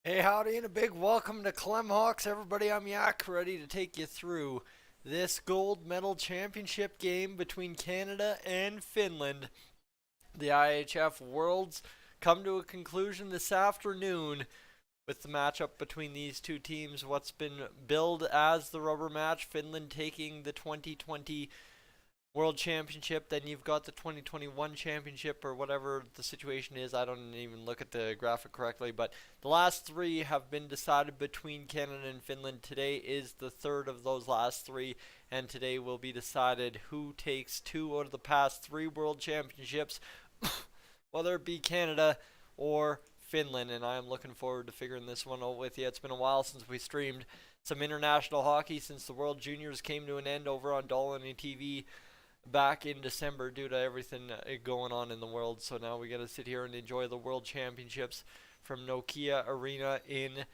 Hey, howdy, and a big welcome to Clem Hawks, everybody. I'm Yak, ready to take you through this gold medal championship game between Canada and Finland. The IHF Worlds come to a conclusion this afternoon with the matchup between these two teams. What's been billed as the rubber match, Finland taking the 2020 World Championship, then you've got the 2021 Championship or whatever the situation is. I don't even look at the graphic correctly, but the last three have been decided between Canada and Finland. Today is the third of those last three, and today will be decided who takes two out of the past three World Championships, whether it be Canada or Finland. And I am looking forward to figuring this one out with you. It's been a while since we streamed some international hockey since the World Juniors came to an end over on Dolly TV back in December due to everything going on in the world. So now we got to sit here and enjoy the World Championships from Nokia Arena in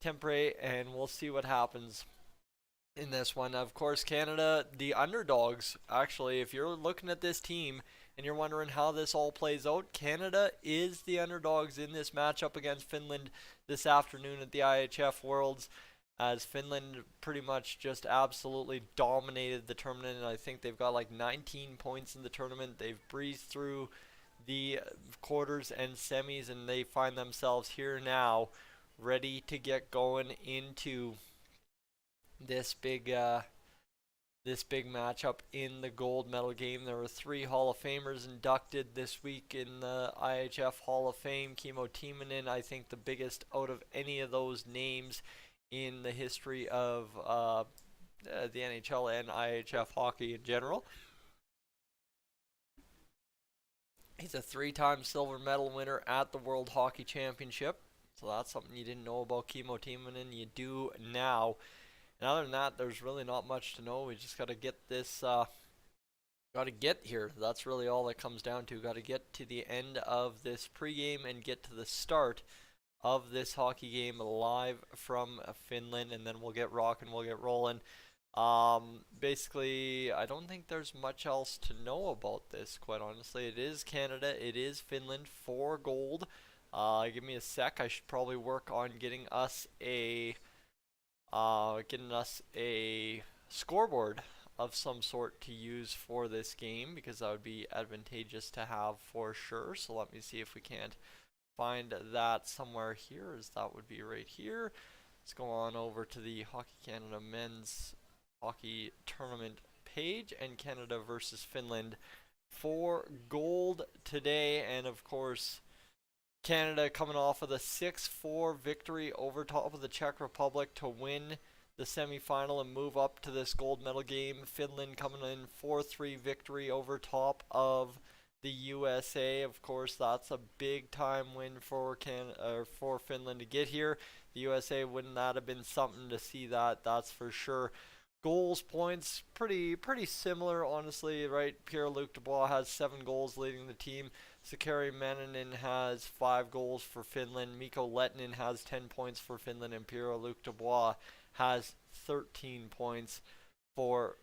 Tampere, and we'll see what happens in this one. Of course, Canada, the underdogs. Actually, if you're looking at this team and you're wondering how this all plays out, Canada is the underdogs in this matchup against Finland this afternoon at the IHF Worlds, as Finland pretty much just absolutely dominated the tournament. And I think they've got like 19 points in the tournament. They've breezed through the quarters and semis, and they find themselves here now ready to get going into this big matchup in the gold medal game. There were three Hall of Famers inducted this week in the IHF Hall of Fame. Kimmo Timonen, I think the biggest out of any of those names in the history of the NHL and IHF hockey in general. He's a three-time silver medal winner at the World Hockey Championship. So that's something you didn't know about Kimmo Timonen. You do now. And other than that, there's really not much to know. We just got to get this, got to get here. That's really all it comes down to. Got to get to the end of this pregame and get to the start of this hockey game live from Finland, and then we'll get rocking, we'll get rolling. Basically, I don't think there's much else to know about this, quite honestly. It is Canada, it is Finland for gold. Give me a sec. I should probably work on getting us a scoreboard of some sort to use for this game, because that would be advantageous to have for sure. So let me see if we can't find that somewhere here, as that would be right here. Let's go on over to the Hockey Canada men's hockey tournament page, and Canada versus Finland for gold today. And of course, Canada coming off of the 6-4 victory over top of the Czech Republic to win the semifinal and move up to this gold medal game. Finland coming in 4-3 victory over top of the USA. Of course, that's a big time win for for Finland to get here. The USA, wouldn't that have been something to see that? That's for sure. Goals, points, pretty similar, honestly, right? Pierre-Luc Dubois has 7 goals leading the team. Sakari Manninen has 5 goals for Finland. Mikko Lehtinen has 10 points for Finland, and Pierre-Luc Dubois has 13 points for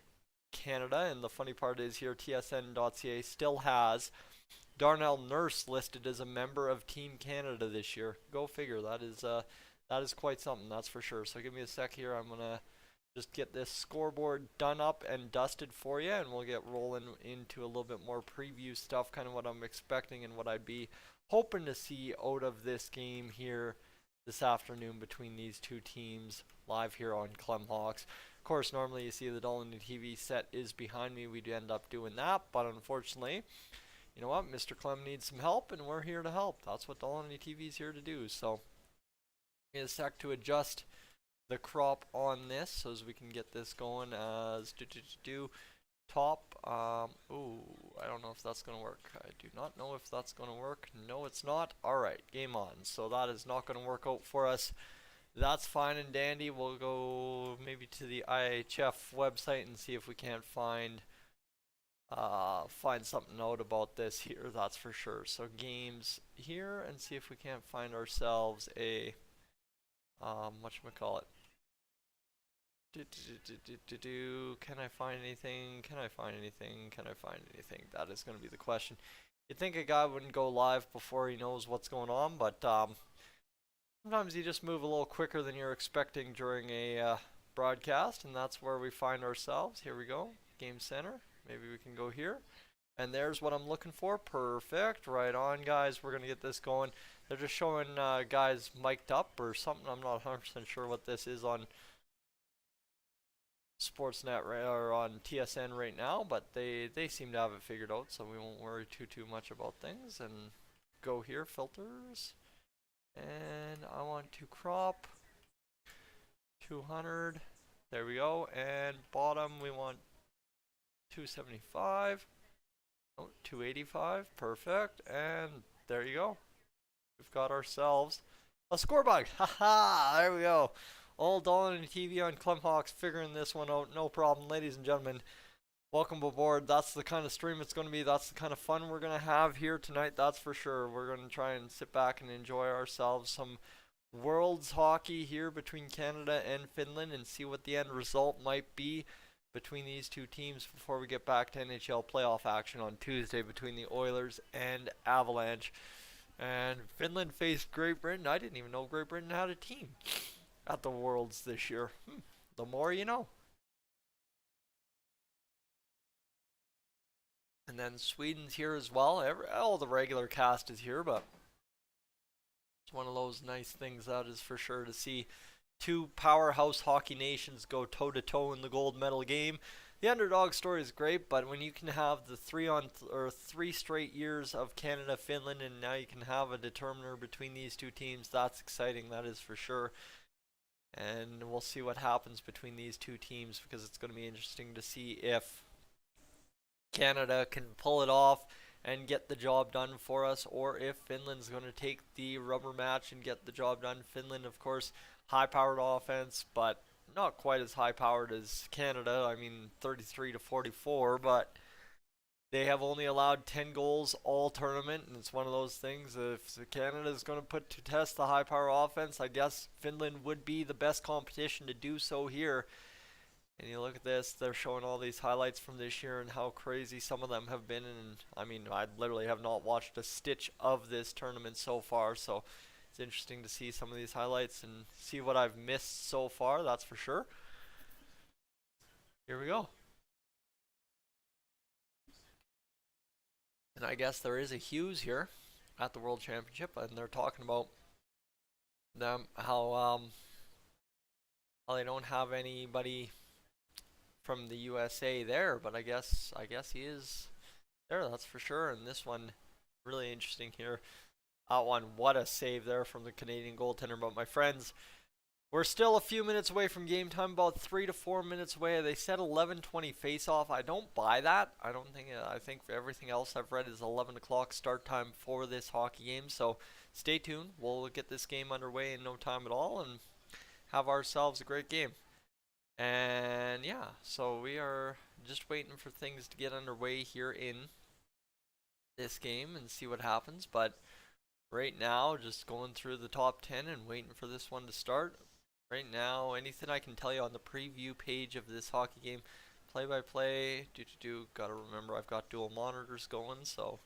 Canada. And the funny part is here, TSN.ca still has Darnell Nurse listed as a member of Team Canada this year. Go figure. That is quite something, that's for sure. So give me a sec here. I'm gonna just get this scoreboard done up and dusted for you, and we'll get rolling into a little bit more preview stuff, kind of what I'm expecting and what I'd be hoping to see out of this game here this afternoon between these two teams live here on Clem Hawks. Of course, normally you see the Dolly TV set is behind me. We'd end up doing that, but unfortunately, you know what? Mr. Clem needs some help, and we're here to help. That's what Dolly TV is here to do. So, give me a sec to adjust the crop on this so as we can get this going. As top. Ooh, I don't know if that's gonna work. I do not know if that's gonna work. No, it's not. All right, game on. So that is not gonna work out for us. That's fine and dandy. We'll go maybe to the IHF website and see if we can't find something out about this here. That's for sure. So games here, and see if we can't find ourselves a whatchamacallit. Can I find anything? Can I find anything? Can I find anything? That is going to be the question. You'd think a guy wouldn't go live before he knows what's going on, but Sometimes you just move a little quicker than you're expecting during a broadcast, and that's where we find ourselves. Here we go, game center. Maybe we can go here. And there's what I'm looking for. Perfect. Right on, guys. We're going to get this going. They're just showing guys mic'd up or something. I'm not 100% sure what this is on Sportsnet or on TSN right now, but they seem to have it figured out, so we won't worry too much about things. And go here, filters. And I want to crop 200. There we go. And bottom, we want 275. Oh, 285. Perfect. And there you go. We've got ourselves a score bug. Haha, there we go. All Dolan and TV on Clemhawks figuring this one out. No problem, ladies and gentlemen. Welcome aboard. That's the kind of stream it's going to be. That's the kind of fun we're going to have here tonight. That's for sure. We're going to try and sit back and enjoy ourselves some World's hockey here between Canada and Finland and see what the end result might be between these two teams before we get back to NHL playoff action on Tuesday between the Oilers and Avalanche. And Finland faced Great Britain. I didn't even know Great Britain had a team at the Worlds this year. The more you know. And then Sweden's here as well. All the regular cast is here, but it's one of those nice things, that is for sure, to see two powerhouse hockey nations go toe-to-toe in the gold medal game. The underdog story is great, but when you can have the three straight years of Canada, Finland, and now you can have a determiner between these two teams, that's exciting, that is for sure. And we'll see what happens between these two teams, because it's going to be interesting to see if Canada can pull it off and get the job done for us, or if Finland's going to take the rubber match and get the job done. Finland, of course, high-powered offense, but not quite as high-powered as Canada. I mean, 33 to 44, but they have only allowed 10 goals all tournament, and it's one of those things. If Canada is going to put to test the high-power offense, I guess Finland would be the best competition to do so here. And you look at this, they're showing all these highlights from this year and how crazy some of them have been. And I mean, I literally have not watched a stitch of this tournament so far. So it's interesting to see some of these highlights and see what I've missed so far, that's for sure. Here we go. And I guess there is a Hughes here at the World Championship, and they're talking about them how they don't have anybody from the USA there, but I guess he is there, that's for sure. And this one, really interesting here. That one, what a save there from the Canadian goaltender. But my friends, we're still a few minutes away from game time, about 3 to 4 minutes away. They said 11:20 face-off. I don't buy that. I think for everything else I've read is 11 o'clock start time for this hockey game. So stay tuned. We'll get this game underway in no time at all and have ourselves a great game. And yeah, so we are just waiting for things to get underway here in this game and see what happens. But right now, just going through the top 10 and waiting for this one to start. Right now, anything I can tell you on the preview page of this hockey game, play-by-play, gotta remember I've got dual monitors going, so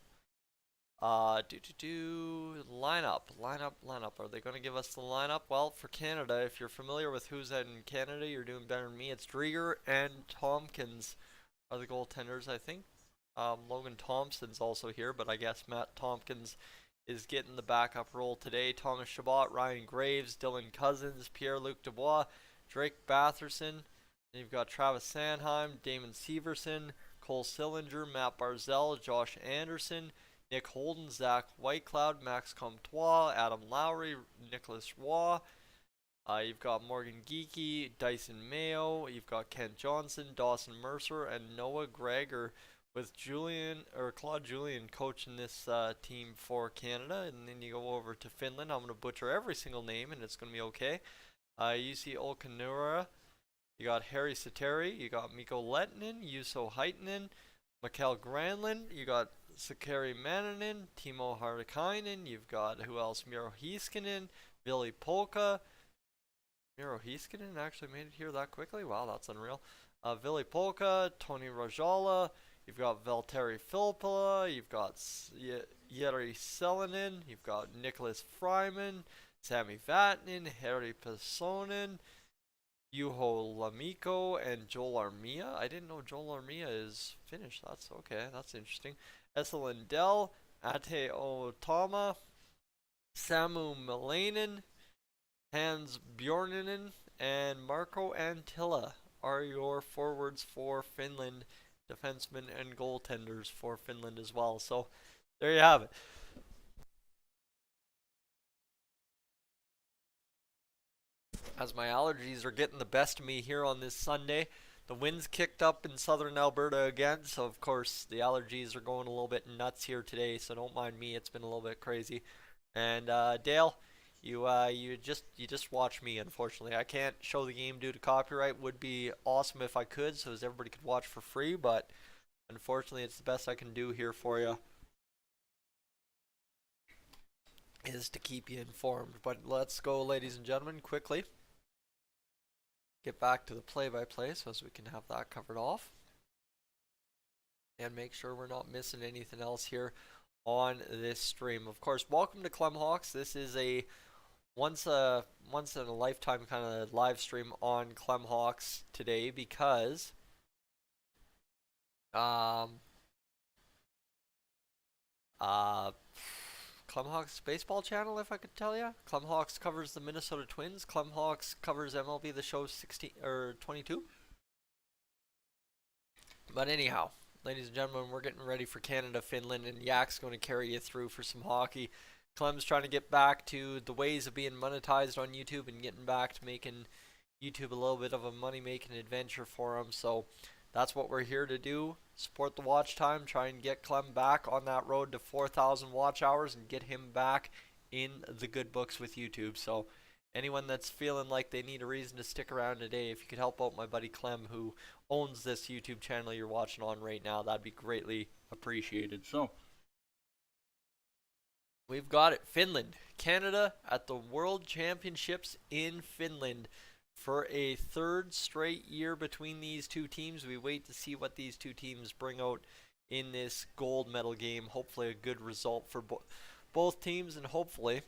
lineup. Are they going to give us the lineup? Well, for Canada, if you're familiar with who's in Canada, you're doing better than me. It's Drieger and Tompkins are the goaltenders, I think. Logan Thompson's also here, but I guess Matt Tompkins is getting the backup role today. Thomas Chabot, Ryan Graves, Dylan Cousins, Pierre-Luc Dubois, Drake Batherson. Then you've got Travis Sanheim, Damon Severson, Cole Sillinger, Matt Barzell, Josh Anderson, Nick Holden, Zach Whitecloud, Max Comtois, Adam Lowry, Nicholas Roy. You've got Morgan Geeky, Dyson Mayo. You've got Kent Johnson, Dawson Mercer, and Noah Gregor, with Claude Julien coaching this team for Canada. And then you go over to Finland. I'm going to butcher every single name, and it's going to be okay. UC Olkanura. You got Harry Sateri. You got Mikko Lehtinen, Juuso Haitinen, Mikael Granlund. You got Sakari Mananen, Timo Hartikainen. You've got, who else? Miro Heiskanen, Ville Polka. Miro Heiskanen actually made it here that quickly? Wow, that's unreal. Ville Polka, Toni Rajala. You've got Valtteri Filppula. You've got Jere Selinen. You've got Nicholas Fryman, Sami Vatanen, Harry Pessonen, Juho Lamiko, and Joel Armia. I didn't know Joel Armia is Finnish. That's okay. That's interesting. Esa Lindell, Ate Otama, Samu Malainen, Hans Bjorninen, and Marco Antilla are your forwards for Finland, defensemen and goaltenders for Finland as well. So there you have it. As my allergies are getting the best of me here on this Sunday. The wind's kicked up in southern Alberta again, so of course the allergies are going a little bit nuts here today. So don't mind me; it's been a little bit crazy. And Dale, you just watch me. Unfortunately, I can't show the game due to copyright. Would be awesome if I could, so as everybody could watch for free. But unfortunately, it's the best I can do here for you, is to keep you informed. But let's go, ladies and gentlemen, quickly get back to the play-by-play so as we can have that covered off and make sure we're not missing anything else here on this stream. Of course, welcome to Clemhawks. This is a once in a lifetime kind of live stream on Clemhawks today because Clemhawks baseball channel, if I could tell you. Clemhawks covers the Minnesota Twins. Clemhawks covers MLB The Show 16 or 22. But anyhow, ladies and gentlemen, we're getting ready for Canada, Finland, and Yak's going to carry you through for some hockey. Clem's trying to get back to the ways of being monetized on YouTube and getting back to making YouTube a little bit of a money-making adventure for him. So that's what we're here to do. Support the watch time, try and get Clem back on that road to 4,000 watch hours and get him back in the good books with YouTube. So anyone that's feeling like they need a reason to stick around today, if you could help out my buddy Clem, who owns this YouTube channel you're watching on right now, that'd be greatly appreciated. So we've got it. Finland, Canada at the World Championships in Finland. For a third straight year between these two teams, we wait to see what these two teams bring out in this gold medal game. Hopefully a good result for both teams, and hopefully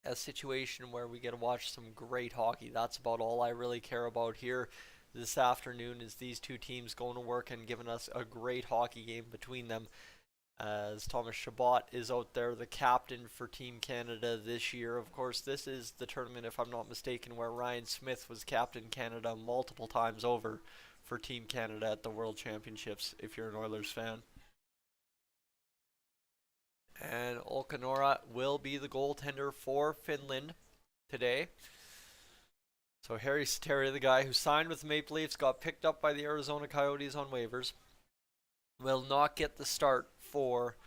a situation where we get to watch some great hockey. That's about all I really care about here this afternoon, is these two teams going to work and giving us a great hockey game between them. As Thomas Chabot is out there, the captain for Team Canada this year. Of course, this is the tournament, if I'm not mistaken, where Ryan Smith was captain Canada multiple times over for Team Canada at the World Championships, if you're an Oilers fan. And Olkanora will be the goaltender for Finland today. So Harry Sateri, the guy who signed with the Maple Leafs, got picked up by the Arizona Coyotes on waivers, will not get the start for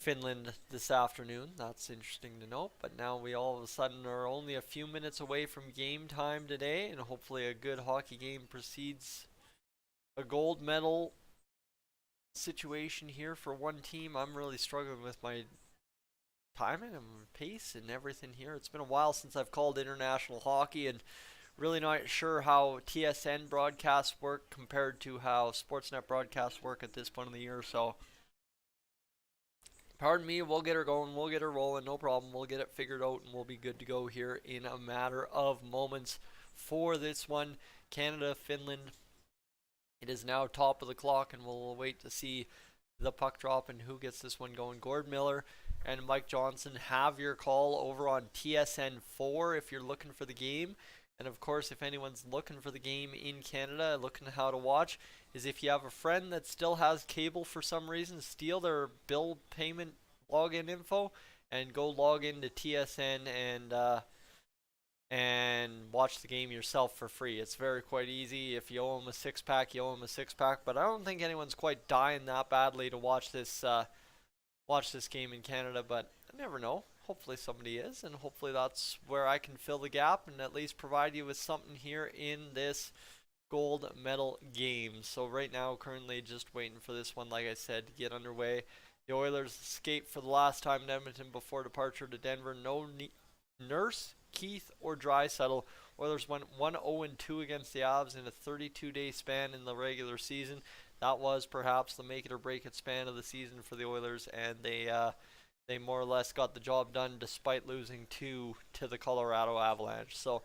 Finland this afternoon. That's interesting to note. But now we all of a sudden are only a few minutes away from game time today, and hopefully a good hockey game precedes a gold medal situation here for one team. I'm really struggling with my timing and pace and everything here. It's been a while since I've called international hockey, and really not sure how TSN broadcasts work compared to how Sportsnet broadcasts work at this point of the year. So pardon me, we'll get her going, we'll get her rolling, no problem. We'll get it figured out and we'll be good to go here in a matter of moments for this one. Canada, Finland. It is now top of the clock, and we'll wait to see the puck drop and who gets this one going. Gord Miller and Mike Johnson have your call over on TSN 4 if you're looking for the game. And of course, if anyone's looking for the game in Canada, looking at how to watch, is if you have a friend that still has cable for some reason, steal their bill payment login info and go log into TSN and watch the game yourself for free. It's quite easy. If you owe them a six-pack, you owe them a six-pack. But I don't think anyone's quite dying that badly to watch this game in Canada. But I never know. Hopefully somebody is, and hopefully that's where I can fill the gap and at least provide you with something here in this gold medal game. So right now, currently just waiting for this one, like I said, to get underway. The Oilers escaped for the last time in Edmonton before departure to Denver. No Nurse, Keith, or Draisaitl. Oilers went 1-0-2 against the Avs in a 32-day span in the regular season. That was perhaps the make it or break it span of the season for the Oilers, and they they more or less got the job done despite losing 2 to the Colorado Avalanche. So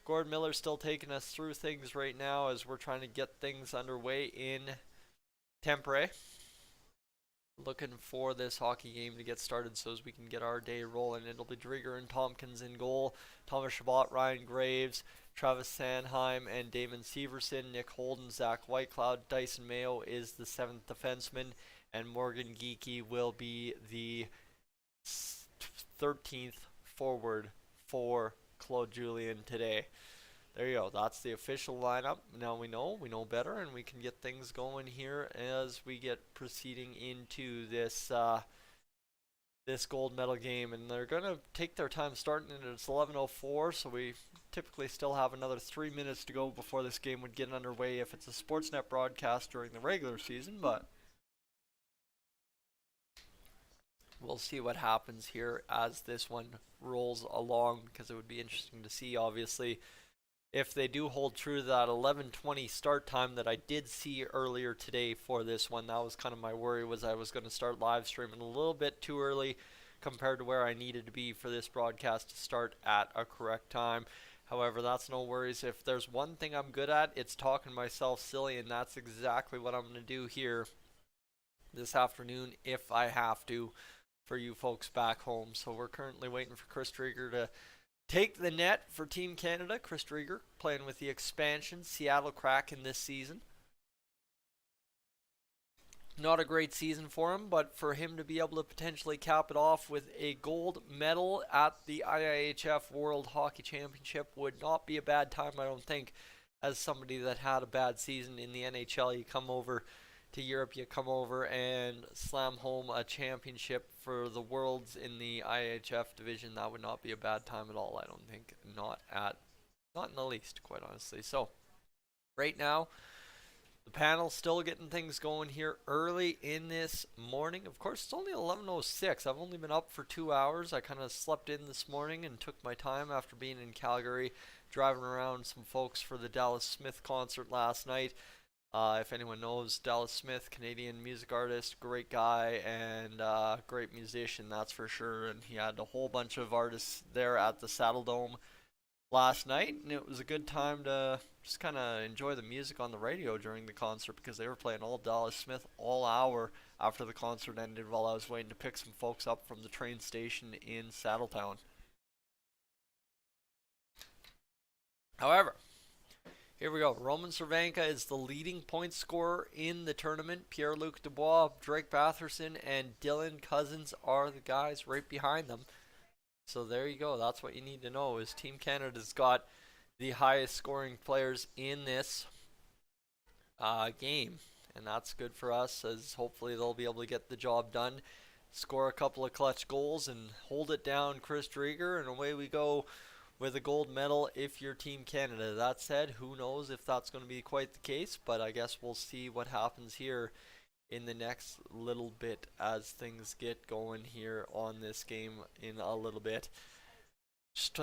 Gord Miller's still taking us through things right now as we're trying to get things underway in Tampere. Looking for this hockey game to get started so as we can get our day rolling. It'll be Drieger and Tompkins in goal, Thomas Chabot, Ryan Graves, Travis Sanheim, and Damon Severson, Nick Holden, Zach Whitecloud. Dyson Mayo is the 7th defenseman, and Morgan Geekie will be the 13th forward for Claude Julien today. There you go. That's the official lineup. Now we know better, and we can get things going here as we get proceeding into this this gold medal game. And they're gonna take their time starting it. It's 11:04, so we typically still have another 3 minutes to go before this game would get underway if it's a Sportsnet broadcast during the regular season. But we'll see what happens here as this one rolls along, because it would be interesting to see, obviously, if they do hold true to that 11:20 start time that I did see earlier today for this one. That was kind of my worry, was I was going to start live streaming a little bit too early compared to where I needed to be for this broadcast to start at a correct time. However, that's no worries. If there's one thing I'm good at, it's talking myself silly, and that's exactly what I'm going to do here this afternoon if I have to for you folks back home. So we're currently waiting for Chris Drieger to take the net for Team Canada. Chris Drieger playing with the expansion Seattle Kraken this season. Not a great season for him, but for him to be able to potentially cap it off with a gold medal at the IIHF World Hockey Championship would not be a bad time, I don't think. As somebody that had a bad season in the NHL, you come over to Europe, you come over and slam home a championship for the Worlds in the IHF division. That would not be a bad time at all, I don't think. Not in the least, quite honestly. So, right now, the panel's still getting things going here early in this morning. Of course, it's only 11:06. I've only been up for 2 hours. I kind of slept in this morning and took my time after being in Calgary, driving around some folks for the Dallas Smith concert last night. If anyone knows Dallas Smith, Canadian music artist, great guy and great musician, that's for sure. And he had a whole bunch of artists there at the Saddle Dome last night, and it was a good time to just kind of enjoy the music on the radio during the concert, because they were playing all Dallas Smith all hour after the concert ended while I was waiting to pick some folks up from the train station in Saddletown. However, here we go. Roman Cervenka is the leading point scorer in the tournament. Pierre-Luc Dubois, Drake Batherson, and Dylan Cousins are the guys right behind them. So there you go. That's what you need to know, is Team Canada's got the highest scoring players in this game. And that's good for us, as hopefully they'll be able to get the job done, score a couple of clutch goals, and hold it down Chris Drieger, and away we go with a gold medal if you're Team Canada. That said, who knows if that's going to be quite the case, but I guess we'll see what happens here in the next little bit as things get going here on this game in a little bit. Just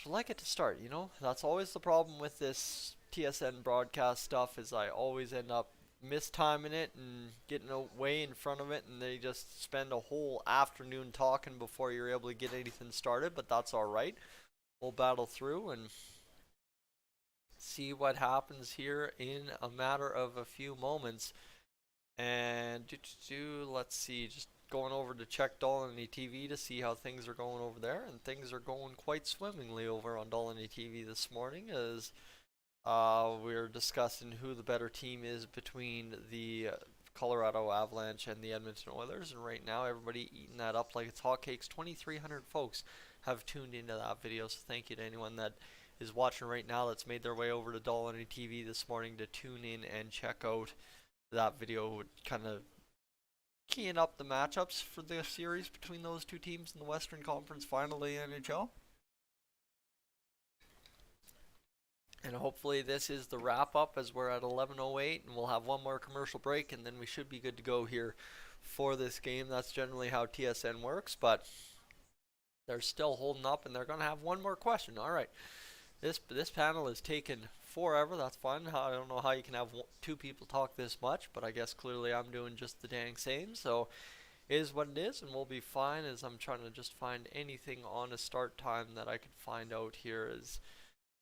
like it to start, you know? That's always the problem with this TSN broadcast stuff, is I always end up mistiming it and getting way in front of it, and they just spend a whole afternoon talking before you're able to get anything started, but that's alright. We'll battle through and see what happens here in a matter of a few moments. And let's see, just going over to check Dolany TV to see how things are going over there, and things are going quite swimmingly over on Dolany TV this morning, as we're discussing who the better team is between the Colorado Avalanche and the Edmonton Oilers, and right now everybody eating that up like it's hotcakes. 2,300 folks have tuned into that video, so thank you to anyone that is watching right now that's made their way over to Dolany TV this morning to tune in and check out that video, kind of keying up the matchups for the series between those two teams in the Western Conference Final of the NHL. And hopefully this is the wrap up, as we're at 11:08, and we'll have one more commercial break, and then we should be good to go here for this game. That's generally how TSN works, but they're still holding up, and they're going to have one more question. All right, this panel is taking forever. That's fun. I don't know how you can have two people talk this much, but I guess clearly I'm doing just the dang same. So is what it is, and we'll be fine. As I'm trying to just find anything on a start time that I could find out here, as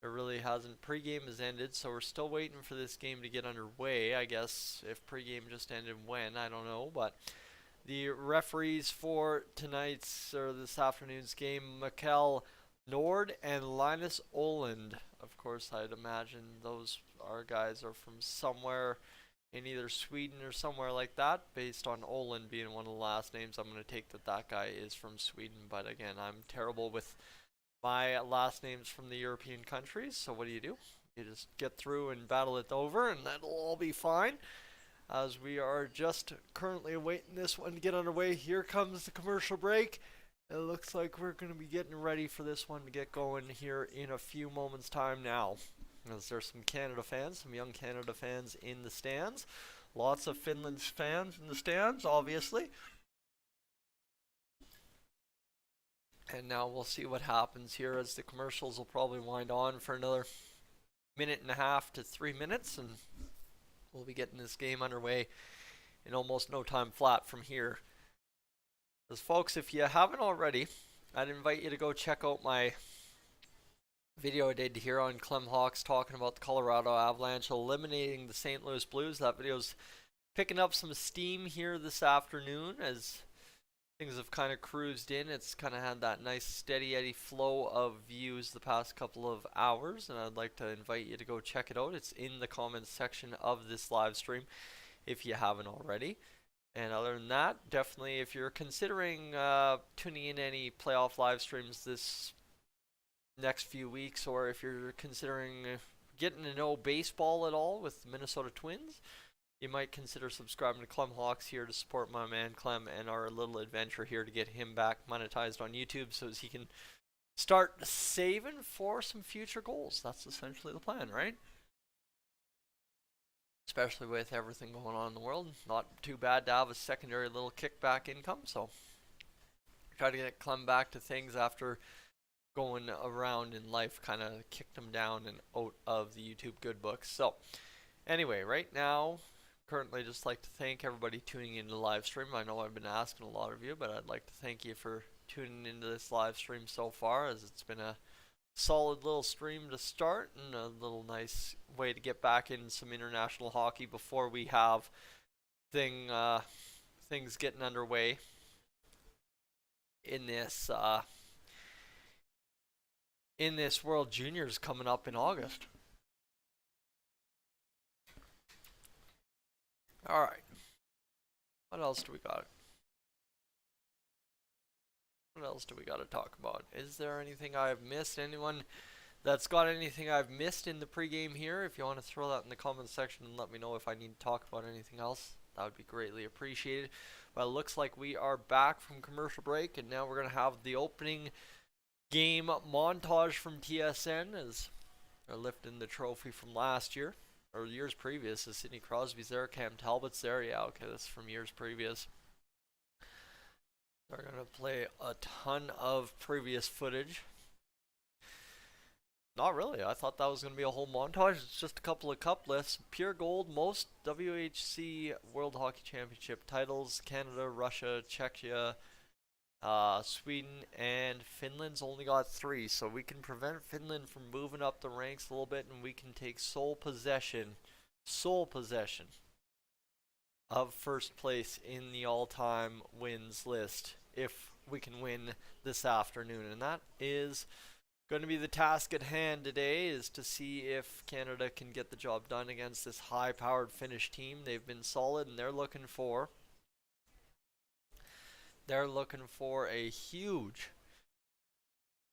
it really hasn't. Pregame has ended, so we're still waiting for this game to get underway. I guess if pregame just ended when, I don't know, but the referees for tonight's or this afternoon's game, Mikkel Nord and Linus Oland. Of course, I'd imagine those our guys are from somewhere in either Sweden or somewhere like that. Based on Oland being one of the last names, I'm going to take that that guy is from Sweden. But again, I'm terrible with my last names from the European countries. So what do? You just get through and battle it over, and that'll all be fine. As we are just currently waiting this one to get underway. Here comes the commercial break. It looks like we're going to be getting ready for this one to get going here in a few moments' time now. As there's some Canada fans, some young Canada fans in the stands. Lots of Finland fans in the stands, obviously. And now we'll see what happens here, as the commercials will probably wind on for another minute and a half to 3 minutes, and we'll be getting this game underway in almost no time flat from here. As folks, if you haven't already, I'd invite you to go check out my video I did here on Clem Hawks talking about the Colorado Avalanche eliminating the St. Louis Blues. That video's picking up some steam here this afternoon as things have kind of cruised in. It's kind of had that nice steady eddy flow of views the past couple of hours, and I'd like to invite you to go check it out. It's in the comments section of this live stream if you haven't already. And other than that, definitely if you're considering tuning in any playoff live streams this next few weeks, or if you're considering getting to know baseball at all with the Minnesota Twins, you might consider subscribing to Clem Hawks here to support my man Clem and our little adventure here to get him back monetized on YouTube so as he can start saving for some future goals. That's essentially the plan, right? Especially with everything going on in the world. Not too bad to have a secondary little kickback income, so try to get Clem back to things after going around in life kind of kicked him down and out of the YouTube good books. So anyway, right now, currently just like to thank everybody tuning into the live stream. I know I've been asking a lot of you, but I'd like to thank you for tuning into this live stream so far, as it's been a solid little stream to start and a little nice way to get back in some international hockey before we have things getting underway in this World Juniors coming up in August. Alright. What else do we got? What else do we got to talk about? Is there anything I've missed? Anyone that's got anything I've missed in the pregame here? If you want to throw that in the comments section and let me know if I need to talk about anything else, that would be greatly appreciated. Well, it looks like we are back from commercial break, and now we're going to have the opening game montage from TSN as they're lifting the trophy from last year, or years previous, as Sidney Crosby's there, Cam Talbot's there. Yeah, okay, that's from years previous. They're going to play a ton of previous footage. Not really. I thought that was going to be a whole montage. It's just a couple of cup lists. Pure gold, most WHC World Hockey Championship titles. Canada, Russia, Czechia, Sweden, and Finland's only got 3. So we can prevent Finland from moving up the ranks a little bit, and we can take sole possession of first place in the all-time wins list if we can win this afternoon. And that is going to be the task at hand today, is to see if Canada can get the job done against this high-powered Finnish team. They've been solid, and they're looking for a huge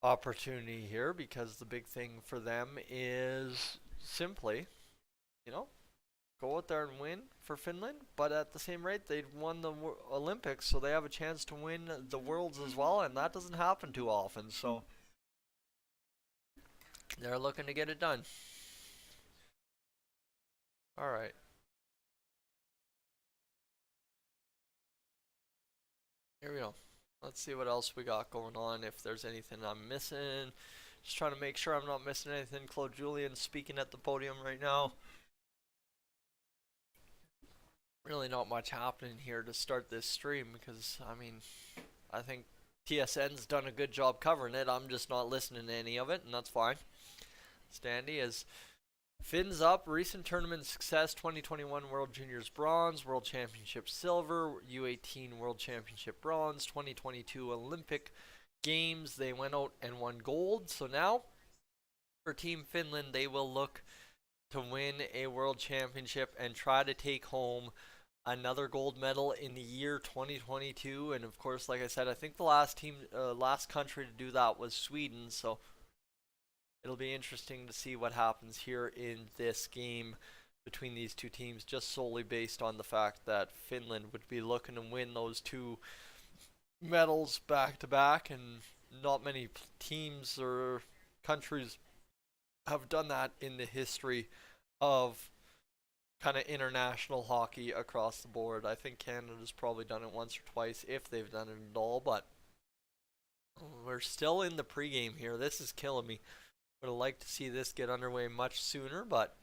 opportunity here, because the big thing for them is simply, go out there and win for Finland, but at the same rate, they've won the Olympics, so they have a chance to win the Worlds as well, and that doesn't happen too often, so they're looking to get it done. Alright. Here we go. Let's see what else we got going on, if there's anything I'm missing. Just trying to make sure I'm not missing anything. Claude Julien speaking at the podium right now. really not much happening here to start this stream because, I mean, I think TSN's done a good job covering it. I'm just not listening to any of it, and that's fine. Standy as Fins up recent tournament success: 2021 World Juniors bronze, World Championship silver, U18 World Championship bronze, 2022 Olympic Games they went out and won gold. So now for Team Finland, they will look to win a World Championship and try to take home another gold medal in the year 2022. And of course, like I said, I think the last country to do that was Sweden. So it'll be interesting to see what happens here in this game between these two teams, just solely based on the fact that Finland would be looking to win those two medals back to back, and not many teams or countries have done that in the history of kind of international hockey across the board. I think Canada's probably done it once or twice, if they've done it at all, but we're still in the pregame here. This is killing me. Would have liked to see this get underway much sooner, but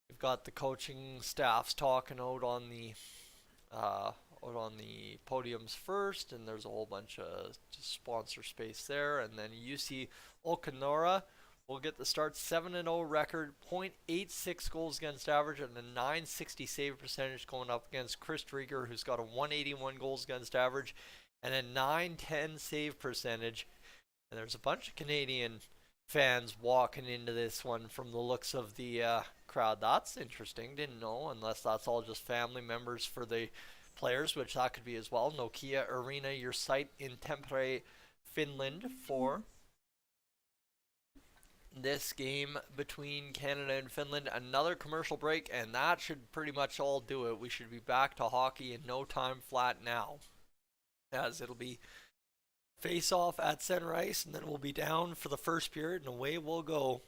we've got the coaching staffs talking out on the podiums first, and there's a whole bunch of sponsor space there. And then UC Okanora will get the start, 7-0 record, .86 goals against average, and a .960 save percentage going up against Chris Drieger, who's got a 181 goals against average and a .910 save percentage. And there's a bunch of Canadian fans walking into this one from the looks of the crowd. That's interesting. Didn't know, unless that's all just family members for the players, which that could be as well. Nokia Arena, your site in Tampere, Finland, for this game between Canada and Finland. Another commercial break, and that should pretty much all do it. We should be back to hockey in no time flat now, as it'll be face off at center ice, and then we'll be down for the first period, and away we'll go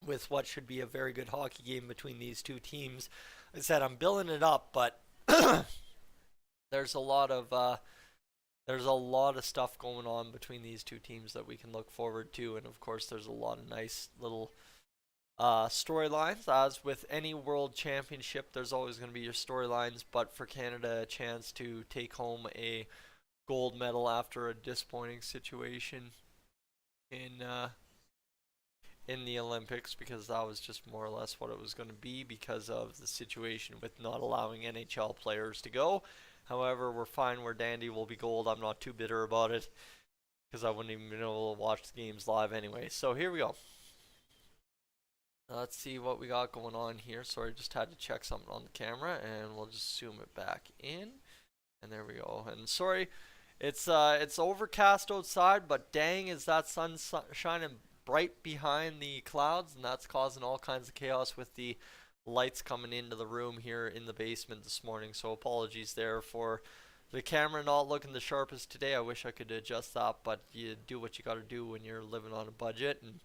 with what should be a very good hockey game between these two teams. Like I said, I'm building it up, but there's a lot of stuff going on between these two teams that we can look forward to, and of course there's a lot of nice little storylines. As with any world championship, there's always going to be your storylines, but for Canada, a chance to take home a gold medal after a disappointing situation in the Olympics, because that was just more or less what it was going to be because of the situation with not allowing NHL players to go. However, we're fine where Dandy will be gold. I'm not too bitter about it because I wouldn't even be able to watch the games live anyway. So here we go. Let's see what we got going on here. Sorry, just had to check something on the camera, and we'll just zoom it back in. And there we go. And sorry, it's overcast outside, but dang, is that sun shining bright behind the clouds, and that's causing all kinds of chaos with the lights coming into the room here in the basement this morning. So apologies there for the camera not looking the sharpest today. I wish I could adjust that, but you do what you got to do when you're living on a budget, and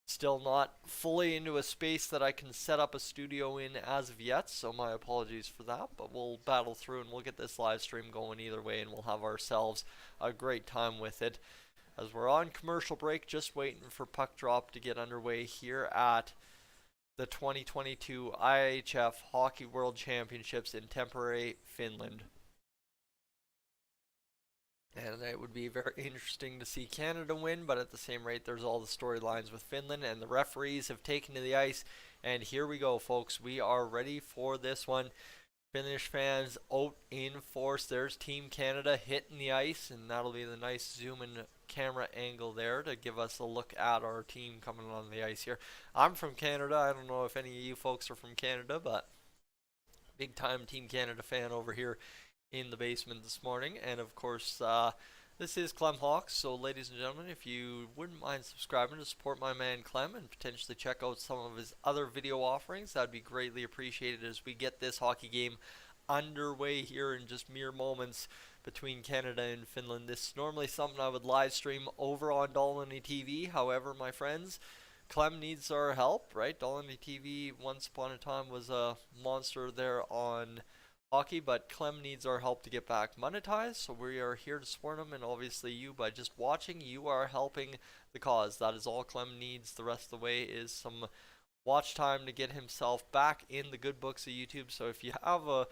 still not fully into a space that I can set up a studio in as of yet, so my apologies for that, but we'll battle through and we'll get this live stream going either way, and we'll have ourselves a great time with it. As we're on commercial break, just waiting for puck drop to get underway here at the 2022 IIHF Hockey World Championships in Tampere, Finland. And it would be very interesting to see Canada win, but at the same rate, there's all the storylines with Finland, and the referees have taken to the ice. And here we go, folks. We are ready for this one. Finnish fans out in force. There's Team Canada hitting the ice, and that'll be the nice zoom-in camera angle there to give us a look at our team coming on the ice here. I'm from Canada. I don't know if any of you folks are from Canada, but big-time Team Canada fan over here in the basement this morning. And of course, this is Clem Hawks, so ladies and gentlemen, if you wouldn't mind subscribing to support my man Clem and potentially check out some of his other video offerings, that'd be greatly appreciated as we get this hockey game underway here in just mere moments between Canada and Finland. This is normally something I would live stream over on Dolany TV. However, my friends, Clem needs our help, right? Dolany TV once upon a time was a monster there on hockey, but Clem needs our help to get back monetized, so we are here to support him, and obviously you, by just watching, you are helping the cause. That is all Clem needs. The rest of the way is some watch time to get himself back in the good books of YouTube. So if you have a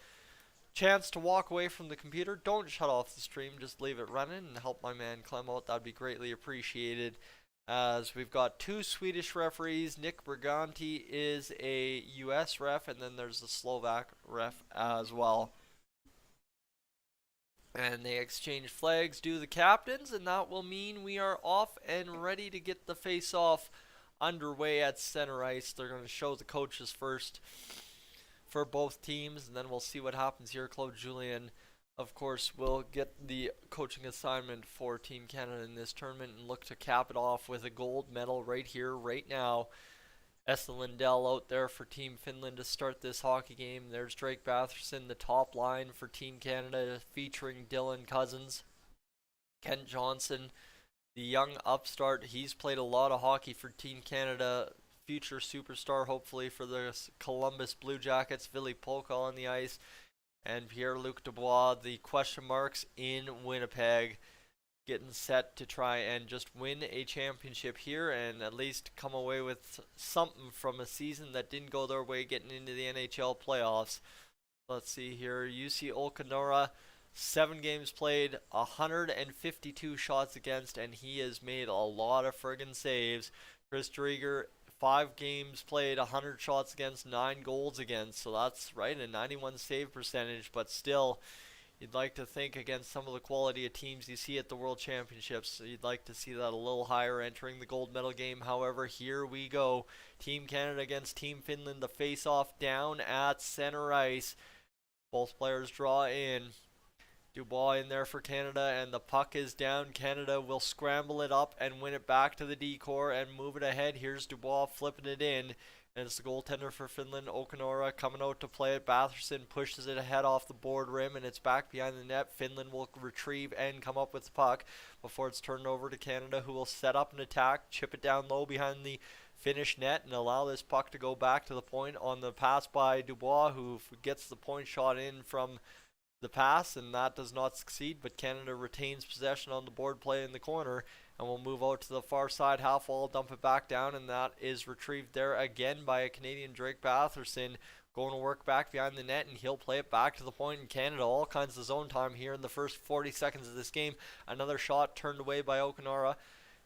chance to walk away from the computer, don't shut off the stream, just leave it running and help my man Clem out. That'd be greatly appreciated. As we've got 2 Swedish referees. Nick Briganti is a US ref, and then there's the Slovak ref as well. And they exchange flags, do the captains, and that will mean we are off and ready to get the face-off underway at center ice. They're going to show the coaches first for both teams, and then we'll see what happens here. Claude Julien, of course, will get the coaching assignment for Team Canada in this tournament and look to cap it off with a gold medal right here, right now. Esa Lindell out there for Team Finland to start this hockey game. There's Drake Batherson, the top line for Team Canada, featuring Dylan Cousins. Kent Johnson, the young upstart. He's played a lot of hockey for Team Canada. Future superstar, hopefully, for the Columbus Blue Jackets. Ville Polka on the ice. And Pierre-Luc Dubois, the question marks in Winnipeg, getting set to try and just win a championship here and at least come away with something from a season that didn't go their way, getting into the NHL playoffs. Let's see here. UC Okanora, 7 games played, 152 shots against, and he has made a lot of friggin' saves. Chris Drieger, 5 games played, 100 shots against, 9 goals against. So that's right, a 91 save percentage, but still, you'd like to think against some of the quality of teams you see at the World Championships, you'd like to see that a little higher entering the gold medal game. However, here we go. Team Canada against Team Finland. The face-off down at center ice. Both players draw in. Dubois in there for Canada, and the puck is down. Canada will scramble it up and win it back to the D-core and move it ahead. Here's Dubois flipping it in. And it's the goaltender for Finland, Okanora, coming out to play it. Batherson pushes it ahead off the board rim, and it's back behind the net. Finland will retrieve and come up with the puck before it's turned over to Canada, who will set up an attack, chip it down low behind the Finnish net, and allow this puck to go back to the point on the pass by Dubois, who gets the point shot in from the pass, and that does not succeed, but Canada retains possession on the board play in the corner, and we'll move out to the far side half wall, dump it back down, and that is retrieved there again by a Canadian, Drake Batherson, going to work back behind the net, and he'll play it back to the point in Canada. All kinds of zone time here in the first 40 seconds of this game. Another shot turned away by Okanora,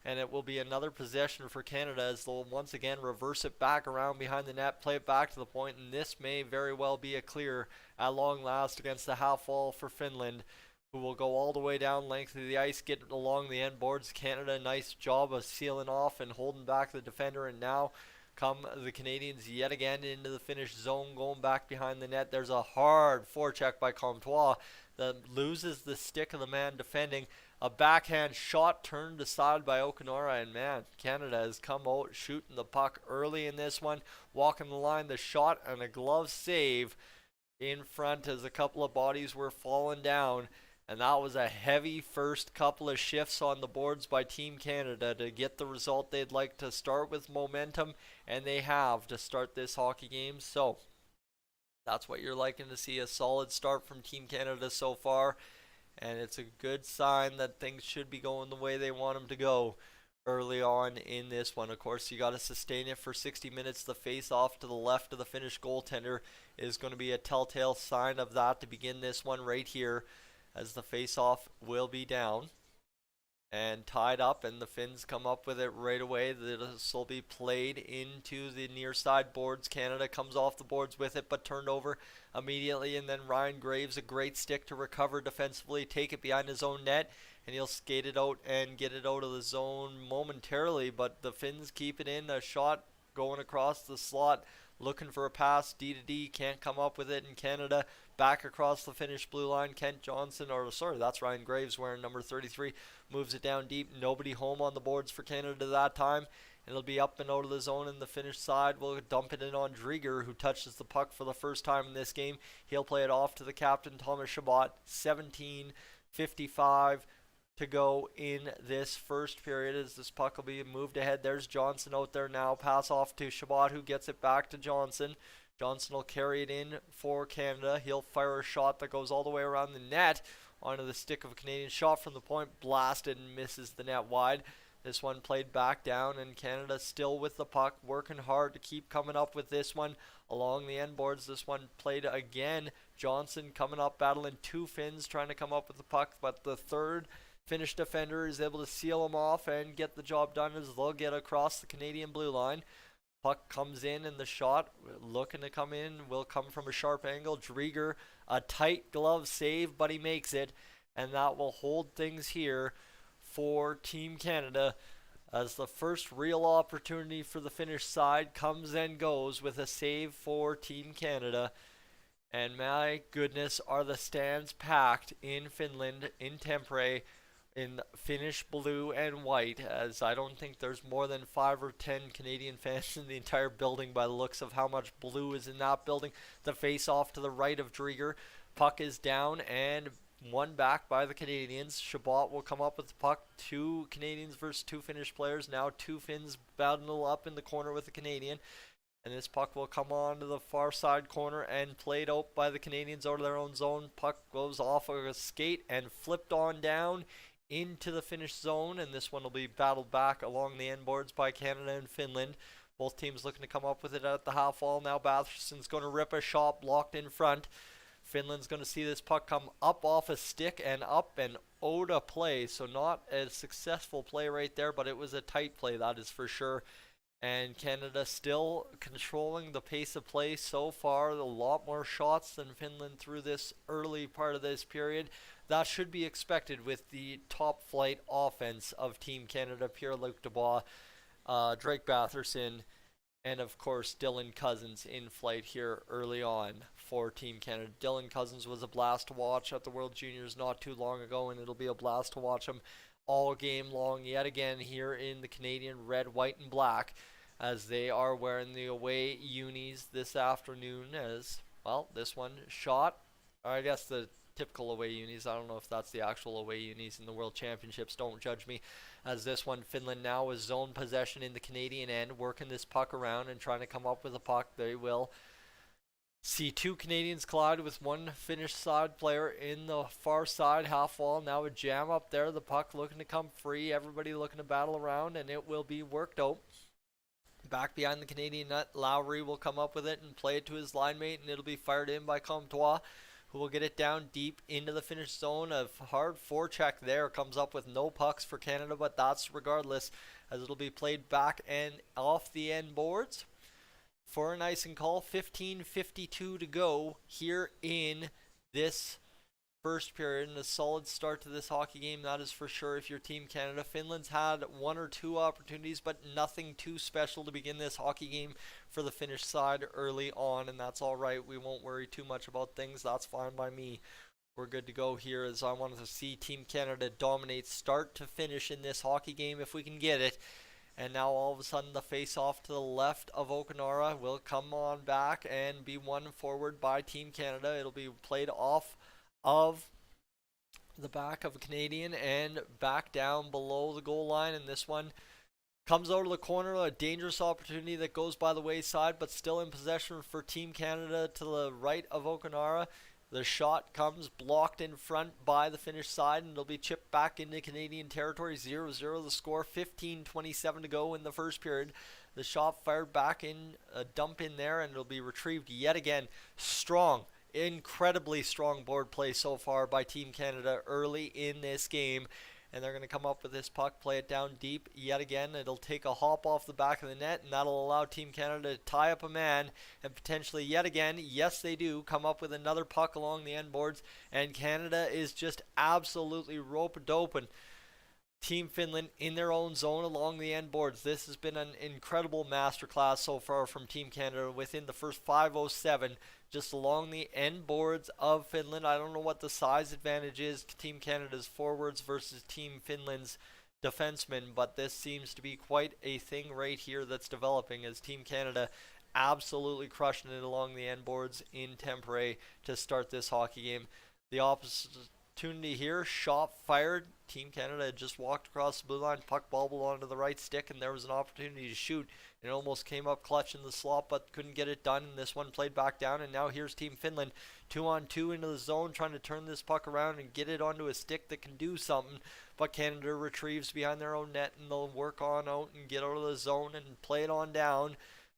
and it will be another possession for Canada as they'll once again reverse it back around behind the net, play it back to the point, and this may very well be a clear at long last against the half wall for Finland, who will go all the way down length of the ice, get along the end boards. Canada, nice job of sealing off and holding back the defender, and now come the Canadians yet again into the Finnish zone, going back behind the net. There's a hard forecheck by Comtois that loses the stick of the man defending. A backhand shot turned aside by Okanora, and man, Canada has come out shooting the puck early in this one, walking the line, the shot and a glove save in front as a couple of bodies were falling down, and that was a heavy first couple of shifts on the boards by Team Canada to get the result they'd like to start with momentum, and they have to start this hockey game. So that's what you're liking to see, a solid start from Team Canada so far. And it's a good sign that things should be going the way they want them to go early on in this one. Of course, you got to sustain it for 60 minutes. The face-off to the left of the Finnish goaltender is going to be a telltale sign of that to begin this one right here, as the face-off will be down and tied up, and the Finns come up with it right away. This will be played into the near side boards. Canada comes off the boards with it, but turned over immediately, and then Ryan Graves, a great stick to recover defensively, take it behind his own net, and he'll skate it out and get it out of the zone momentarily, but the Finns keep it in. A shot going across the slot, looking for a pass, D to D, can't come up with it, and Canada back across the Finnish blue line. Kent Johnson, or sorry, that's Ryan Graves wearing number 33, moves it down deep. Nobody home on the boards for Canada that time. It'll be up and out of the zone, and the Finnish side will dump it in on Drieger, who touches the puck for the first time in this game. He'll play it off to the captain, Thomas Chabot. 17:55 to go in this first period as this puck will be moved ahead. There's Johnson out there now. Pass off to Chabot, who gets it back to Johnson. Johnson will carry it in for Canada. He'll fire a shot that goes all the way around the net onto the stick of a Canadian. Shot from the point, blasted and misses the net wide. This one played back down, and Canada still with the puck, working hard to keep coming up with this one along the end boards. This one played again, Johnson coming up, battling two Finns, trying to come up with the puck, but the third Finnish defender is able to seal him off and get the job done as they'll get across the Canadian blue line. Puck comes in, and the shot looking to come in will come from a sharp angle. Drieger, a tight glove save, but he makes it, and that will hold things here for Team Canada as the first real opportunity for the Finnish side comes and goes with a save for Team Canada. And my goodness, are the stands packed in Finland, in Tampere, in Finnish blue and white, as I don't think there's more than 5 or 10 Canadian fans in the entire building by the looks of how much blue is in that building. The face off to the right of Drieger. Puck is down and one back by the Canadians. Chabot will come up with the puck. 2 Canadians versus 2 Finnish players. Now 2 Finns battle up in the corner with the Canadian. And this puck will come on to the far side corner and played out by the Canadians out of their own zone. Puck goes off of a skate and flipped on down into the Finnish zone. And this one will be battled back along the end boards by Canada and Finland. Both teams looking to come up with it at the half wall. Now Batherson's going to rip a shot blocked in front. Finland's going to see this puck come up off a stick and up and out of play. So not a successful play right there, but it was a tight play, that is for sure. And Canada still controlling the pace of play so far. A lot more shots than Finland through this early part of this period. That should be expected with the top flight offense of Team Canada. Pierre-Luc Dubois, Drake Batherson, and of course Dylan Cousins in flight here early on for Team Canada. Dylan Cousins was a blast to watch at the World Juniors not too long ago, and it'll be a blast to watch him all game long yet again here in the Canadian red, white, and black, as they are wearing the away unis this afternoon. As well, this one shot, or I guess the typical away unis. I don't know if that's the actual away unis in the World Championships. Don't judge me. As this one, Finland now is zone possession in the Canadian end, working this puck around and trying to come up with a puck. They will see 2 Canadians collide with 1 Finnish side player in the far side half wall. Now a jam up there. The puck looking to come free. Everybody looking to battle around, and it will be worked out. Back behind the Canadian net, Lowry will come up with it and play it to his line mate, and it'll be fired in by Comtois, who will get it down deep into the Finnish zone. A hard forecheck there, comes up with no pucks for Canada, but that's regardless, as it'll be played back and off the end boards for an icing call. 15:52 to go here in this first period, and a solid start to this hockey game, that is for sure, if you're Team Canada. Finland's had 1 or 2 opportunities, but nothing too special to begin this hockey game for the Finnish side early on, and that's all right. We won't worry too much about things. That's fine by me. We're good to go here, as I wanted to see Team Canada dominate start to finish in this hockey game if we can get it. And now all of a sudden the face-off to the left of Okanara will come on back and be won forward by Team Canada. It'll be played off of the back of a Canadian and back down below the goal line, and this one comes out of the corner. A dangerous opportunity that goes by the wayside, but still in possession for Team Canada to the right of Okanara. The shot comes blocked in front by the Finnish side, and it'll be chipped back into Canadian territory. 0-0 the score. 15:27 to go in the first period. The shot fired back in, a dump in there, and it'll be retrieved yet again. Strong, incredibly strong board play so far by Team Canada early in this game, and they're going to come up with this puck, play it down deep yet again. It'll take a hop off the back of the net, and that'll allow Team Canada to tie up a man and potentially yet again, yes they do, come up with another puck along the end boards, and Canada is just absolutely roped open. Team Finland in their own zone along the end boards. This has been an incredible masterclass so far from Team Canada within the first 5:07, just along the end boards of Finland. I don't know what the size advantage is, Team Canada's forwards versus Team Finland's defensemen, but this seems to be quite a thing right here that's developing, as Team Canada absolutely crushing it along the end boards in Tampere to start this hockey game. The opportunity here, shot fired. Team Canada had just walked across the blue line, puck bobbled onto the right stick, and there was an opportunity to shoot. It almost came up clutch in the slot, but couldn't get it done, and this one played back down, and now here's Team Finland 2-on-2 into the zone, trying to turn this puck around and get it onto a stick that can do something, but Canada retrieves behind their own net, and they'll work on out and get out of the zone and play it on down.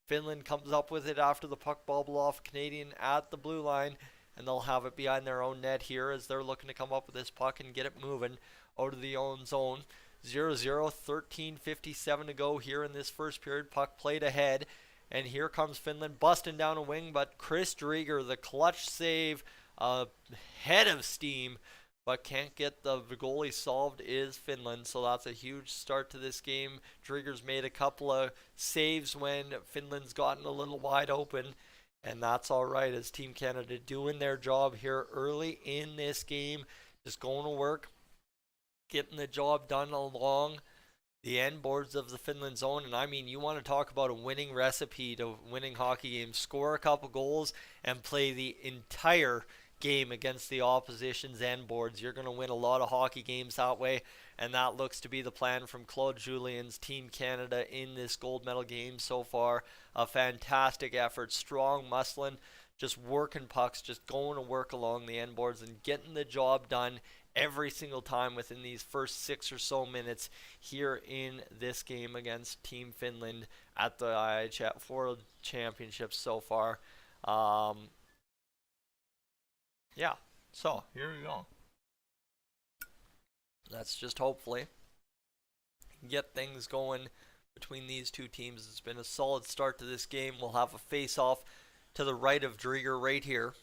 Finland comes up with it after the puck bobbled off Canadian at the blue line, and they'll have it behind their own net here as they're looking to come up with this puck and get it moving out of the own zone. 0-0, 13:57 to go here in this first period. Puck played ahead, and here comes Finland busting down a wing, but Chris Drieger, the clutch save, head of steam, but can't get the goalie solved is Finland, so that's a huge start to this game. Drieger's made a couple of saves when Finland's gotten a little wide open, and that's all right as Team Canada doing their job here early in this game, just going to work, getting the job done along the end boards of the Finland zone. And I mean, you want to talk about a winning recipe to winning hockey games. Score a couple goals and play the entire game against the opposition's end boards. You're going to win a lot of hockey games that way, and that looks to be the plan from Claude Julien's Team Canada in this gold medal game so far. A fantastic effort, strong muscling, just working pucks, just going to work along the end boards and getting the job done every single time within these first 6 or so minutes here in this game against Team Finland at the IIHF World Championships so far. Yeah, so here we go. Let's just hopefully get things going between these two teams. It's been a solid start to this game. We'll have a face-off to the right of Drieger right here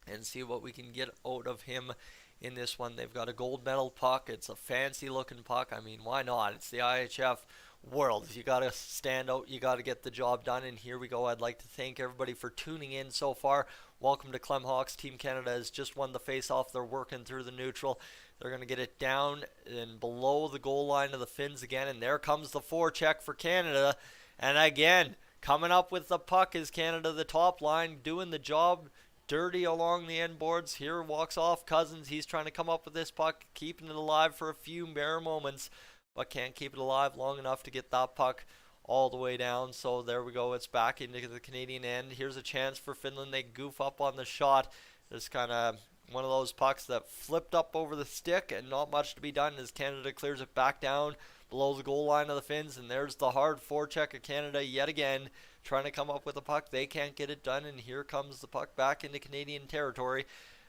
and see what we can get out of him in this one. They've got a gold medal puck. It's a fancy looking puck. I mean, why not? It's the IIHF world. If you got to stand out, you got to get the job done, and here we go. I'd like to thank everybody for tuning in so far. Welcome to Clem Hawks. Team Canada has just won the face-off. They're working through the neutral. They're going to get it down and below the goal line of the Finns again, and there comes the forecheck for Canada. And again, coming up with the puck is Canada, the top line, doing the job dirty along the end boards. Here walks off Cousins. He's trying to come up with this puck, keeping it alive for a few bare moments, but can't keep it alive long enough to get that puck all the way down. So there we go. It's back into the Canadian end. Here's a chance for Finland. They goof up on the shot. Just kind of one of those pucks that flipped up over the stick and not much to be done as Canada clears it back down below the goal line of the Finns. And there's the hard forecheck of Canada yet again, trying to come up with a puck. They can't get it done, and here comes the puck back into Canadian territory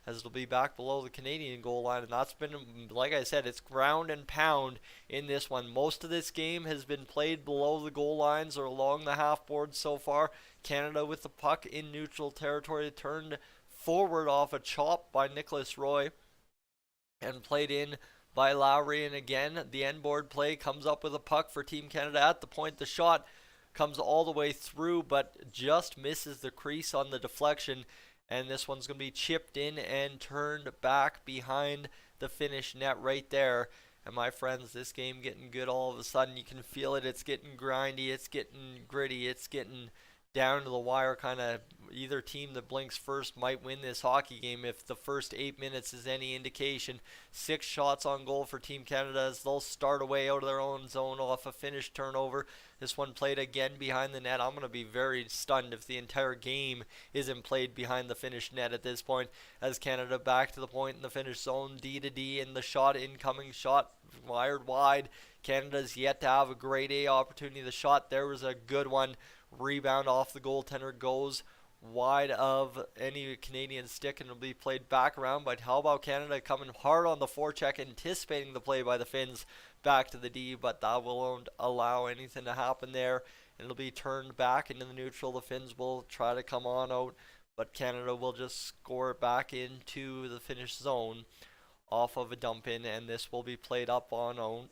as it'll be back below the Canadian goal line. And that's been, like I said, it's ground and pound in this one. Most of this game has been played below the goal lines or along the half board so far. Canada with the puck in neutral territory, turned forward off a chop by Nicholas Roy and played in by Lowry. And again, the end board play comes up with a puck for Team Canada at the point. The shot comes all the way through but just misses the crease on the deflection, and this one's going to be chipped in and turned back behind the Finnish net right there. And my friends, this game getting good all of a sudden. You can feel it. It's getting grindy, it's getting gritty, it's getting down to the wire. Kind of either team that blinks first might win this hockey game if the first 8 minutes is any indication. 6 shots on goal for Team Canada as they'll start away out of their own zone off a Finnish turnover. This one played again behind the net. I'm going to be very stunned if the entire game isn't played behind the Finnish net at this point, as Canada back to the point in the Finnish zone, D to D, and the shot, incoming shot, wired wide. Canada's yet to have a grade A opportunity. The shot there was a good one. Rebound off the goaltender, goes wide of any Canadian stick, and it'll be played back around. But how about Canada coming hard on the forecheck, anticipating the play by the Finns back to the D, but that won't allow anything to happen there, and it'll be turned back into the neutral. The Finns will try to come on out, but Canada will just score it back into the Finnish zone off of a dump in, and this will be played up on out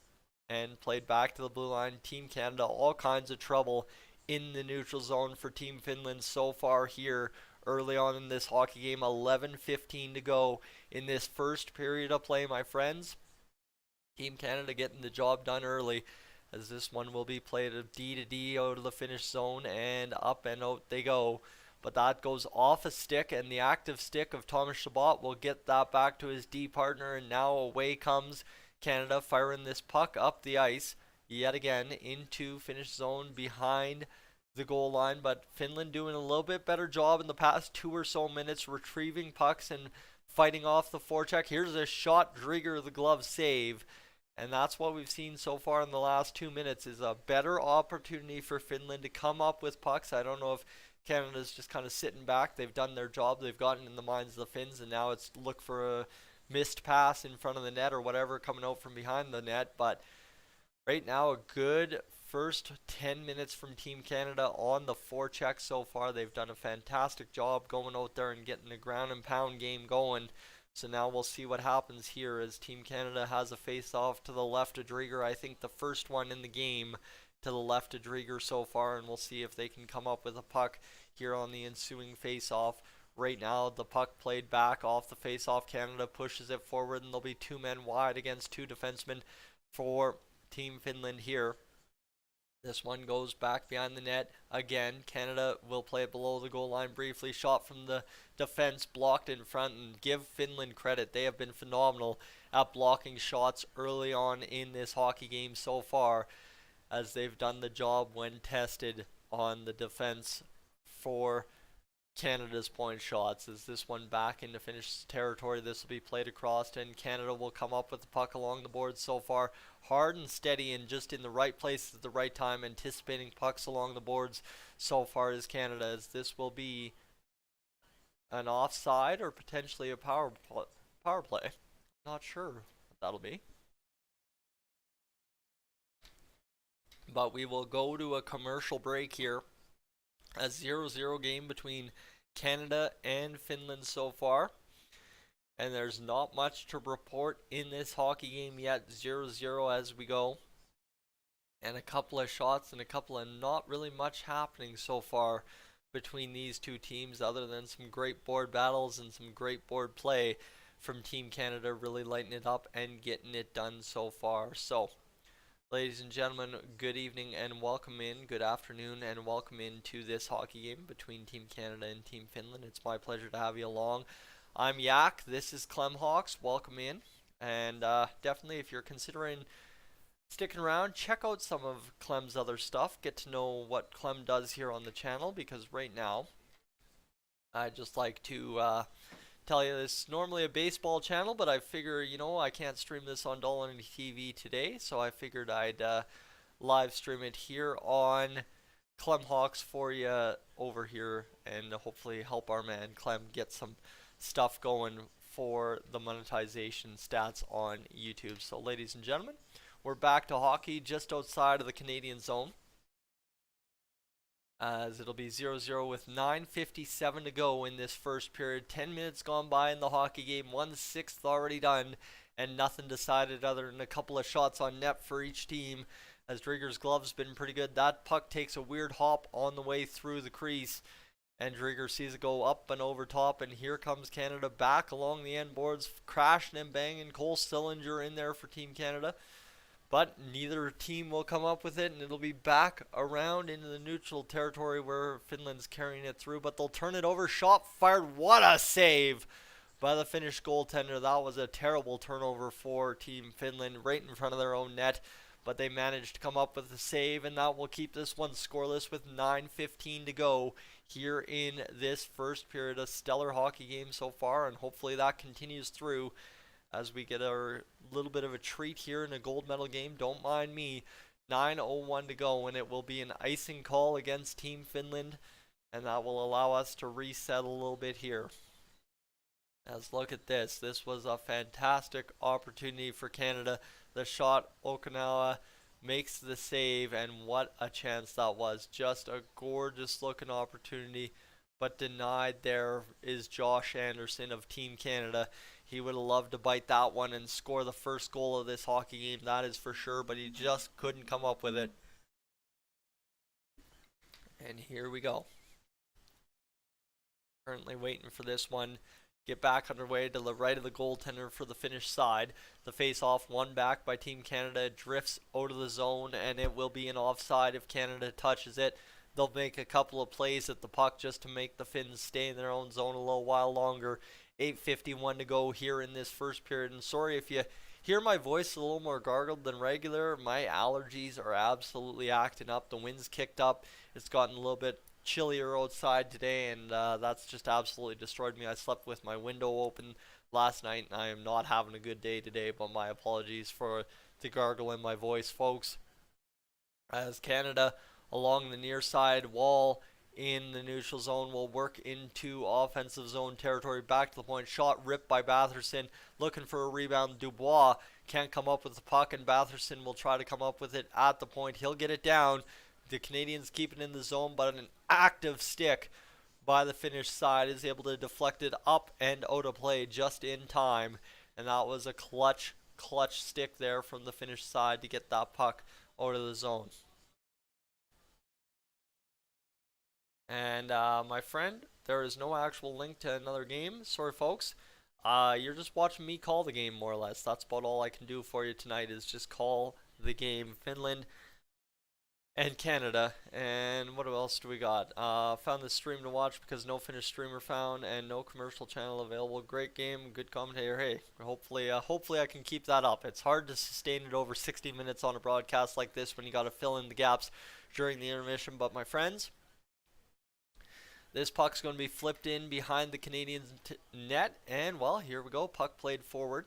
and played back to the blue line. Team Canada, all kinds of trouble in the neutral zone for Team Finland so far here early on in this hockey game. 11:15 to go in this first period of play, my friends. Team Canada getting the job done early, as this one will be played a D to D out of the Finnish zone, and up and out they go. But that goes off a stick, and the active stick of Thomas Chabot will get that back to his D partner, and now away comes Canada, firing this puck up the ice yet again into Finnish zone behind the goal line. But Finland doing a little bit better job in the past 2 or so minutes retrieving pucks and fighting off the forecheck. Here's a shot, Drieger the glove save, and that's what we've seen so far in the last 2 minutes, is a better opportunity for Finland to come up with pucks. I don't know if Canada's just kind of sitting back. They've done their job. They've gotten in the minds of the Finns, and now it's look for a missed pass in front of the net or whatever coming out from behind the net. But right now, a good first 10 minutes from Team Canada on the forecheck so far. They've done a fantastic job going out there and getting the ground and pound game going. So now we'll see what happens here as Team Canada has a face-off to the left of Drieger. I think the first one in the game to the left of Drieger so far, and we'll see if they can come up with a puck here on the ensuing face-off. Right now, the puck played back off the face-off. Canada pushes it forward, and there'll be two men wide against two defensemen for Team Finland here. This one goes back behind the net. Again, Canada will play it below the goal line briefly. Shot from the defense, blocked in front, and give Finland credit. They have been phenomenal at blocking shots early on in this hockey game so far, as they've done the job when tested on the defense for Canada's point shots. As this one back into Finnish territory, this will be played across, and Canada will come up with the puck along the board so far. Hard and steady and just in the right place at the right time, anticipating pucks along the boards so far is Canada, as this will be an offside or potentially a power play. Not sure what that'll be. But we will go to a commercial break here. A 0-0 game between Canada and Finland so far. And there's not much to report in this hockey game yet. 0-0 as we go. And a couple of shots and a couple of not really much happening so far between these two teams, other than some great board battles and some great board play from Team Canada, really lighting it up and getting it done so far. So, ladies and gentlemen, good evening and welcome in, good afternoon and welcome in to this hockey game between Team Canada and Team Finland. It's my pleasure to have you along. I'm Yak, this is Clem Hawks, welcome in, and definitely if you're considering sticking around, check out some of Clem's other stuff, get to know what Clem does here on the channel, because right now, I'd just like to tell you this is normally a baseball channel, but I figure, you know, I can't stream this on Dolan TV today, so I figured I'd live stream it here on Clem Hawks for you over here, and hopefully help our man Clem get some stuff going for the monetization stats on YouTube. So ladies and gentlemen, we're back to hockey just outside of the Canadian zone, as it'll be 0-0 with 9:57 to go in this first period. 10 minutes gone by in the hockey game, 1/6 already done, and nothing decided other than a couple of shots on net for each team, as Drieger's glove's been pretty good. That puck takes a weird hop on the way through the crease, and Drieger sees it go up and over top, and here comes Canada back along the end boards, crashing and banging. Cole Sillinger in there for Team Canada. But neither team will come up with it, and it'll be back around into the neutral territory where Finland's carrying it through. But they'll turn it over. Shot fired. What a save by the Finnish goaltender. That was a terrible turnover for Team Finland right in front of their own net. But they managed to come up with a save, and that will keep this one scoreless with 9:15 to go here in this first period. A stellar hockey game so far, and hopefully that continues through as we get a little bit of a treat here in a gold medal game. Don't mind me. 9:01 to go, and it will be an icing call against Team Finland, and that will allow us to reset a little bit here. As look at this. This was a fantastic opportunity for Canada. The shot, Okinawa makes the save, and what a chance that was. Just a gorgeous looking opportunity, but denied. There is Josh Anderson of Team Canada. He would have loved to bite that one and score the first goal of this hockey game, that is for sure, but he just couldn't come up with it. And here we go. Currently waiting for this one. Get back underway to the right of the goaltender for the Finnish side. The face-off won back by Team Canada, drifts out of the zone, and it will be an offside if Canada touches it. They'll make a couple of plays at the puck just to make the Finns stay in their own zone a little while longer. 8:51 to go here in this first period. And sorry if you hear my voice a little more gargled than regular. My allergies are absolutely acting up. The wind's kicked up. It's gotten a little bit chillier outside today, and that's just absolutely destroyed me. I slept with my window open last night, and I am not having a good day today, but my apologies for the gargle in my voice, folks. As Canada along the near side wall in the neutral zone will work into offensive zone territory. Back to the point. Shot ripped by Batherson. Looking for a rebound. Dubois can't come up with the puck, and Batherson will try to come up with it at the point. He'll get it down. The Canadians keep it in the zone, but an active stick by the Finnish side is able to deflect it up and out of play just in time. And that was a clutch stick there from the Finnish side to get that puck out of the zone. And my friend, there is no actual link to another game. Sorry, folks. You're just watching me call the game, more or less. That's about all I can do for you tonight, is just call the game. Finland and Canada. And what else do we got? Found this stream to watch because no Finnish streamer found, and no commercial channel available. Great game, good commentator. Hey, hopefully I can keep that up. It's hard to sustain it over 60 minutes on a broadcast like this when you got to fill in the gaps during the intermission. But my friends, this puck's going to be flipped in behind the Canadians' net, and well, here we go. Puck played forward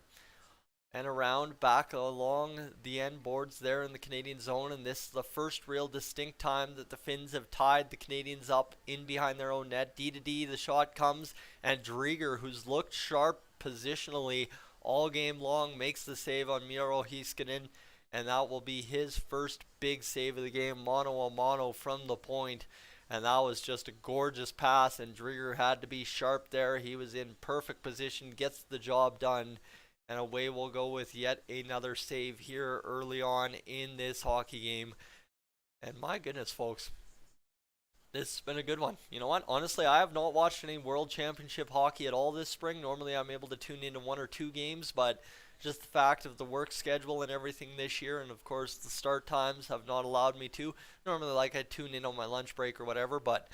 and around back along the end boards there in the Canadian zone, and this is the first real distinct time that the Finns have tied the Canadians up in behind their own net. D to D, the shot comes, and Drieger, who's looked sharp positionally all game long, makes the save on Miro Heiskanen, and that will be his first big save of the game, mano a mano from the point. And that was just a gorgeous pass, and Drieger had to be sharp there. He was in perfect position, gets the job done, and away we'll go with yet another save here early on in this hockey game. And my goodness, folks, this has been a good one. You know what? Honestly, I have not watched any World Championship hockey at all this spring. Normally, I'm able to tune into 1 or 2 games, but just the fact of the work schedule and everything this year, and of course the start times have not allowed me to. Normally, like, I tune in on my lunch break or whatever, but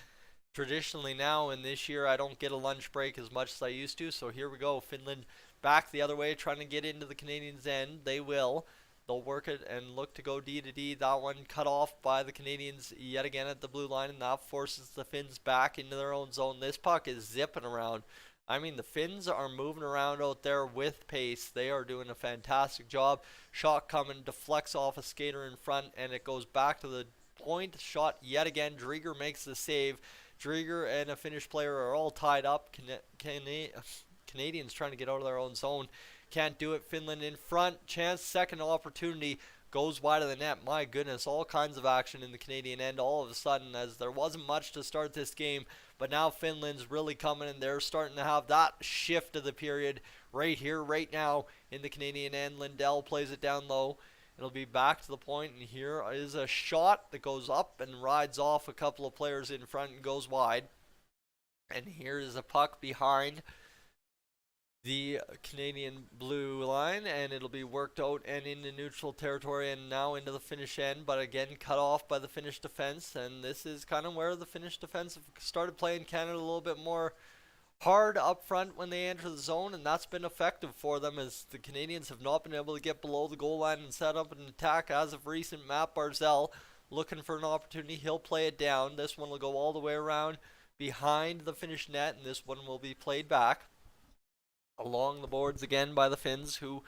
traditionally now in this year I don't get a lunch break as much as I used to. So here we go. Finland back the other way, trying to get into the Canadians' end. They will. They'll work it and look to go D to D. That one cut off by the Canadians yet again at the blue line, and that forces the Finns back into their own zone. This puck is zipping around. I mean, the Finns are moving around out there with pace. They are doing a fantastic job. Shot coming, deflects off a skater in front, and it goes back to the point. Shot yet again. Drieger makes the save. Drieger and a Finnish player are all tied up. Canadians trying to get out of their own zone. Can't do it. Finland in front. Chance, second opportunity. Goes wide of the net. My goodness, all kinds of action in the Canadian end all of a sudden, as there wasn't much to start this game. But now Finland's really coming, and they're starting to have that shift of the period right here, right now in the Canadian end. Lindell plays it down low. It'll be back to the point, and here is a shot that goes up and rides off a couple of players in front and goes wide. And here is a puck behind the Canadian blue line, and it'll be worked out and into neutral territory and now into the Finnish end, but again cut off by the Finnish defense. And this is kind of where the Finnish defense have started playing Canada a little bit more hard up front when they enter the zone, and that's been effective for them, as the Canadians have not been able to get below the goal line and set up an attack as of recent. Matt Barzell looking for an opportunity. He'll play it down. This one will go all the way around behind the Finnish net, and this one will be played back along the boards again by the Finns, who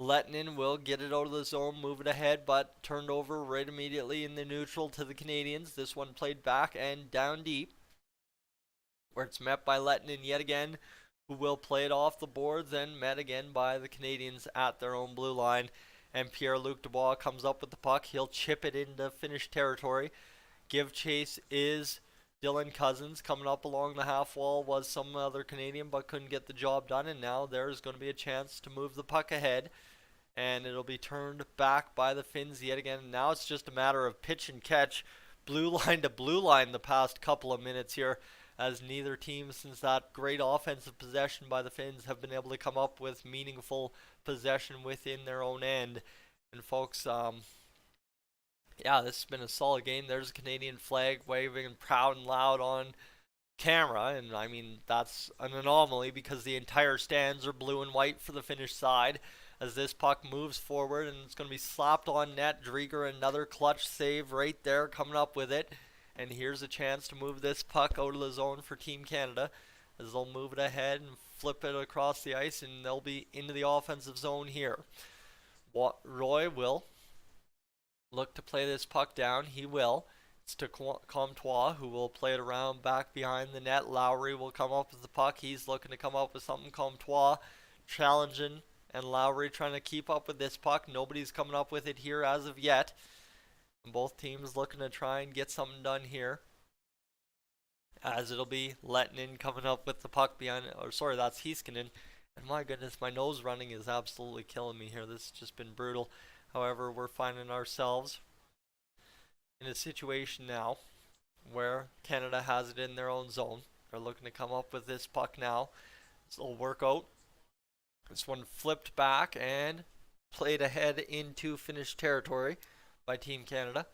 Lettinen will get it out of the zone, move it ahead, but turned over right immediately in the neutral to the Canadians. This one played back and down deep, where it's met by Lettinen yet again, who will play it off the boards, and met again by the Canadians at their own blue line. And Pierre-Luc Dubois comes up with the puck. He'll chip it into Finnish territory. Give chase is Dylan Cousins. Coming up along the half wall was some other Canadian, but couldn't get the job done. And now there's going to be a chance to move the puck ahead, and it'll be turned back by the Finns yet again. And now it's just a matter of pitch and catch, blue line to blue line the past couple of minutes here, as neither team, since that great offensive possession by the Finns, have been able to come up with meaningful possession within their own end. And folks, yeah, this has been a solid game. There's a Canadian flag waving and proud and loud on camera, and I mean, that's an anomaly because the entire stands are blue and white for the Finnish side, as this puck moves forward, and it's going to be slapped on net. Drieger, another clutch save right there, coming up with it. And here's a chance to move this puck out of the zone for Team Canada, as they'll move it ahead and flip it across the ice, and they'll be into the offensive zone here. Roy will look to play this puck down. He will. It's to Comtois, who will play it around back behind the net. Lowry will come up with the puck. He's looking to come up with something. Comtois challenging, and Lowry trying to keep up with this puck. Nobody's coming up with it here as of yet. And both teams looking to try and get something done here. As it'll be Lettinen coming up with the puck behind, or sorry, that's Heiskanen. And my goodness, my nose running is absolutely killing me here. This has just been brutal. However, we're finding ourselves in a situation now where Canada has it in their own zone. They're looking to come up with this puck now. This will work out. This one flipped back and played ahead into Finnish territory by Team Canada.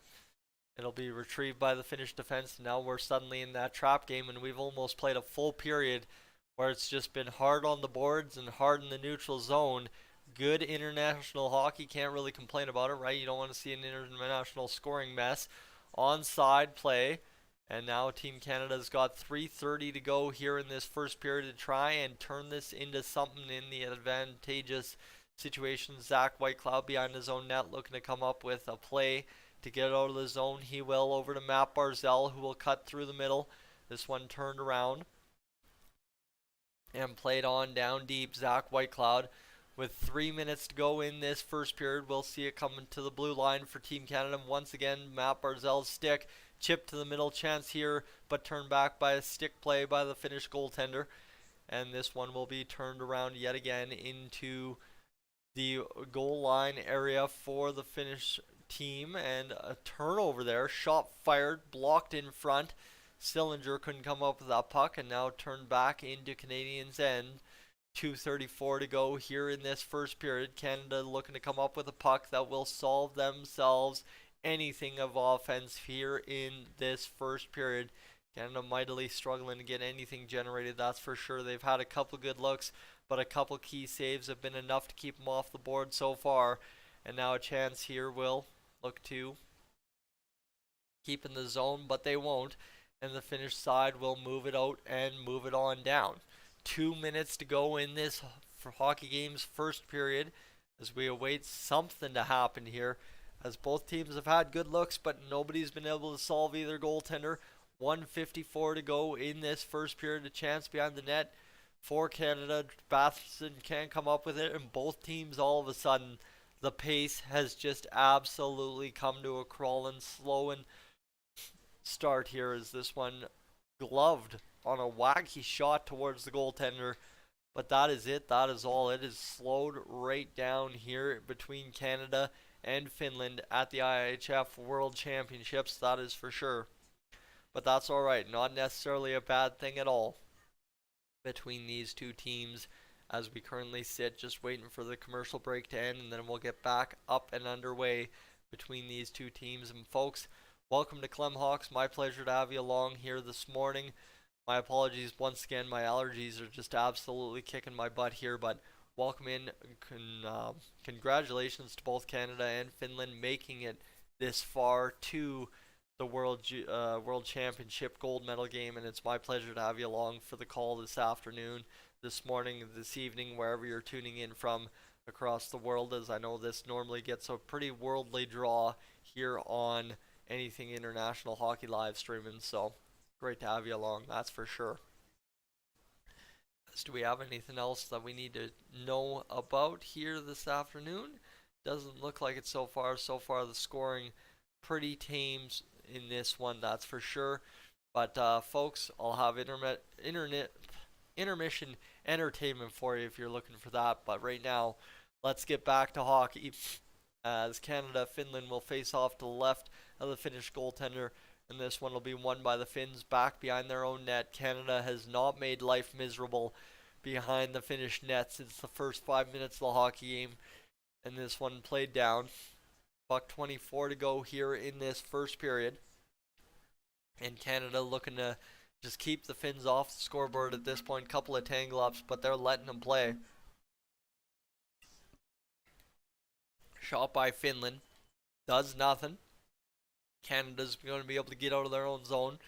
It'll be retrieved by the Finnish defense. Now we're suddenly in that trap game, and we've almost played a full period where it's just been hard on the boards and hard in the neutral zone. Good international hockey, can't really complain about it, right? You don't want to see an international scoring mess. Onside play, and now Team Canada's got 3:30 to go here in this first period to try and turn this into something in the advantageous situation. Zach Whitecloud behind his own net looking to come up with a play to get out of the zone. He will, over to Matt Barzell, who will cut through the middle. This one turned around and played on down deep. Zach Whitecloud with 3 minutes to go in this first period. We'll see it coming to the blue line for Team Canada. Once again, Matt Barzell's stick chipped to the middle, chance here, but turned back by a stick play by the Finnish goaltender. And this one will be turned around yet again into the goal line area for the Finnish team, and a turnover there. Shot fired, blocked in front. Sillinger couldn't come up with that puck, and now turned back into Canadians' end. 2:34 to go here in this first period. Canada looking to come up with a puck that will solve themselves anything of offense here in this first period. Canada mightily struggling to get anything generated, that's for sure. They've had a couple good looks, but a couple key saves have been enough to keep them off the board so far. And now a chance here will look to keep in the zone, but they won't. And the Finnish side will move it out and move it on down. 2 minutes to go in this for hockey game's first period as we await something to happen here, as both teams have had good looks, but nobody's been able to solve either goaltender. 1:54 to go in this first period. A chance behind the net for Canada. Batherson can't come up with it, and both teams all of a sudden, the pace has just absolutely come to a crawling, slowing start here as this one gloved on a wacky shot towards the goaltender. But that is it. That is all. It is slowed right down here between Canada and Finland at the IIHF World Championships. That is for sure. But that's alright. Not necessarily a bad thing at all between these two teams as we currently sit, just waiting for the commercial break to end, and then we'll get back up and underway between these two teams. And folks, welcome to Clem Hawks. My pleasure to have you along here this morning. My apologies once again, my allergies are just absolutely kicking my butt here, but welcome in. Congratulations to both Canada and Finland making it this far to the World Championship gold medal game, and it's my pleasure to have you along for the call this afternoon, this morning, this evening, wherever you're tuning in from across the world, as I know this normally gets a pretty worldly draw here on Anything International Hockey live streaming, so great to have you along, that's for sure. Do we have anything else that we need to know about here this afternoon? Doesn't look like it so far. So far the scoring pretty tame in this one, that's for sure. But folks, I'll have intermission entertainment for you if you're looking for that. But right now, let's get back to hockey, as Canada Finland will face off to the left of the Finnish goaltender, and this one will be won by the Finns back behind their own net. Canada has not made life miserable behind the Finnish net since the first 5 minutes of the hockey game, and this one played down. Buck 24 to go here in this first period, and Canada looking to just keep the Finns off the scoreboard at this point. Couple of tangle ups, but they're letting them play. Shot by Finland does nothing. Canada's going to be able to get out of their own zone.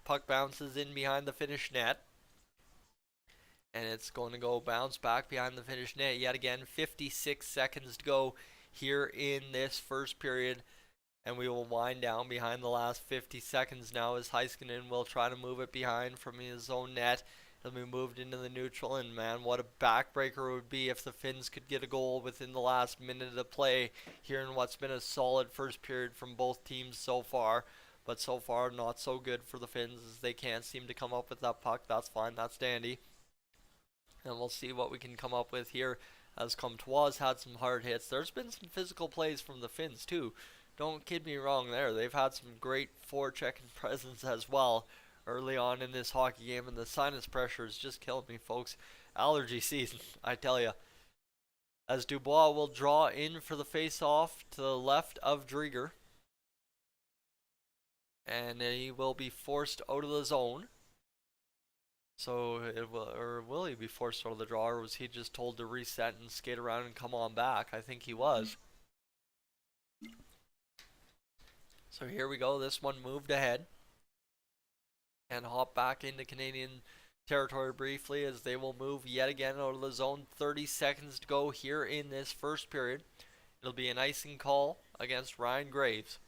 Puck bounces in behind the Finnish net, and it's going to go bounce back behind the Finnish net yet again. 56 seconds to go here in this first period. And we will wind down behind the last 50 seconds now as Heiskanen will try to move it behind from his own net. It'll be moved into the neutral, and man, what a backbreaker it would be if the Finns could get a goal within the last minute of play here in what's been a solid first period from both teams so far. But so far, not so good for the Finns as they can't seem to come up with that puck. That's fine, that's dandy. And we'll see what we can come up with here as Comtois had some hard hits. There's been some physical plays from the Finns too. Don't kid me wrong there. They've had some great forechecking presence as well early on in this hockey game, and the sinus pressure is just killing me, folks. Allergy season, I tell you. As Dubois will draw in for the face-off to the left of Drieger. And he will be forced out of the zone. So it will, or will he be forced out of the draw, or was he just told to reset and skate around and come on back? I think he was. So here we go. This one moved ahead and hop back into Canadian territory briefly as they will move yet again out of the zone. 30 seconds to go here in this first period. It'll be an icing call against Ryan Graves.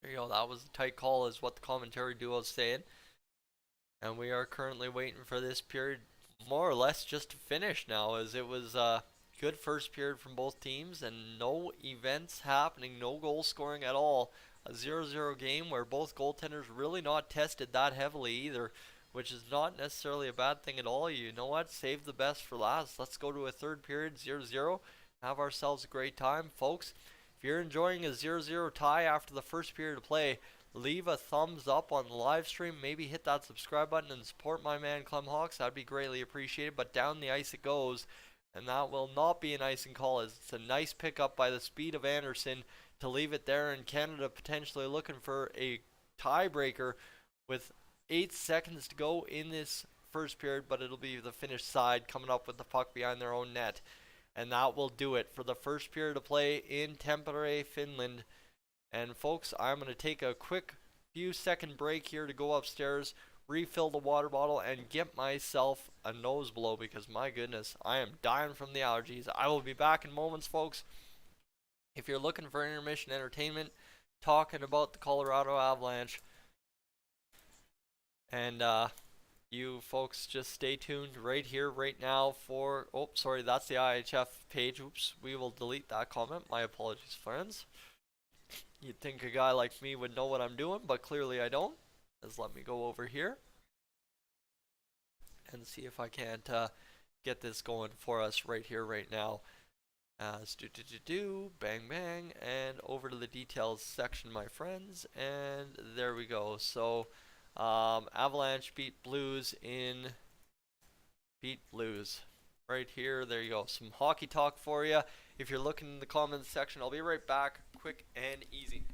There you go. That was a tight call is what the commentary duo is saying. And we are currently waiting for this period more or less just to finish now, as it was a good first period from both teams and no events happening, no goal scoring at all. A 0-0 game where both goaltenders really not tested that heavily either, which is not necessarily a bad thing at all. You know what? Save the best for last. Let's go to a third period, 0-0. Have ourselves a great time, folks. If you're enjoying a 0-0 tie after the first period of play, leave a thumbs up on the live stream. Maybe hit that subscribe button and support my man Clem Hawks. That'd be greatly appreciated. But down the ice it goes, and that will not be an icing call, as it's a nice pickup by the speed of Anderson to leave it there, and Canada potentially looking for a tiebreaker with 8 seconds to go in this first period, but it'll be the Finnish side coming up with the puck behind their own net. And that will do it for the first period of play in Tampere, Finland. And folks, I'm going to take a quick few second break here to go upstairs, refill the water bottle, and get myself a nose blow, because my goodness, I am dying from the allergies. I will be back in moments, folks. If you're looking for intermission entertainment, talking about the Colorado Avalanche, and you folks just stay tuned right here, right now for, oh, sorry, that's the IHF page. Oops, we will delete that comment. My apologies, friends. You'd think a guy like me would know what I'm doing, but clearly I don't. Just let me go over here and see if I can't get this going for us right here, right now. Bang, bang, and over to the details section, my friends, and there we go. So, Avalanche beat Blues right here. There you go. Some hockey talk for you. If you're looking in the comments section, I'll be right back. Quick and easy.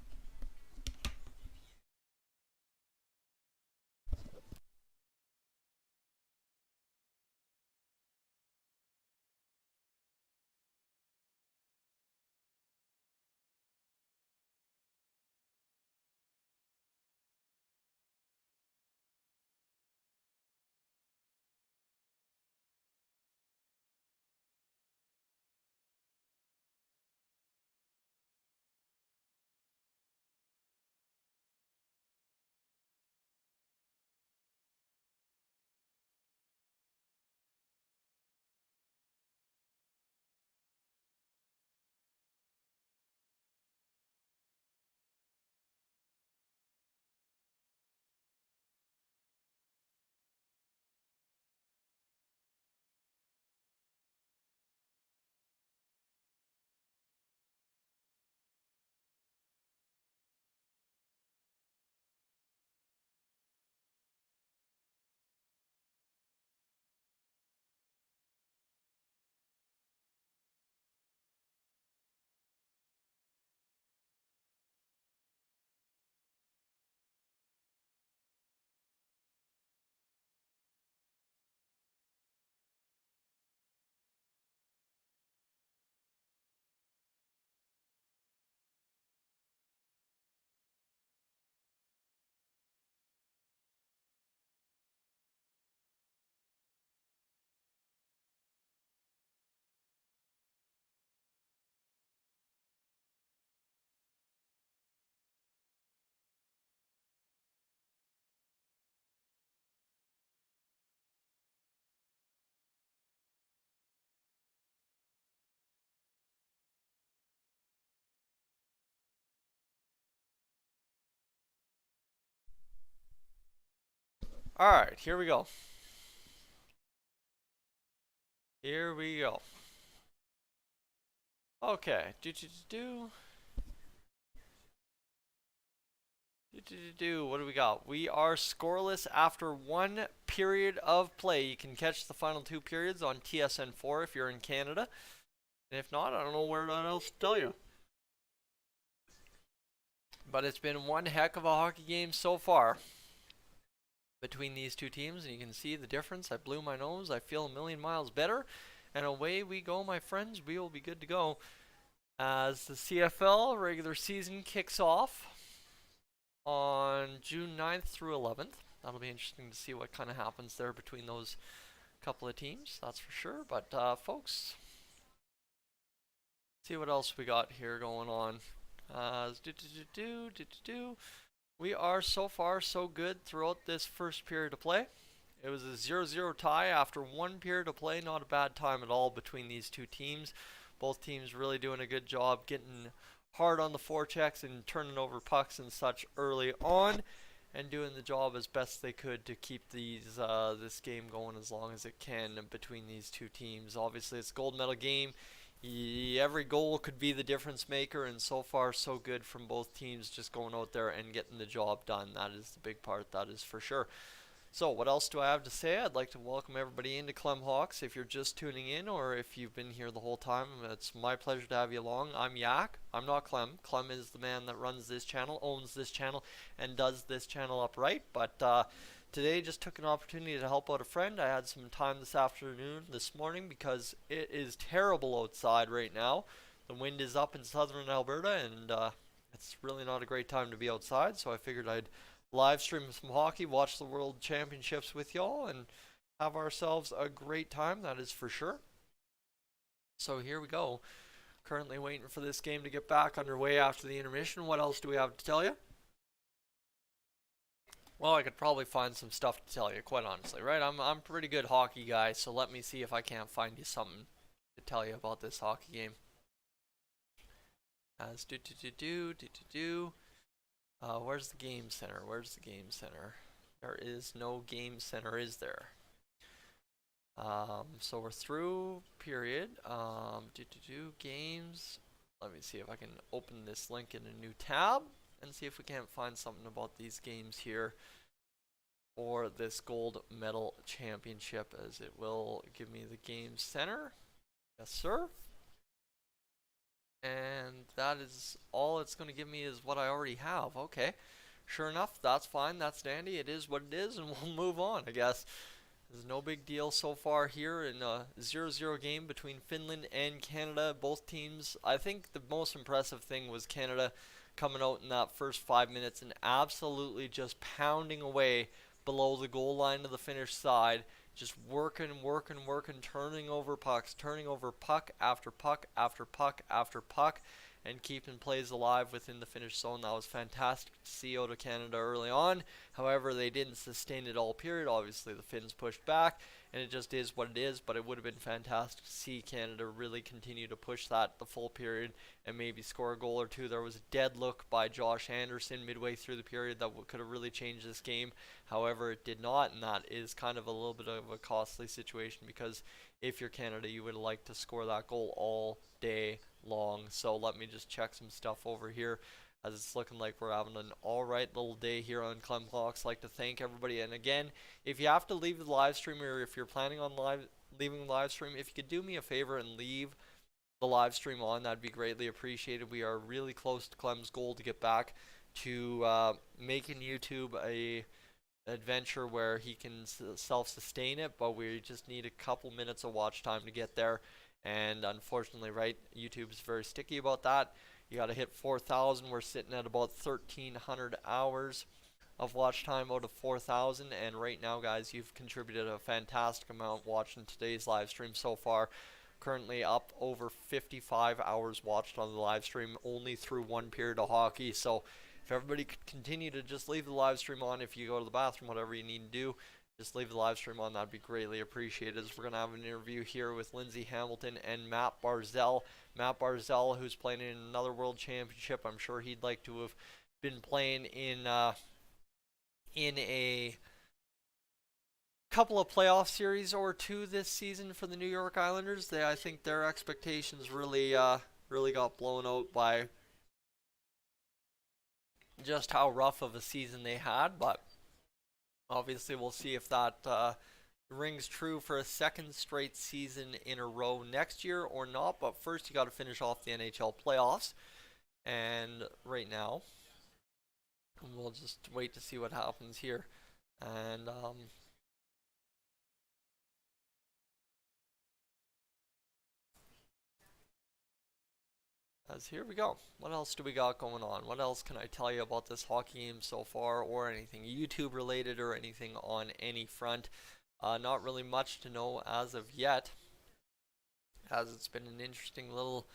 Alright, here we go. Here we go. Okay. What do we got? We are scoreless after one period of play. You can catch the final two periods on TSN4 if you're in Canada. And if not, I don't know what else to tell you. But it's been one heck of a hockey game so far between these two teams, and you can see the difference. I blew my nose. I feel a million miles better. And away we go, my friends. We will be good to go as the CFL regular season kicks off on June 9th through 11th. That'll be interesting to see what kind of happens there between those couple of teams, that's for sure. But folks, see what else we got here going on. We are so far so good throughout this first period of play. It was a 0-0 tie after one period of play. Not a bad time at all between these two teams. Both teams really doing a good job getting hard on the forechecks and turning over pucks and such early on, and doing the job as best they could to keep this game going as long as it can between these two teams. Obviously, it's a gold medal game. Every goal could be the difference maker, and so far so good from both teams, just going out there and getting the job done. That is the big part, that is for sure. So what else do I have to say? I'd like to welcome everybody into Clem Hawks. If you're just tuning in or if you've been here the whole time, it's my pleasure to have you along. I'm Yak. I'm not Clem. Clem is the man that runs this channel, owns this channel, and does this channel upright. But today just took an opportunity to help out a friend. I had some time this morning, because it is terrible outside right now. The wind is up in southern Alberta, and it's really not a great time to be outside, so I figured I'd live stream some hockey, watch the World Championships with y'all, and have ourselves a great time, that is for sure. So here we go. Currently waiting for this game to get back underway after the intermission. What else do we have to tell you? Well, I could probably find some stuff to tell you, quite honestly, right? I'm a pretty good hockey guy, so let me see if I can't find you something to tell you about this hockey game. As where's the game center? Where's the game center? There is no game center, is there? So we're through period. Games. Let me see if I can open this link in a new tab and see if we can't find something about these games here for this gold medal championship, as it will give me the game center. Yes, sir. And that is all it's going to give me, is what I already have. Okay, sure enough, that's fine, that's dandy, it is what it is, and we'll move on, I guess. There's no big deal so far here in a 0-0 game between Finland and Canada. Both teams, I think the most impressive thing was Canada coming out in that first 5 minutes and absolutely just pounding away below the goal line to the Finnish side. Just working, turning over puck after puck after puck after puck, and keeping plays alive within the Finnish zone. That was fantastic to see out of Canada early on. However, they didn't sustain it all period. Obviously, the Finns pushed back, and it just is what it is, but it would have been fantastic to see Canada really continue to push that the full period and maybe score a goal or two. There was a dead look by Josh Anderson midway through the period that could have really changed this game. However, it did not, and that is kind of a little bit of a costly situation, because if you're Canada, you would like to score that goal all day long. So let me just check some stuff over here, as it's looking like we're having an alright little day here on Clem Hawks. Like to thank everybody, and again, if you have to leave the live stream, or if you're planning on leaving the live stream, if you could do me a favor and leave the live stream on, that'd be greatly appreciated. We are really close to Clem's goal to get back to making YouTube a adventure where he can self-sustain it, but we just need a couple minutes of watch time to get there. And unfortunately, right, YouTube's very sticky about that. You got to hit 4,000. We're sitting at about 1,300 hours of watch time out of 4,000. And right now, guys, you've contributed a fantastic amount watching today's live stream so far. Currently up over 55 hours watched on the live stream, only through one period of hockey. So if everybody could continue to just leave the live stream on, if you go to the bathroom, whatever you need to do, just leave the live stream on. That'd be greatly appreciated. As we're going to have an interview here with Lindsay Hamilton and Matt Barzell. Matt Barzell, who's playing in another world championship. I'm sure he'd like to have been playing in a couple of playoff series or two this season for the New York Islanders. I think their expectations really got blown out by just how rough of a season they had. But obviously, we'll see if that rings true for a second straight season in a row next year or not. But first, you got to finish off the NHL playoffs. And right now, we'll just wait to see what happens here. And as here we go. What else do we got going on? What else can I tell you about this hockey game so far, or anything YouTube related, or anything on any front? Not really much to know as of yet, as it's been an interesting little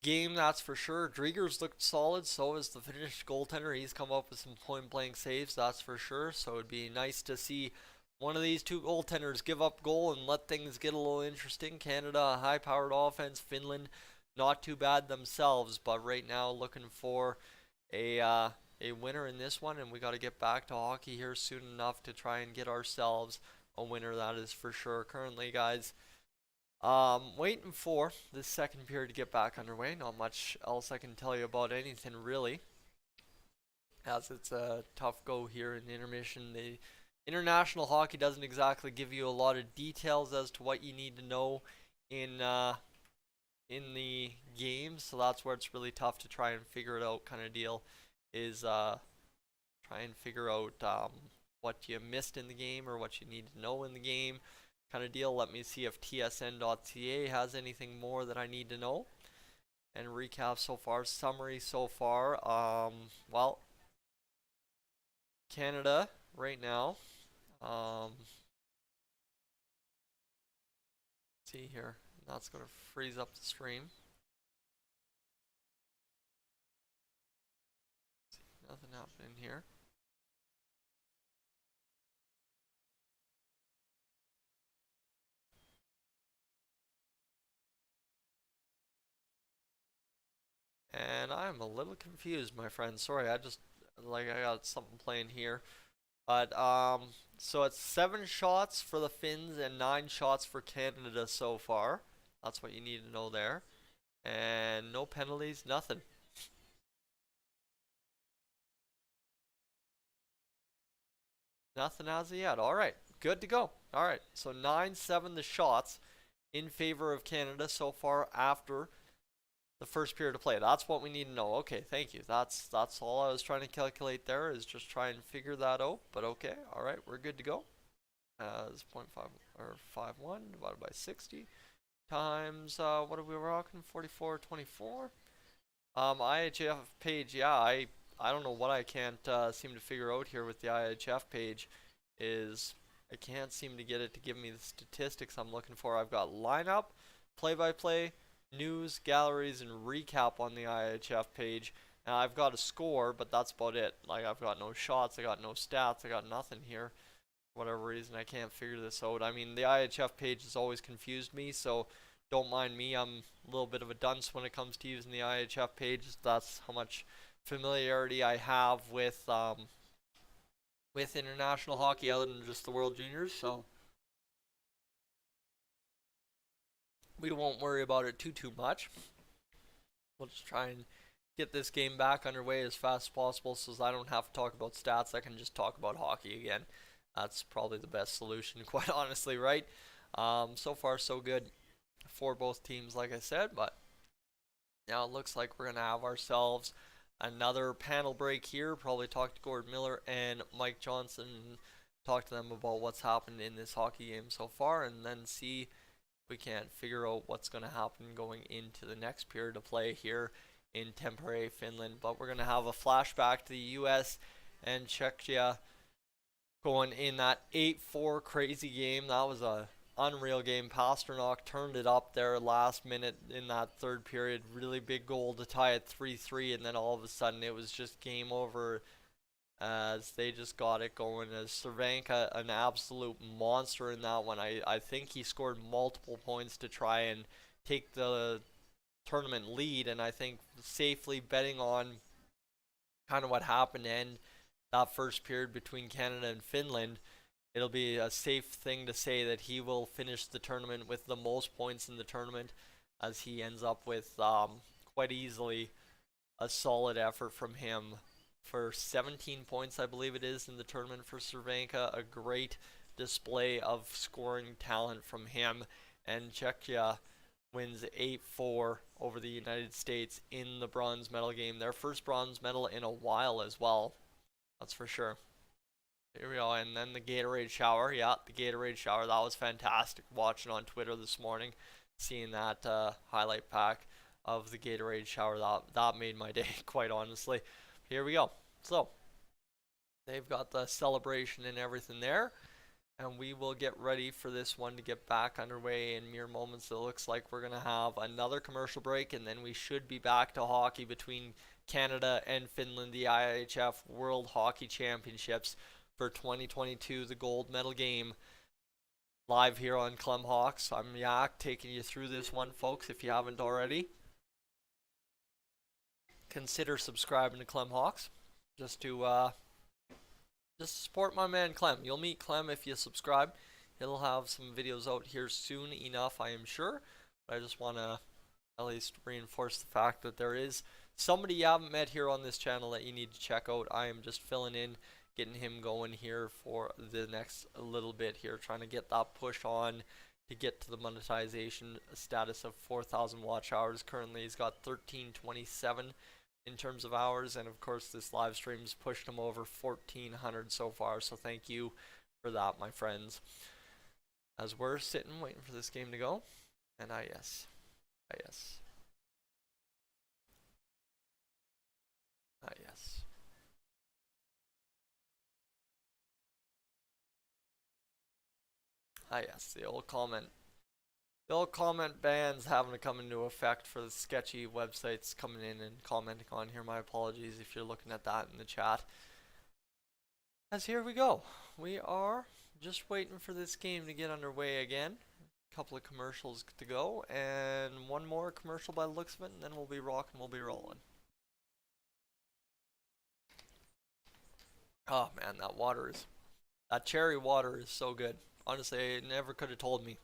game, that's for sure. Drieger's looked solid, so is the Finnish goaltender. He's come up with some point-blank saves, that's for sure. So it'd be nice to see one of these two goaltenders give up goal and let things get a little interesting. Canada, a high-powered offense. Finland, not too bad themselves, but right now looking for a winner in this one, and we got to get back to hockey here soon enough to try and get ourselves a winner, that is for sure. Currently, guys, waiting for this second period to get back underway. Not much else I can tell you about anything really, as it's a tough go here in intermission. The international hockey doesn't exactly give you a lot of details as to what you need to know in the game, so that's where it's really tough to try and figure it out. Kind of deal is try and figure out what you missed in the game or what you need to know in the game. Kind of deal. Let me see if tsn.ca has anything more that I need to know. And recap so far, summary so far. Well, Canada right now. See here. That's going to freeze up the stream. Nothing happening here. And I'm a little confused, my friend. Sorry, I got something playing here. But so it's 7 shots for the Finns and 9 shots for Canada so far. That's what you need to know there. And no penalties, nothing. Nothing as of yet. Alright, good to go. Alright, so 9-7 the shots in favor of Canada so far after the first period of play. That's what we need to know. Okay, thank you. That's all I was trying to calculate there, is just try and figure that out. But okay, alright, we're good to go. It's 0.5 or 5.1 divided by 60 times what are we rocking? 44.24. IHF page, yeah, I don't know what I can't seem to figure out here with the IHF page is I can't seem to get it to give me the statistics I'm looking for. I've got lineup, play-by-play, news, galleries, and recap on the IHF page. Now I've got a score, but that's about it. Like, I've got no shots, I got no stats, I got nothing here. For whatever reason, I can't figure this out. I mean, the IHF page has always confused me, so don't mind me. I'm a little bit of a dunce when it comes to using the IHF page. That's how much familiarity I have with international hockey other than just the World Juniors, so we won't worry about it too much. We'll just try and get this game back underway as fast as possible so I don't have to talk about stats. I can just talk about hockey again. That's probably the best solution, quite honestly, right? So far so good for both teams, like I said, but now it looks like we're going to have ourselves another panel break here. Probably talk to Gord Miller and Mike Johnson and talk to them about what's happened in this hockey game so far, and then see if we can't figure out what's going to happen going into the next period of play here in Tampere, Finland. But we're going to have a flashback to the US and Czechia going in that 8-4 crazy game. That was a unreal game. Pasternak turned it up there last minute in that third period. Really big goal to tie it 3-3, and then all of a sudden it was just game over as they just got it going. As Cervenka, an absolute monster in that one. I think he scored multiple points to try and take the tournament lead, and I think safely betting on kind of what happened to end that first period between Canada and Finland, it'll be a safe thing to say that he will finish the tournament with the most points in the tournament, as he ends up with quite easily a solid effort from him for 17 points, I believe it is, in the tournament for Cervenka. A great display of scoring talent from him. And Czechia wins 8-4 over the United States in the bronze medal game. Their first bronze medal in a while as well. That's for sure. Here we go. And then the Gatorade shower. Yeah, the Gatorade shower. That was fantastic. Watching on Twitter this morning, seeing that highlight pack of the Gatorade shower. That made my day, quite honestly. Here we go. So, they've got the celebration and everything there. And we will get ready for this one to get back underway in mere moments. It looks like we're going to have another commercial break, and then we should be back to hockey between Canada and Finland, the IIHF World Hockey Championships for 2022, the gold medal game. Live here on Clem Hawks. I'm Yak, taking you through this one, folks, if you haven't already. Consider subscribing to Clem Hawks just to support my man Clem. You'll meet Clem if you subscribe. He'll have some videos out here soon enough, I am sure. But I just want to at least reinforce the fact that there is somebody you haven't met here on this channel that you need to check out. I am just filling in, getting him going here for the next little bit here, trying to get that push on to get to the monetization status of 4,000 watch hours. Currently he's got 1327 in terms of hours, and of course this live stream's pushed him over 1,400 so far, so thank you for that, my friends. As we're sitting waiting for this game to go, and yes. Yes. Yes, the old comment bans having to come into effect for the sketchy websites coming in and commenting on here. My apologies if you're looking at that in the chat. As here we go. We are just waiting for this game to get underway again. A couple of commercials to go, and one more commercial by the looks of it, and then we'll be rocking, we'll be rolling. Oh man, that cherry water is so good. Honestly, I never could have told me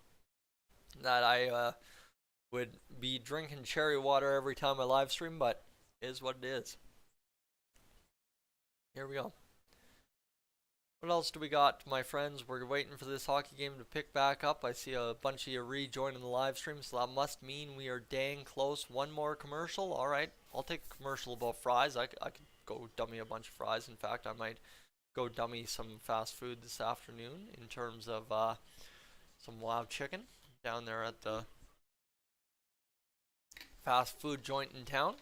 that I would be drinking cherry water every time I live stream, but it is what it is. Here we go. What else do we got, my friends? We're waiting for this hockey game to pick back up. I see a bunch of you rejoining the live stream, so that must mean we are dang close. One more commercial. Alright, I'll take a commercial about fries. I could go dummy a bunch of fries. In fact, I might go dummy some fast food this afternoon in terms of some wild chicken down there at the fast food joint in town.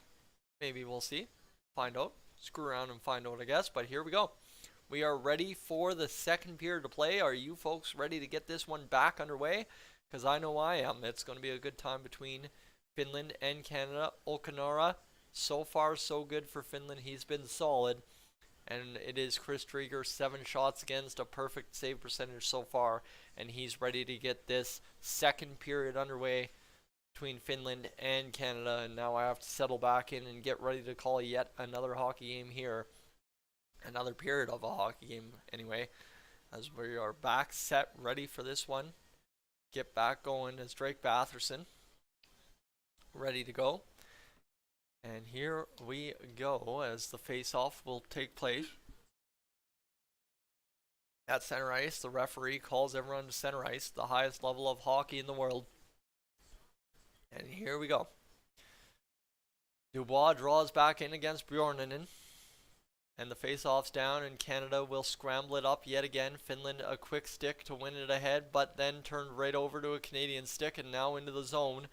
Maybe we'll see. Find out. Screw around and find out, I guess. But here we go. We are ready for the second period to play. Are you folks ready to get this one back underway? Because I know I am. It's going to be a good time between Finland and Canada. Okanara, so far so good for Finland. He's been solid. And it is Chris Drieger, 7 shots against, a perfect save percentage so far. And he's ready to get this second period underway between Finland and Canada. And now I have to settle back in and get ready to call yet another hockey game here. Another period of a hockey game anyway. As we are back, set, ready for this one. Get back going as Drake Batherson. Ready to go. And here we go as the face-off will take place. At center ice, the referee calls everyone to center ice, the highest level of hockey in the world. And here we go. Dubois draws back in against Bjornanen. And the face-off's down, and Canada will scramble it up yet again. Finland a quick stick to win it ahead, but then turned right over to a Canadian stick, and now into the zone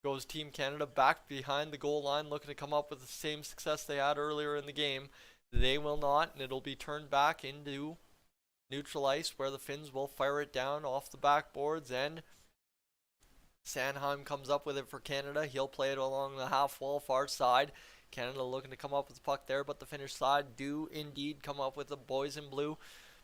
goes Team Canada back behind the goal line, looking to come up with the same success they had earlier in the game. They will not, and it'll be turned back into neutral ice, where the Finns will fire it down off the backboards, and Sanheim comes up with it for Canada. He'll play it along the half wall far side. Canada looking to come up with the puck there, but the Finnish side do indeed come up with the boys in blue.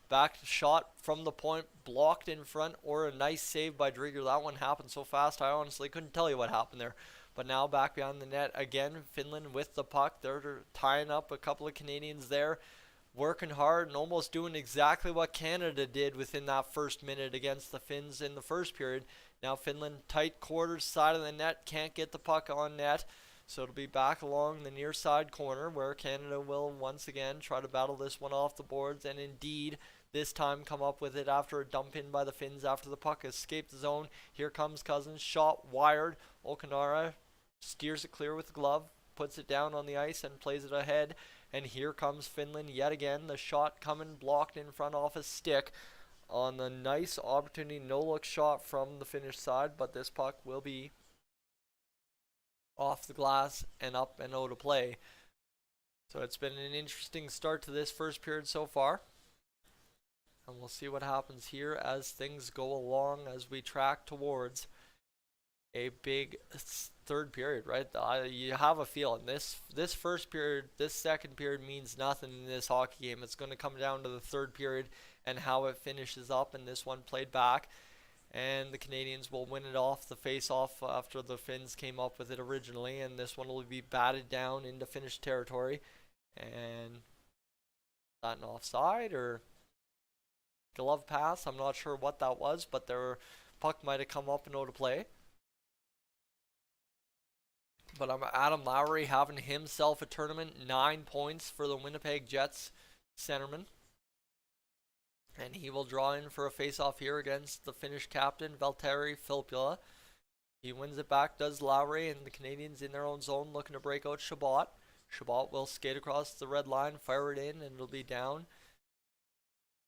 Back shot from the point, blocked in front, or a nice save by Drieger. That one happened so fast, I honestly couldn't tell you what happened there. But now back behind the net again, Finland with the puck. They're tying up a couple of Canadians there. working hard and almost doing exactly what Canada did within that first minute against the Finns in the first period. Now Finland tight quarters, side of the net, can't get the puck on net. So it'll be back along the near side corner where Canada will once again try to battle this one off the boards, and indeed this time come up with it after a dump in by the Finns after the puck escaped the zone. Here comes Cousins, shot wired. Okanara steers it clear with the glove, puts it down on the ice and plays it ahead. And here comes Finland yet again. The shot coming blocked in front off a stick on the nice opportunity, no look shot from the Finnish side, but this puck will be off the glass and up and out of play. So it's been an interesting start to this first period so far. And we'll see what happens here as things go along as we track towards a big third period, right? You have a feeling this first period, this second period means nothing in this hockey game. It's going to come down to the third period and how it finishes up, and this one played back. And the Canadians will win it off the face-off after the Finns came up with it originally, and this one will be batted down into Finnish territory. And is that an offside or glove pass? I'm not sure what that was, but their puck might have come up and out of play. But Adam Lowry having himself a tournament, 9 points for the Winnipeg Jets centerman. And he will draw in for a face-off here against the Finnish captain, Valtteri Filppula. He wins it back, does Lowry, and the Canadians in their own zone looking to break out Chabot. Chabot will skate across the red line, fire it in, and it'll be down,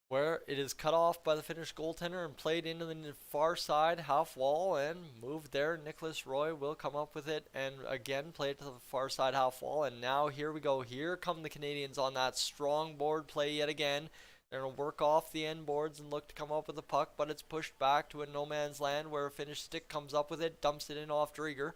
where it is cut off by the Finnish goaltender and played into the far side half wall and moved there. Nicholas Roy will come up with it and again play it to the far side half wall. And now here we go. Here come the Canadians on that strong board play yet again. They're going to work off the end boards and look to come up with the puck, but it's pushed back to a no man's land where a Finnish stick comes up with it, dumps it in off Drieger,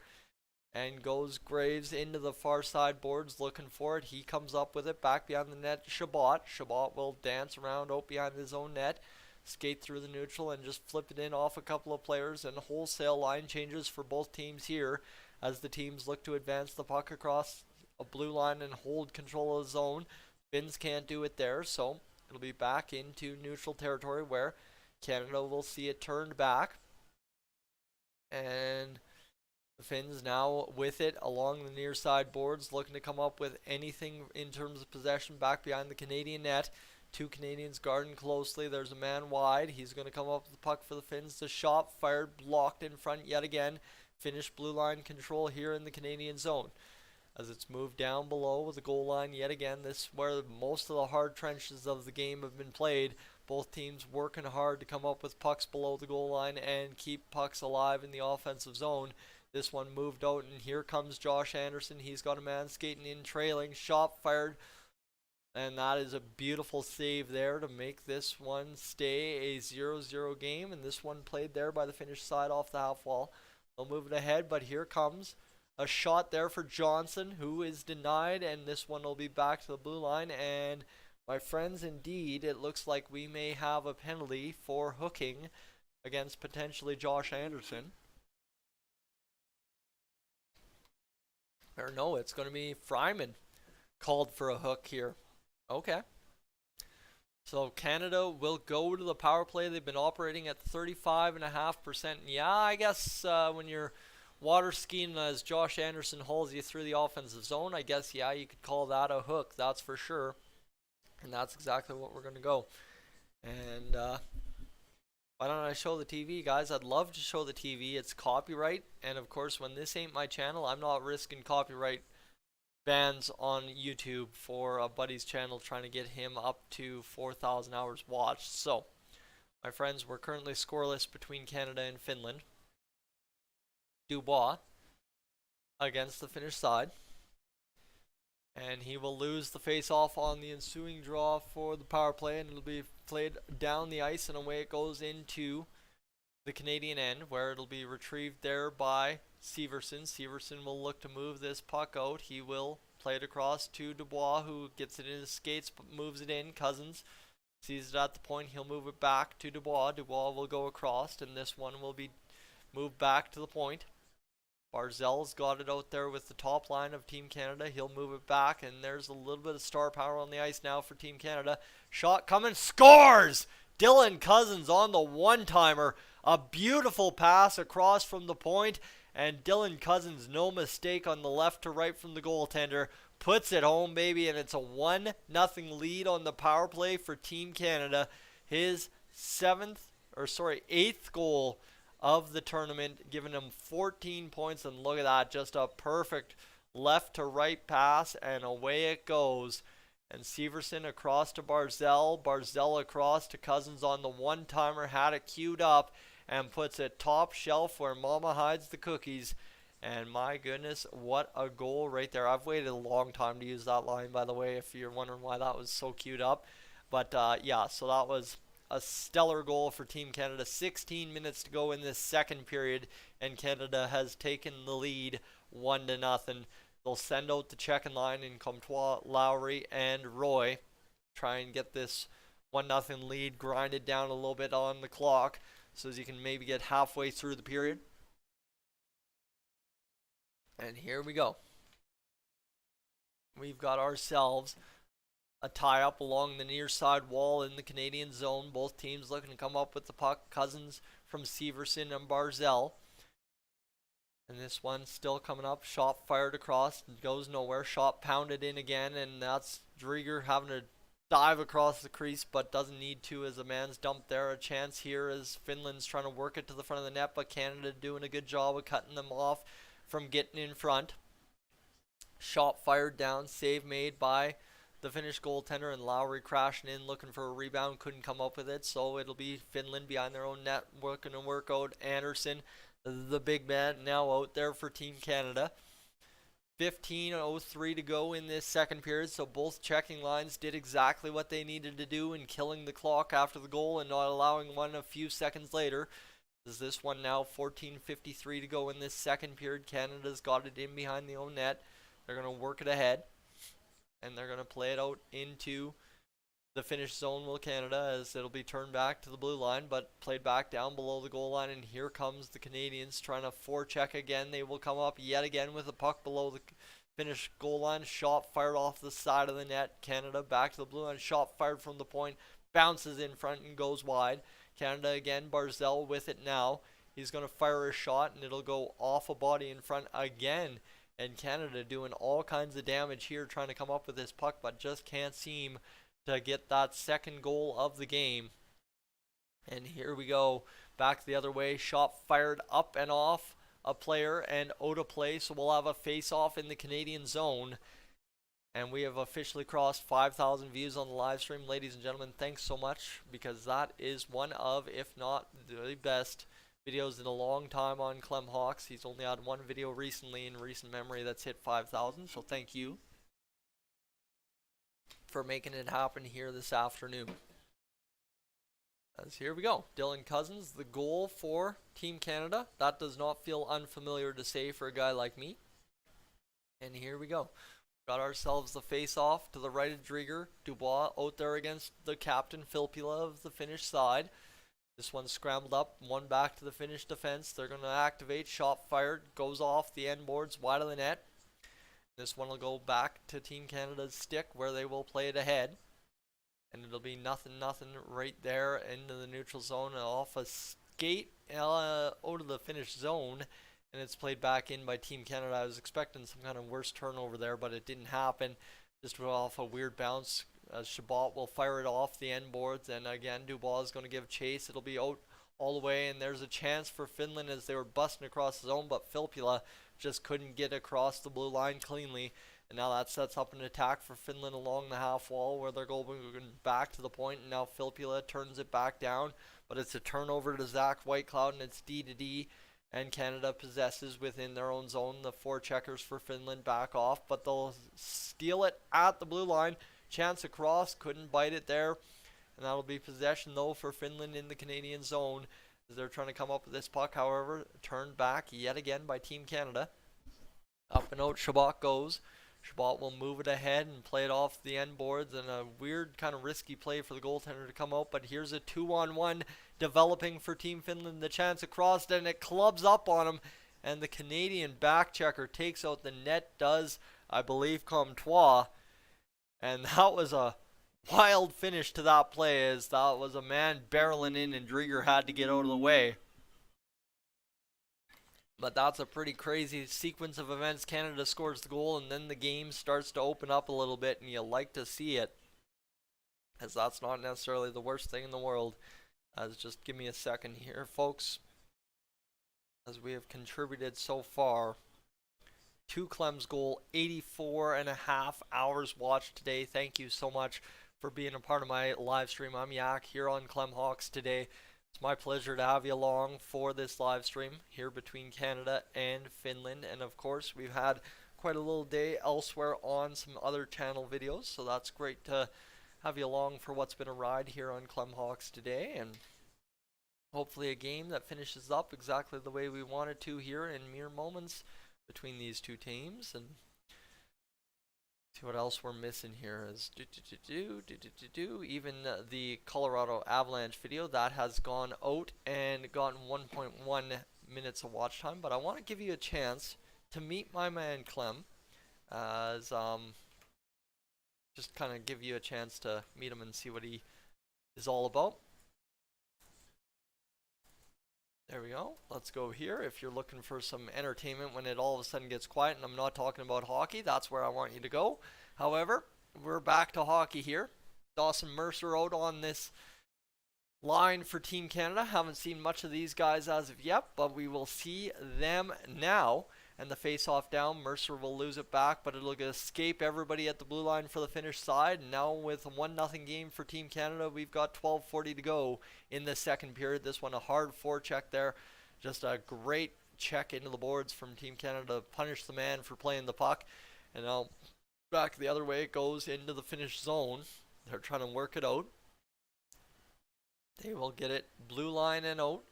and goes Graves into the far side boards looking for it. He comes up with it back behind the net to Chabot. Chabot will dance around out behind his own net, skate through the neutral, and just flip it in off a couple of players, and wholesale line changes for both teams here as the teams look to advance the puck across a blue line and hold control of the zone. Finns can't do it there, so it'll be back into neutral territory where Canada will see it turned back. And the Finns now with it along the near side boards, looking to come up with anything in terms of possession back behind the Canadian net. Two Canadians guarding closely. There's a man wide. He's going to come up with the puck for the Finns. The shot fired, blocked in front yet again. Finnish blue line control here in the Canadian zone as it's moved down below the goal line yet again. This is where most of the hard trenches of the game have been played. Both teams working hard to come up with pucks below the goal line and keep pucks alive in the offensive zone. This one moved out, and here comes Josh Anderson. He's got a man skating in, trailing, shot fired, and that is a beautiful save there to make this one stay a 0-0 game, and this one played there by the Finnish side off the half wall. They'll move it ahead, but here comes a shot there for Johnson, who is denied, and this one will be back to the blue line. And my friends, indeed, it looks like we may have a penalty for hooking against potentially Josh Anderson. Or no, it's going to be Fryman called for a hook here. Okay. So Canada will go to the power play. They've been operating at 35.5%. Yeah, I guess when you're water skiing as Josh Anderson hauls you through the offensive zone, I guess, yeah, you could call that a hook, that's for sure. And that's exactly what we're going to go. And why don't I show the TV, guys? I'd love to show the TV. It's copyright, and of course, when this ain't my channel, I'm not risking copyright bans on YouTube for a buddy's channel, trying to get him up to 4,000 hours watched. So, my friends, we're currently scoreless between Canada and Finland. Dubois against the Finnish side, and he will lose the face-off on the ensuing draw for the power play, and it'll be played down the ice, and away it goes into the Canadian end, where it'll be retrieved there by Severson. Severson will look to move this puck out. He will play it across to Dubois, who gets it in his skates but moves it in. Cousins sees it at the point. He'll move it back to Dubois. Dubois will go across, and this one will be moved back to the point Barzell's got it out there with the top line of Team Canada. He'll move it back, and there's a little bit of star power on the ice now for Team Canada. Shot coming, scores! Dylan Cousins on the one-timer. A beautiful pass across from the point, and Dylan Cousins, no mistake on the left to right from the goaltender, puts it home, baby, and it's a 1-0 lead on the power play for Team Canada. His eighth goal of the tournament, giving him 14 points, and look at that, just a perfect left to right pass, and away it goes. And Severson across to Barzell, Barzell across to Cousins on the one-timer, had it queued up, and puts it top shelf where Mama hides the cookies. And my goodness, what a goal right there. I've waited a long time to use that line, by the way, if you're wondering why that was so queued up. But yeah, so that was a stellar goal for Team Canada. 16 minutes to go in this second period, and Canada has taken the lead 1-0. They'll send out the checking line in Comtois, Lowry, and Roy. Try and get this 1-0 lead grinded down a little bit on the clock, so as you can maybe get halfway through the period. And here we go. We've got ourselves a tie-up along the near side wall in the Canadian zone. Both teams looking to come up with the puck. Cousins from Severson and Barzell. And this one still coming up. Shot fired across. Goes nowhere. Shot pounded in again. And that's Drieger having to dive across the crease, but doesn't need to as a man's dumped there. A chance here as Finland's trying to work it to the front of the net, but Canada doing a good job of cutting them off from getting in front. Shot fired down. Save made by the Finnish goaltender, and Lowry crashing in looking for a rebound. Couldn't come up with it, so it'll be Finland behind their own net working to work out. Anderson, the big man, now out there for Team Canada. 15:03 to go in this second period, so both checking lines did exactly what they needed to do in killing the clock after the goal and not allowing one a few seconds later. Is this one now 14:53 to go in this second period. Canada's got it in behind the own net. They're going to work it ahead, and they're going to play it out into the Finnish zone will Canada, as it'll be turned back to the blue line, but played back down below the goal line. And here comes the Canadians trying to forecheck again. They will come up yet again with a puck below the Finnish goal line. Shot fired off the side of the net. Canada back to the blue line. Shot fired from the point. Bounces in front and goes wide. Canada again. Barzell with it now. He's going to fire a shot, and it'll go off a body in front again. And Canada doing all kinds of damage here, trying to come up with this puck, but just can't seem to get that second goal of the game. And here we go, back the other way. Shot fired up and off a player and out of play, so we'll have a face-off in the Canadian zone. And we have officially crossed 5,000 views on the live stream. Ladies and gentlemen, thanks so much, because that is one of, if not the best videos in a long time on Clem Hawks. He's only had one video recently in recent memory that's hit 5,000, so thank you for making it happen here this afternoon. As here we go, Dylan Cousins, the goal for Team Canada. That does not feel unfamiliar to say for a guy like me. And here we go. Got ourselves the face-off to the right of Drieger. Dubois out there against the captain, Filppula of the Finnish side. This one's scrambled up, one back to the Finnish defense. They're going to activate, shot fired, goes off the end boards, wide of the net. This one will go back to Team Canada's stick, where they will play it ahead. And it'll be 0-0 right there into the neutral zone, off a skate out of the Finnish zone. And it's played back in by Team Canada. I was expecting some kind of worse turnover there, but it didn't happen. Just off a weird bounce. Chabot will fire it off the end boards, and again Dubois is going to give chase. It'll be out all the way, and there's a chance for Finland as they were busting across the zone, but Filppula just couldn't get across the blue line cleanly. And now that sets up an attack for Finland along the half wall, where they're going back to the point, and now Filppula turns it back down, but it's a turnover to Zach Whitecloud, and it's D-to-D, and Canada possesses within their own zone. The four checkers for Finland back off, but they'll steal it at the blue line. Chance across, couldn't bite it there, and that'll be possession though for Finland in the Canadian zone, as they're trying to come up with this puck. However, turned back yet again by Team Canada. Up and out Chabot goes. Chabot will move it ahead and play it off the end boards, and a weird kind of risky play for the goaltender to come out, but here's a 2-on-1 developing for Team Finland. The chance across, and it clubs up on him, and the Canadian back checker takes out the net, does, I believe, Comtois. And that was a wild finish to that play, as that was a man barreling in and Drieger had to get out of the way. But that's a pretty crazy sequence of events. Canada scores the goal, and then the game starts to open up a little bit, and you like to see it, as that's not necessarily the worst thing in the world. As just give me a second here, folks, as we have contributed so far to Clem's goal. 84.5 hours watched today. Thank you so much for being a part of my live stream. I'm Yak here on Clem Hawks today. It's my pleasure to have you along for this live stream here between Canada and Finland. And of course, we've had quite a little day elsewhere on some other channel videos, so that's great to have you along for what's been a ride here on Clem Hawks today, and hopefully a game that finishes up exactly the way we wanted to here in mere moments between these two teams. And see what else we're missing here is even the Colorado Avalanche video that has gone out and gotten 1.1 minutes of watch time. But I want to give you a chance to meet my man Clem, as just kind of give you a chance to meet him and see what he is all about. There we go. Let's go here. If you're looking for some entertainment when it all of a sudden gets quiet, and I'm not talking about hockey, that's where I want you to go. However, we're back to hockey here. Dawson Mercer out on this line for Team Canada. Haven't seen much of these guys as of yet, but we will see them now. And the face-off down, Mercer will lose it back, but it'll escape everybody at the blue line for the Finnish side. And now with a 1-0 game for Team Canada, we've got 12:40 to go in the second period. This one a hard forecheck there. Just a great check into the boards from Team Canada to punish the man for playing the puck. And now back the other way, it goes into the Finnish zone. They're trying to work it out. They will get it blue line and out.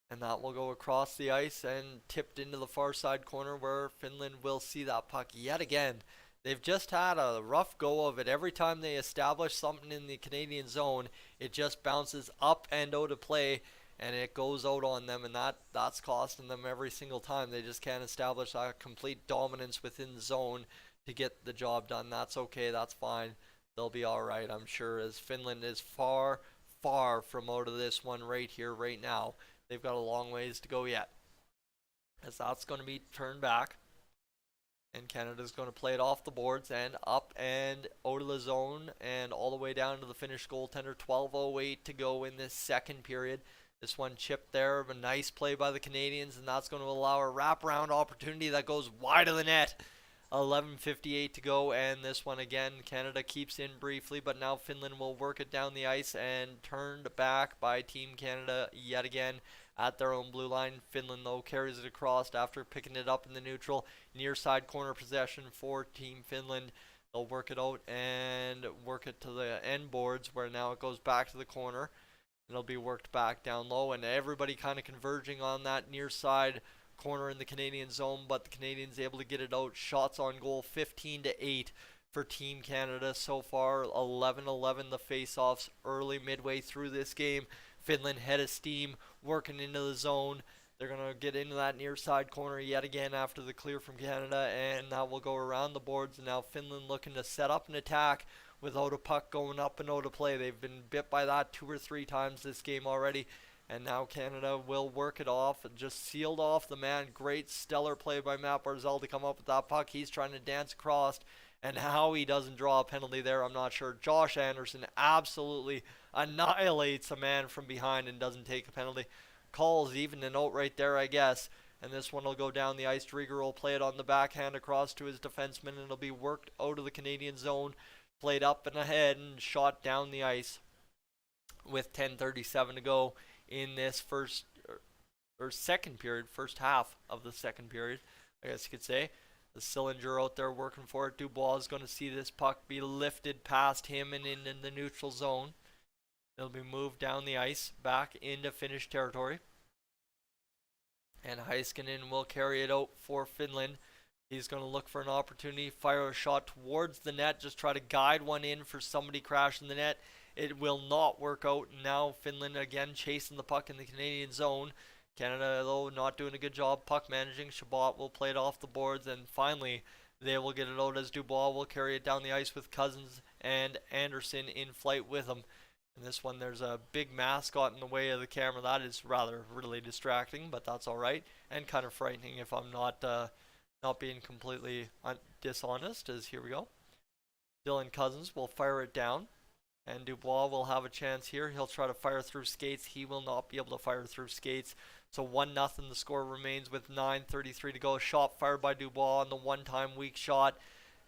And that will go across the ice and tipped into the far side corner, where Finland will see that puck yet again. They've just had a rough go of it. Every time they establish something in the Canadian zone, it just bounces up and out of play, and it goes out on them, and that's costing them every single time. They just can't establish a complete dominance within the zone to get the job done. That's okay. That's fine. They'll be all right, I'm sure, as Finland is far, far from out of this one right here, right now. They've got a long ways to go yet, as that's going to be turned back. And Canada's going to play it off the boards and up and out of the zone and all the way down to the Finnish goaltender. 12:08 to go in this second period. This one chipped there, a nice play by the Canadians, and that's going to allow a wraparound opportunity that goes wide of the net. 11:58 to go, and this one again, Canada keeps in briefly, but now Finland will work it down the ice and turned back by Team Canada yet again at their own blue line. Finland, though, carries it across after picking it up in the neutral. Near side corner possession for Team Finland. They'll work it out and work it to the end boards, where now it goes back to the corner. It'll be worked back down low, and everybody kind of converging on that near side corner in the Canadian zone, but the Canadians able to get it out. Shots on goal, 15-8 for Team Canada so far. 11-11 the face-offs early midway through this game. Finland head of steam, working into the zone. They're going to get into that near side corner yet again after the clear from Canada, and that will go around the boards. And now Finland looking to set up an attack without a puck going up and out of play. They've been bit by that 2 or 3 times this game already. And now Canada will work it off, just sealed off the man. Great stellar play by Matt Barzal to come up with that puck. He's trying to dance across, and how he doesn't draw a penalty there, I'm not sure. Josh Anderson absolutely annihilates a man from behind and doesn't take a penalty. Calls even a note right there, I guess. And this one will go down the ice. Drieger will play it on the backhand across to his defenseman, and it'll be worked out of the Canadian zone, played up and ahead, and shot down the ice with 10:37 to go in this second period, first half of the second period, I guess you could say. The Sillinger out there working for it. Dubois is going to see this puck be lifted past him and in the neutral zone. It'll be moved down the ice back into Finnish territory. And Heiskanen will carry it out for Finland. He's going to look for an opportunity, fire a shot towards the net, just try to guide one in for somebody crashing the net. It will not work out. Now Finland again chasing the puck in the Canadian zone. Canada, though, not doing a good job puck managing. Chabot will play it off the boards, and finally they will get it out as Dubois will carry it down the ice with Cousins and Anderson in flight with him. In this one, there's a big mascot in the way of the camera. That is rather really distracting, but that's all right, and kind of frightening if I'm not being completely dishonest. As here we go, Dylan Cousins will fire it down, and Dubois will have a chance here. He'll try to fire through skates. He will not be able to fire through skates. So 1-0 the score remains with 9:33 to go. Shot fired by Dubois on the one-time weak shot,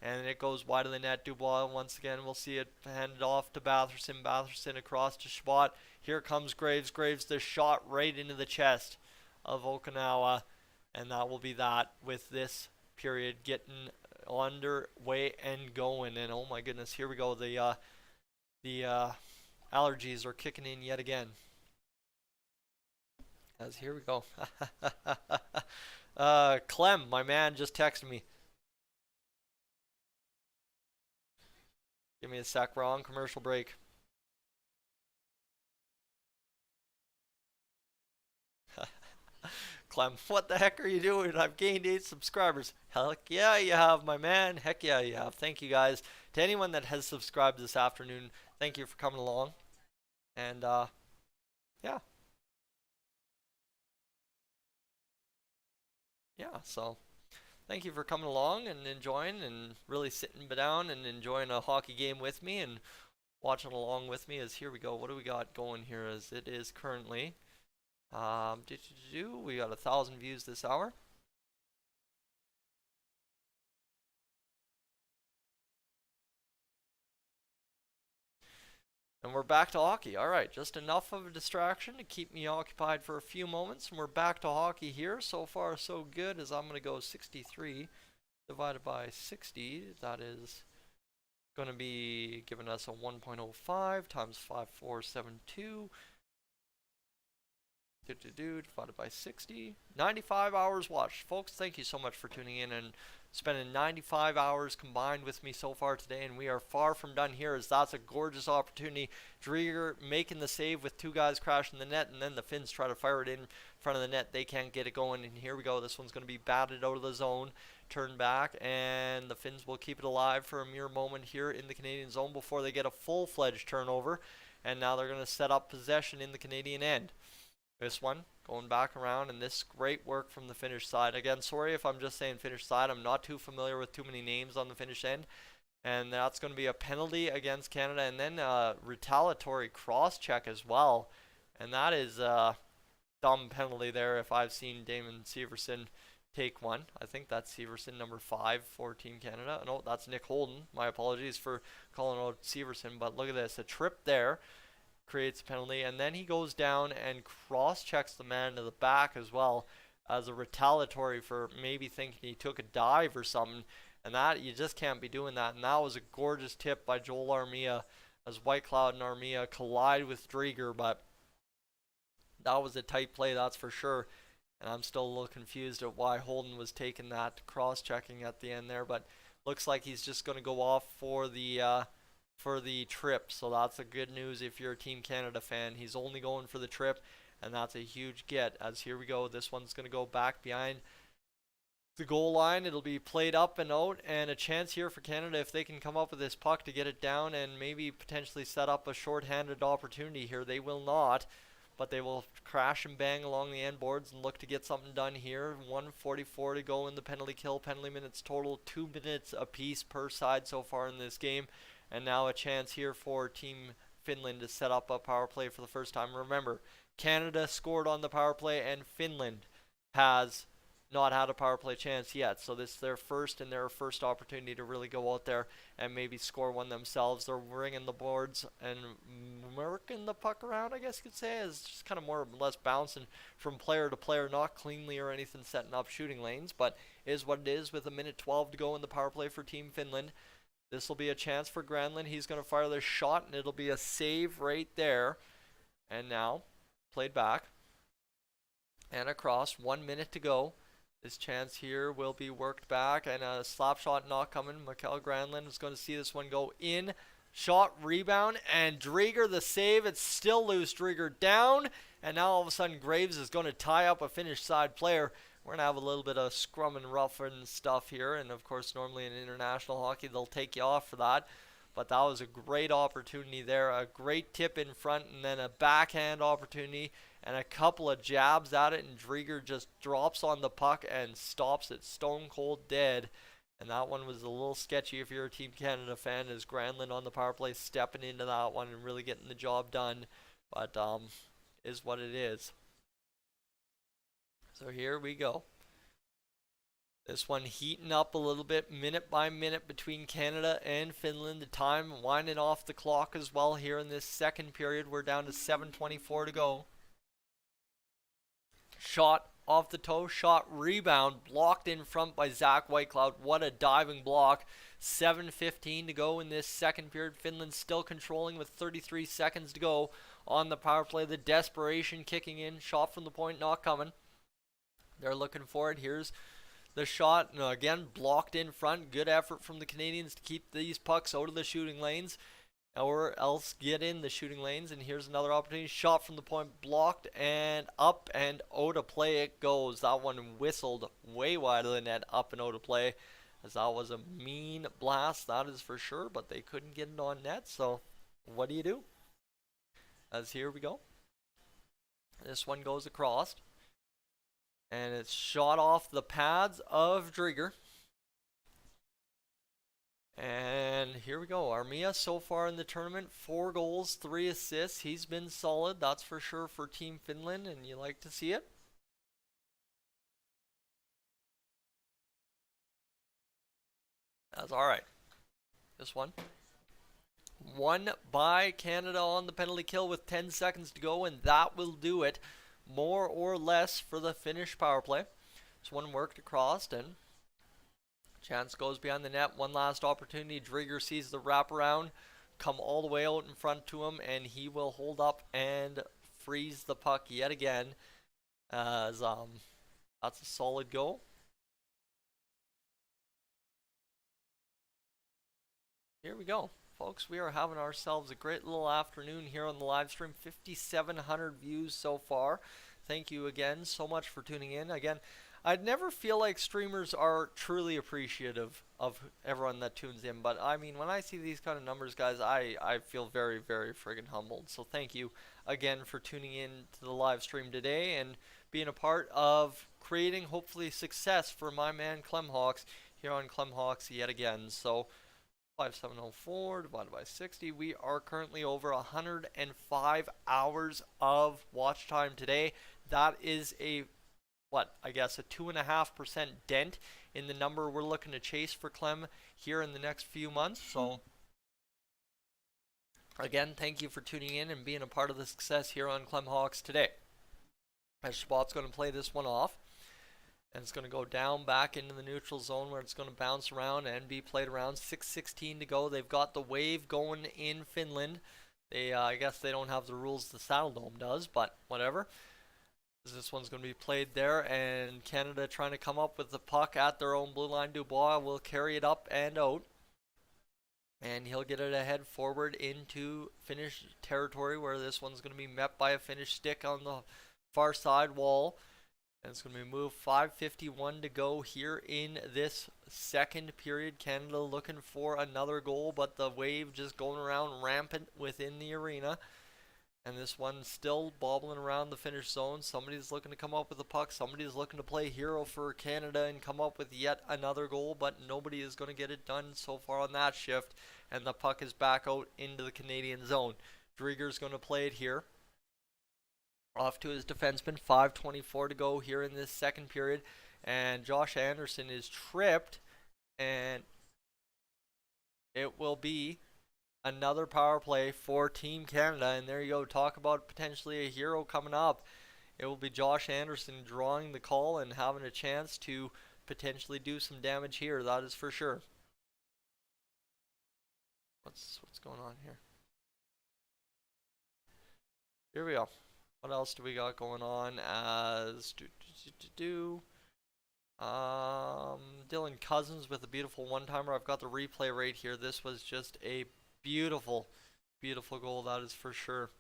and it goes wide of the net. Dubois once again, we'll see it handed off to Batherson. Batherson across to Chabot. Here comes Graves. Graves, the shot right into the chest of Okinawa, and that will be that with this period getting underway and going. And oh my goodness, here we go. The allergies are kicking in yet again. As here we go. Clem, my man, just texted me. Give me a sec. We're on commercial break. Clem, what the heck are you doing? I've gained 8 subscribers. Heck yeah, you have, my man. Heck yeah, you have. Thank you guys. To anyone that has subscribed this afternoon, thank you for coming along. And yeah. Yeah, so thank you for coming along and enjoying and really sitting down and enjoying a hockey game with me and watching along with me. As here we go. What do we got going here? As it is currently we got 1,000 views this hour. And we're back to hockey. All right, just enough of a distraction to keep me occupied for a few moments, and we're back to hockey here. So far, so good, as I'm going to go 63 divided by 60. That is going to be giving us a 1.05 times 5472. Divided by 60. 95 hours watched. Folks, thank you so much for tuning in and spending 95 hours combined with me so far today, and we are far from done here, as that's a gorgeous opportunity. Drieger making the save with 2 guys crashing the net, and then the Finns try to fire it in front of the net. They can't get it going, and here we go. This one's going to be batted out of the zone, turned back, and the Finns will keep it alive for a mere moment here in the Canadian zone before they get a full-fledged turnover, and now they're going to set up possession in the Canadian end. This one going back around, and this great work from the Finnish side. Again, sorry if I'm just saying Finnish side. I'm not too familiar with too many names on the Finnish end. And that's going to be a penalty against Canada, and then a retaliatory cross-check as well. And that is a dumb penalty there if I've seen Damon Severson take one. I think that's Severson, number 5 for Team Canada. No, that's Nick Holden. My apologies for calling out Severson, but look at this. A trip there creates a penalty, and then he goes down and cross-checks the man to the back as well as a retaliatory for maybe thinking he took a dive or something, and that you just can't be doing that. And that was a gorgeous tip by Joel Armia as Whitecloud and Armia collide with Drieger, but that was a tight play, that's for sure. And I'm still a little confused at why Holden was taking that cross-checking at the end there, but looks like he's just going to go off for the trip, so that's a good news if you're a Team Canada fan. He's only going for the trip, and that's a huge get. As here we go, this one's going to go back behind the goal line. It'll be played up and out, and a chance here for Canada if they can come up with this puck to get it down and maybe potentially set up a short-handed opportunity here. They will not, but they will crash and bang along the end boards and look to get something done here. 1:44 to go in the penalty kill. Penalty minutes total 2 minutes apiece per side so far in this game. And now a chance here for Team Finland to set up a power play for the first time. Remember, Canada scored on the power play, and Finland has not had a power play chance yet. So this is their first opportunity to really go out there and maybe score one themselves. They're ringing the boards and working the puck around, I guess you could say. It's just kind of more or less bouncing from player to player, not cleanly or anything setting up shooting lanes, but is what it is with 1:12 to go in the power play for Team Finland. This will be a chance for Granlund. He's going to fire this shot, and it'll be a save right there. And now, played back and across. 1 minute to go. This chance here will be worked back, and a slap shot not coming. Mikael Granlund is going to see this one go in. Shot, rebound, and Drieger the save. It's still loose. Drieger down, And now all of a sudden Graves is going to tie up a Finnish side player. We're going to have a little bit of scrum and rough and stuff here. And of course, normally in international hockey, they'll take you off for that. But that was a great opportunity there. A great tip in front and then a backhand opportunity and a couple of jabs at it. And Drieger just drops on the puck and stops it stone cold dead. And that one was a little sketchy if you're a Team Canada fan, as Granlund on the power play stepping into that one and really getting the job done. But is what it is. So here we go. This one heating up a little bit minute by minute between Canada and Finland. The time winding off the clock as well here in this second period. We're down to 7:24 to go. Shot off the toe, shot rebound, blocked in front by Zach Whitecloud. What a diving block. 7:15 to go in this second period. Finland still controlling with 33 seconds to go on the power play. The desperation kicking in. Shot from the point not coming. They're looking for it. Here's the shot. Again, blocked in front. Good effort from the Canadians to keep these pucks out of the shooting lanes, or else get in the shooting lanes. And here's another opportunity. Shot from the point blocked and up and out of play it goes. That one whistled way wide of the net, up and out of play, as that was a mean blast, that is for sure. But they couldn't get it on net, so what do? As here we go. This one goes across. And it's shot off the pads of Drieger. And here we go. Armia so far in the tournament, 4 goals, 3 assists. He's been solid, that's for sure, for Team Finland, and you like to see it. That's alright. This one. Won by Canada on the penalty kill with 10 seconds to go, and that will do it. More or less for the Finnish power play. This one worked across, and chance goes behind the net. One last opportunity. Drieger sees the wraparound come all the way out in front to him, and he will hold up and freeze the puck yet again. As that's a solid goal. Here we go, folks. We are having ourselves a great little afternoon here on the live stream. 5,700 views so far. Thank you again so much for tuning in. Again, I'd never feel like streamers are truly appreciative of everyone that tunes in, but I mean, when I see these kind of numbers, guys, I feel very, very friggin' humbled. So thank you again for tuning in to the live stream today and being a part of creating, hopefully, success for my man Clem Hawks here on Clem Hawks yet again. So 5704 divided by 60. We are currently over 105 hours of watch time today. That is a, I guess a 2.5% dent in the number we're looking to chase for Clem here in the next few months. So again, thank you for tuning in and being a part of the success here on Clem Hawks today. Spot's going to play this one off. And it's going to go down back into the neutral zone where it's going to bounce around and be played around. 6:16 to go. They've got the wave going in Finland. They, I guess they don't have the rules the Saddle Dome does, but whatever. This one's going to be played there, and Canada trying to come up with the puck at their own blue line. Dubois will carry it up and out. And he'll get it ahead forward into Finnish territory, where this one's going to be met by a Finnish stick on the far side wall. And it's going to be moved. 5:51 to go here in this second period. Canada looking for another goal, but the wave just going around rampant within the arena. And this one still bobbling around the Finnish zone. Somebody's looking to come up with a puck. Somebody's looking to play hero for Canada and come up with yet another goal, but nobody is going to get it done so far on that shift. And the puck is back out into the Canadian zone. Drieger's going to play it here. Off to his defenseman. 5:24 to go here in this second period. And Josh Anderson is tripped. And it will be another power play for Team Canada. And there you go. Talk about potentially a hero coming up. It will be Josh Anderson drawing the call and having a chance to potentially do some damage here. That is for sure. What's going on here? Here we go. What else do we got going on? As Dylan Cousins with a beautiful one-timer. I've got the replay right here. This was just a beautiful, beautiful goal. That is for sure.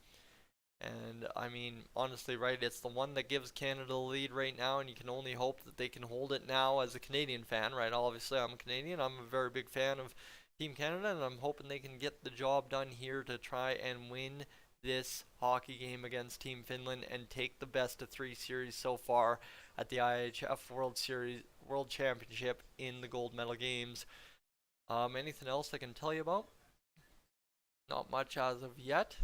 And I mean, honestly, right, it's the one that gives Canada the lead right now, and you can only hope that they can hold it now as a Canadian fan, right? Obviously, I'm a Canadian. I'm a very big fan of Team Canada, and I'm hoping they can get the job done here to try and win this hockey game against Team Finland and take the best of 3 series so far at the IIHF World Championship in the gold medal games. Anything else I can tell you about? Not much as of yet,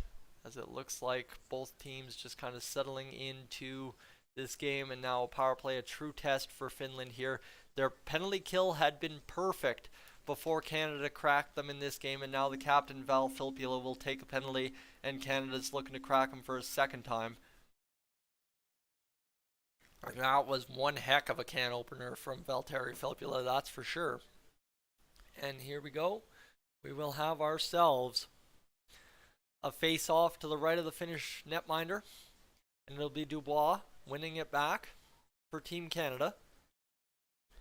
as it looks like both teams just kind of settling into this game, and now a power play, a true test for Finland here. Their penalty kill had been perfect before Canada cracked them in this game, and now the captain, Val Filppula, will take a penalty, and Canada's looking to crack him for a second time. And that was one heck of a can opener from Valtteri Filppula, that's for sure. And here we go. We will have ourselves a face-off to the right of the Finnish netminder, and it'll be Dubois winning it back for Team Canada.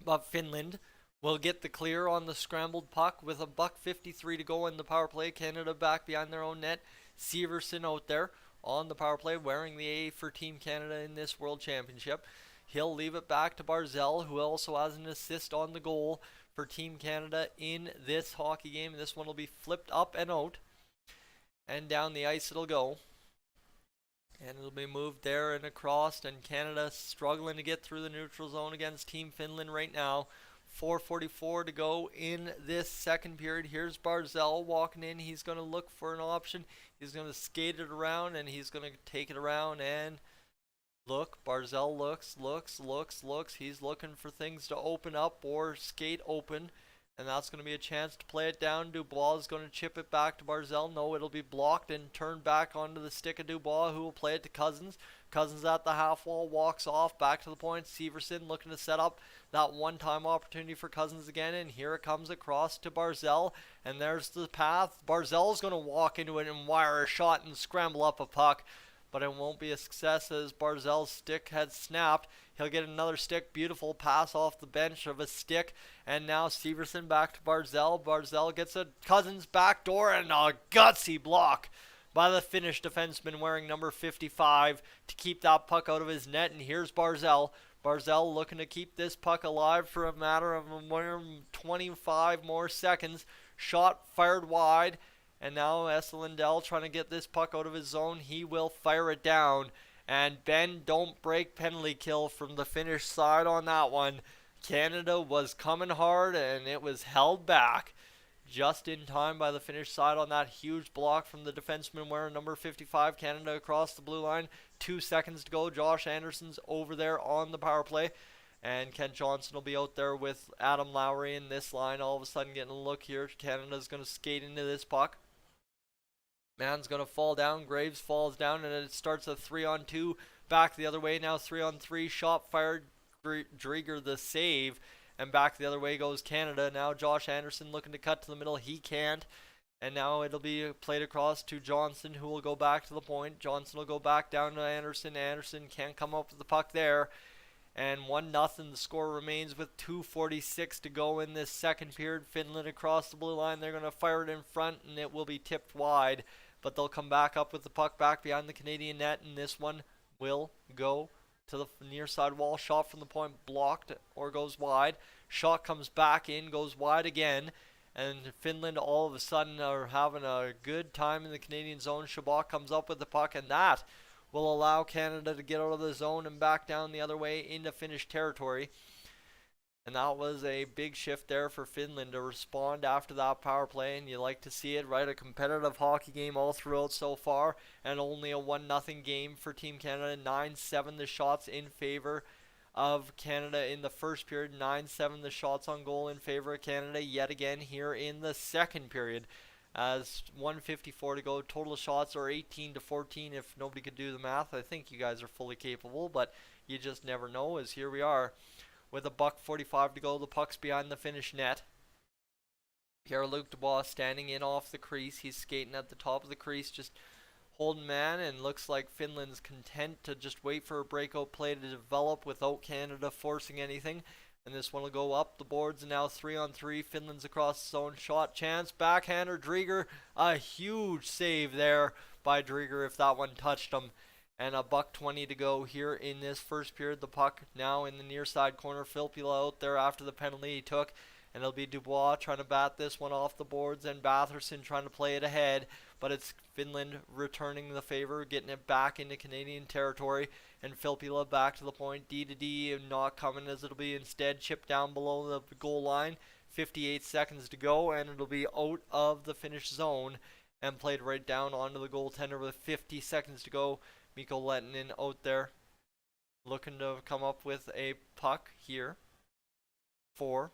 But Finland will get the clear on the scrambled puck with a $1:53 to go in the power play. Canada back behind their own net. Severson out there on the power play, wearing the A for Team Canada in this World Championship. He'll leave it back to Barzal, who also has an assist on the goal for Team Canada in this hockey game. This one will be flipped up and out, and down the ice it'll go. And it'll be moved there and across, and Canada struggling to get through the neutral zone against Team Finland right now. 4:44 to go in this second period. Here's Barzal walking in. He's going to look for an option. He's going to skate it around, and he's going to take it around and look. Barzal looks. He's looking for things to open up or skate open, and that's going to be a chance to play it down. Dubois is going to chip it back to Barzal. No, it'll be blocked and turned back onto the stick of Dubois, who will play it to Cousins. Cousins at the half wall, walks off, back to the point. Severson looking to set up that one-time opportunity for Cousins again, and here it comes across to Barzal, and there's the path. Barzal's going to walk into it and wire a shot and scramble up a puck, but it won't be a success as Barzal's stick had snapped. He'll get another stick. Beautiful pass off the bench of a stick. And now Severson back to Barzal. Barzal gets a Cousins backdoor and a gutsy block by the Finnish defenseman wearing number 55 to keep that puck out of his net. And here's Barzal. Barzal looking to keep this puck alive for a matter of 25 more seconds. Shot fired wide. And now Lindell trying to get this puck out of his zone. He will fire it down. And Ben, don't break penalty kill from the Finnish side on that one. Canada was coming hard, and it was held back just in time by the Finnish side on that huge block from the defenseman wearing number 55. Canada across the blue line. 2 seconds to go. Josh Anderson's over there on the power play. And Kent Johnson will be out there with Adam Lowry in this line. All of a sudden getting a look here. Canada's going to skate into this puck. Man's going to fall down. Graves falls down, and it starts a 3-on-2. Back the other way now. 3-on-3. Shot fired. Drieger the save. And back the other way goes Canada. Now Josh Anderson looking to cut to the middle. He can't. And now it'll be played across to Johnson, who will go back to the point. Johnson will go back down to Anderson. Anderson can't come up with the puck there. And 1-0. The score remains with 2:46 to go in this second period. Finland across the blue line. They're going to fire it in front, and it will be tipped wide. But they'll come back up with the puck back behind the Canadian net, and this one will go to the near side wall. Shot from the point blocked or goes wide. Shot comes back in, goes wide again. And Finland all of a sudden are having a good time in the Canadian zone. Chabot comes up with the puck, and that will allow Canada to get out of the zone and back down the other way into Finnish territory. And that was a big shift there for Finland to respond after that power play, and you like to see it, right? A competitive hockey game all throughout so far, and only a 1-0 game for Team Canada. 9-7 the shots in favor of Canada in the first period. 9-7 the shots on goal in favor of Canada yet again here in the second period. As 1:54 to go, total shots are 18-14 if nobody could do the math. I think you guys are fully capable, but you just never know, as here we are with a $1:45 to go. The puck's behind the Finnish net. Pierre-Luc Dubois standing in off the crease. He's skating at the top of the crease, just holding man, and looks like Finland's content to just wait for a breakout play to develop without Canada forcing anything. And this one will go up the boards, and now 3-on-3. Finland's across the zone. Shot chance. Backhander Drieger. A huge save there by Drieger if that one touched him. And a $1:20 to go here in this first period. The puck now in the near side corner. Filppula out there after the penalty he took. And it'll be Dubois trying to bat this one off the boards, and Batherson trying to play it ahead. But it's Finland returning the favor, getting it back into Canadian territory. And Filppula back to the point. D to D, not coming, as it'll be instead chipped down below the goal line. 58 seconds to go, and it'll be out of the Finnish zone and played right down onto the goaltender with 50 seconds to go. Mikko Lehtinen out there looking to come up with a puck here for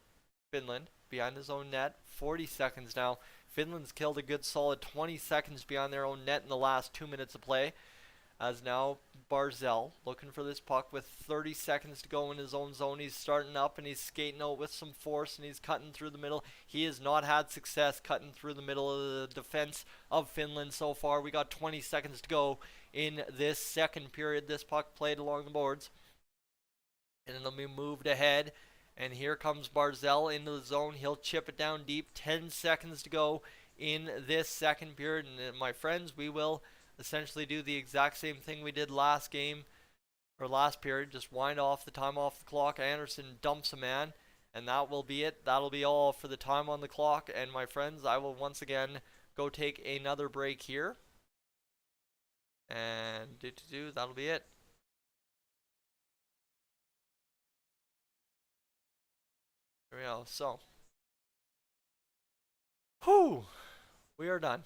Finland behind his own net. 40 seconds now. Finland's killed a good solid 20 seconds beyond their own net in the last 2 minutes of play. As now Barzal looking for this puck with 30 seconds to go in his own zone. He's starting up and he's skating out with some force and he's cutting through the middle. He has not had success cutting through the middle of the defense of Finland so far. We got 20 seconds to go in this second period. This puck played along the boards, and it'll be moved ahead. And here comes Barzal into the zone. He'll chip it down deep. 10 seconds to go in this second period. And my friends, we will essentially do the exact same thing we did last game, or last period. Just wind off the time off the clock. Anderson dumps a man, and that will be it. That'll be all for the time on the clock. And my friends, I will once again go take another break here. And that'll be it. There we go. So, we are done.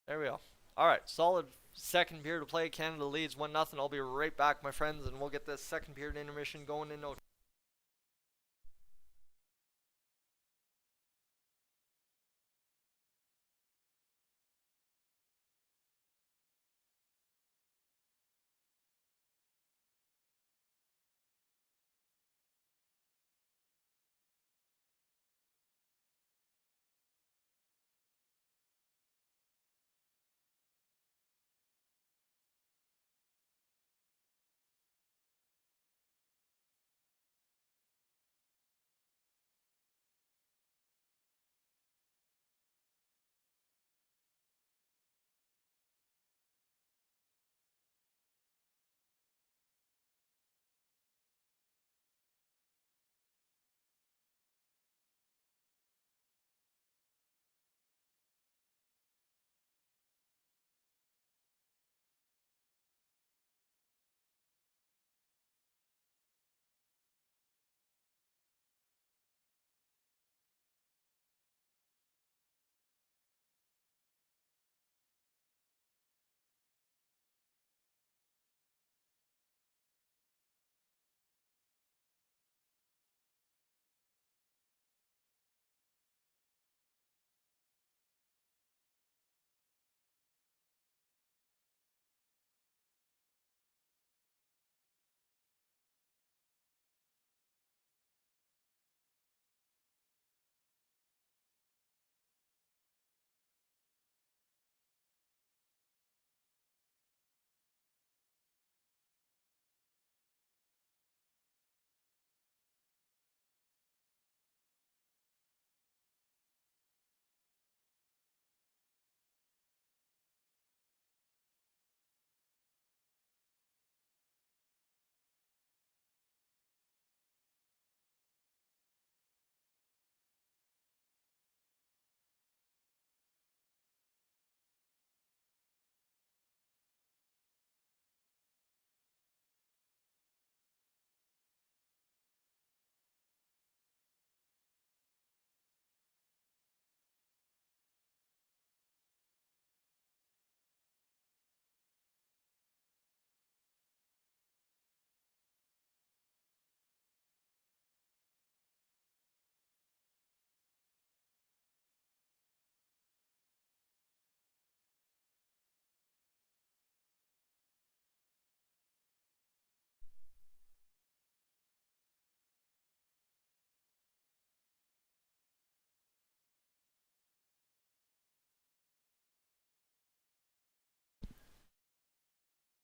There we go. Alright, solid second period to play. Canada leads 1-0. I'll be right back, my friends, and we'll get this second period intermission going in no time.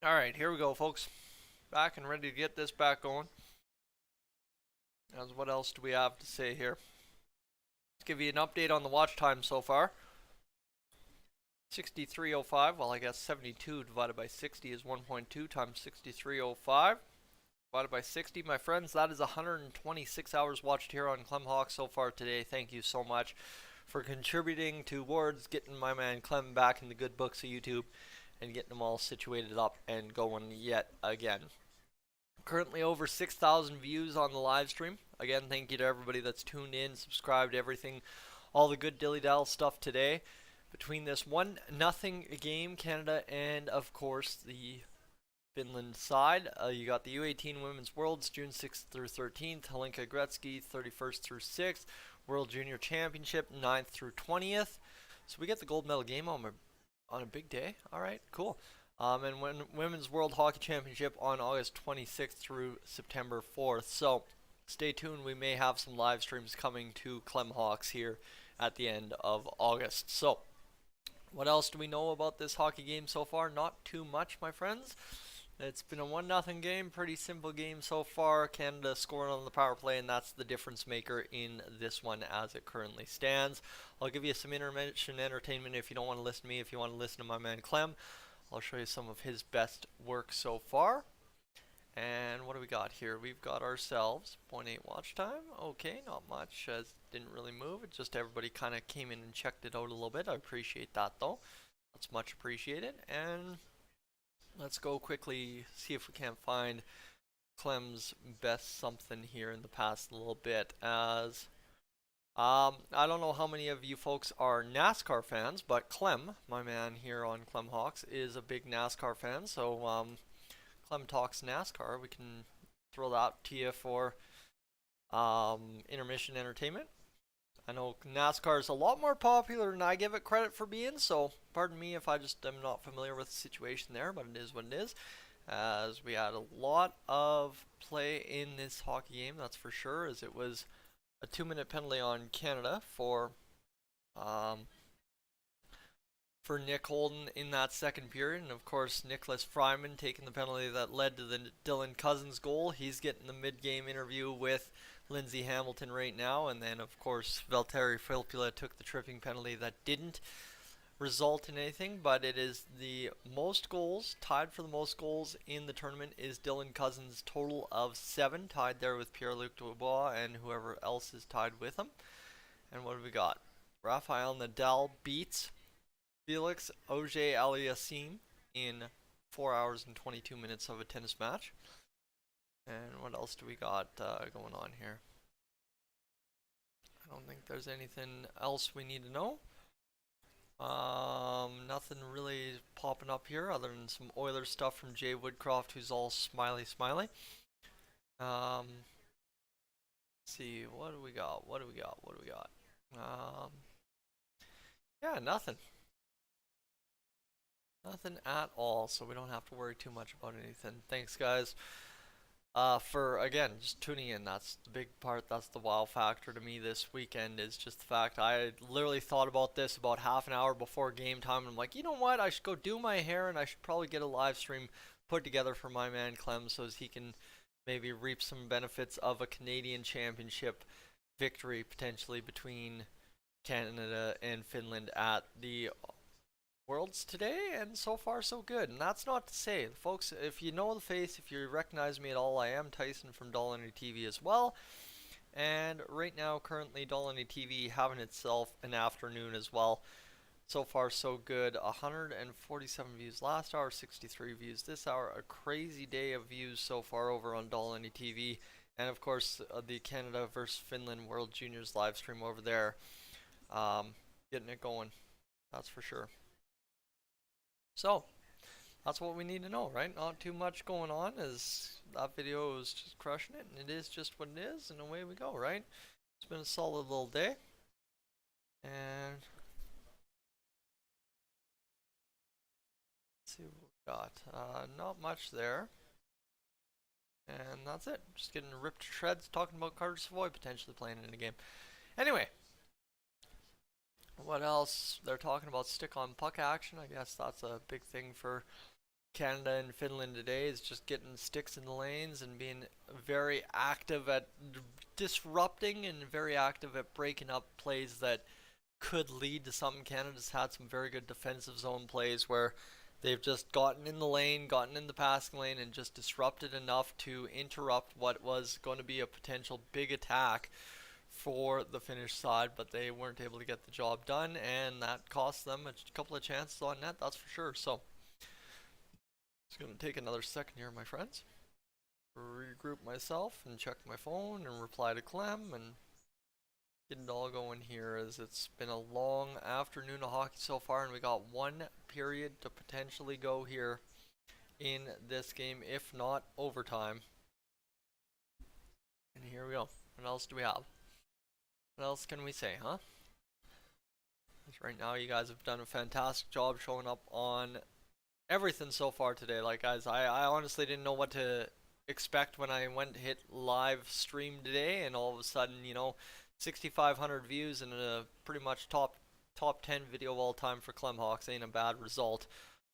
Alright, here we go, folks. Back and ready to get this back going. As what else do we have to say here? Let's give you an update on the watch time so far. 6305, well I guess 72 divided by 60 is 1.2 times 6305 divided by 60. My friends, that is 126 hours watched here on Clemhawk so far today. Thank you so much for contributing towards getting my man Clem back in the good books of YouTube and getting them all situated up and going yet again. Currently over 6,000 views on the live stream. Again, thank you to everybody that's tuned in, subscribed, everything, all the good dilly-dally stuff today. Between this 1-0 game, Canada, and of course the Finland side, you got the U18 Women's Worlds, June 6th through 13th, Helenka Gretzky, 31st through 6th, World Junior Championship, 9th through 20th. So we get the gold medal game on a big day. All right, cool. And Women's World Hockey Championship on August 26th through September 4th. So stay tuned. We may have some live streams coming to Clemhawks here at the end of August. So what else do we know about this hockey game so far? Not too much, my friends. It's been a 1-0 game, pretty simple game so far. Canada scoring on the power play, and that's the difference maker in this one as it currently stands. I'll give you some intermission entertainment if you don't want to listen to me. If you want to listen to my man Clem, I'll show you some of his best work so far. And what do we got here? We've got ourselves 0.8 watch time. Okay, not much, as didn't really move. It's just everybody kind of came in and checked it out a little bit. I appreciate that though. That's much appreciated. And let's go quickly see if we can't find Clem's best something here in the past little bit. As I don't know how many of you folks are NASCAR fans, but Clem, my man here on Clemhawks, is a big NASCAR fan. So Clem Talks NASCAR, we can throw that to you for intermission entertainment. I know NASCAR is a lot more popular than I give it credit for being, so pardon me if I just am not familiar with the situation there, but it is what it is. As we had a lot of play in this hockey game, that's for sure, as it was a 2-minute penalty on Canada for Nick Holden in that second period, and of course Nicholas Fryman taking the penalty that led to the Dylan Cousins goal. He's getting the mid-game interview with Lindsay Hamilton right now, and then of course Valtteri Filppula took the tripping penalty that didn't result in anything, but it is the most goals, tied for the most goals in the tournament is Dylan Cousins' total of 7, tied there with Pierre-Luc Dubois and whoever else is tied with him. And what have we got? Rafael Nadal beats Felix Auger-Aliassime in 4 hours and 22 minutes of a tennis match. And what else do we got going on here? I don't think there's anything else we need to know. Nothing really popping up here other than some Oilers stuff from Jay Woodcroft, who's all smiley. Let's see, what do we got? Yeah, nothing. Nothing at all, so we don't have to worry too much about anything. Thanks, guys, for, again, just tuning in. That's the big part. That's the wow factor to me this weekend, is just the fact I literally thought about this about half an hour before game time, and I'm like, you know what? I should go do my hair, and I should probably get a live stream put together for my man Clem so as he can maybe reap some benefits of a Canadian championship victory potentially between Canada and Finland at the Worlds today, and so far so good. And that's not to say, folks, if you know the face, if you recognize me at all, I am Tyson from Dollar TV as well. And right now, currently, Dollar TV having itself an afternoon as well. So far so good. 147 views last hour, 63 views this hour. A crazy day of views so far over on Dollar TV. And of course, the Canada versus Finland World Juniors live stream over there. Getting it going, that's for sure. So, that's what we need to know, right? Not too much going on, as that video is just crushing it, and it is just what it is, and away we go, right? It's been a solid little day. And let's see what we got. Not much there. And that's it. Just getting ripped to shreds, talking about Carter Savoy potentially playing in the game. Anyway. What else? They're talking about stick-on puck action. I guess that's a big thing for Canada and Finland today is just getting sticks in the lanes and being very active at disrupting and very active at breaking up plays that could lead to something. Canada's had some very good defensive zone plays where they've just gotten in the lane, gotten in the passing lane, and just disrupted enough to interrupt what was going to be a potential big attack for the Finnish side, but they weren't able to get the job done, and that cost them a couple of chances on net, that's for sure. So it's going to take another second here, my friends. Regroup myself and check my phone and reply to Clem and get it all going here, as it's been a long afternoon of hockey so far, and we got one period to potentially go here in this game, if not overtime. And here we go. What else do we have? What else can we say, huh? Right now, you guys have done a fantastic job showing up on everything so far today. Like, guys, I honestly didn't know what to expect when I went to hit live stream today, and all of a sudden, 6,500 views and a pretty much top 10 video of all time for Clem Hawks ain't a bad result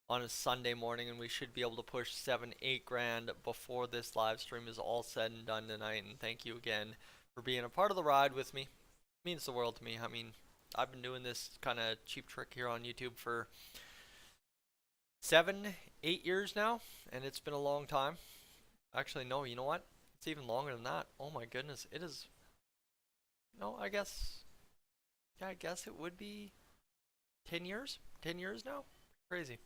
on a Sunday morning, and we should be able to push 7-8 grand before this live stream is all said and done tonight. And thank you again for being a part of the ride with me. It means the world to me. I mean, I've been doing this kind of cheap trick here on YouTube for 7-8 years now, and it's been a long time. Actually, no, you know what? It's even longer than that. Oh my goodness, it is. No, I guess. Yeah, I guess it would be 10 years. 10 years now. Crazy.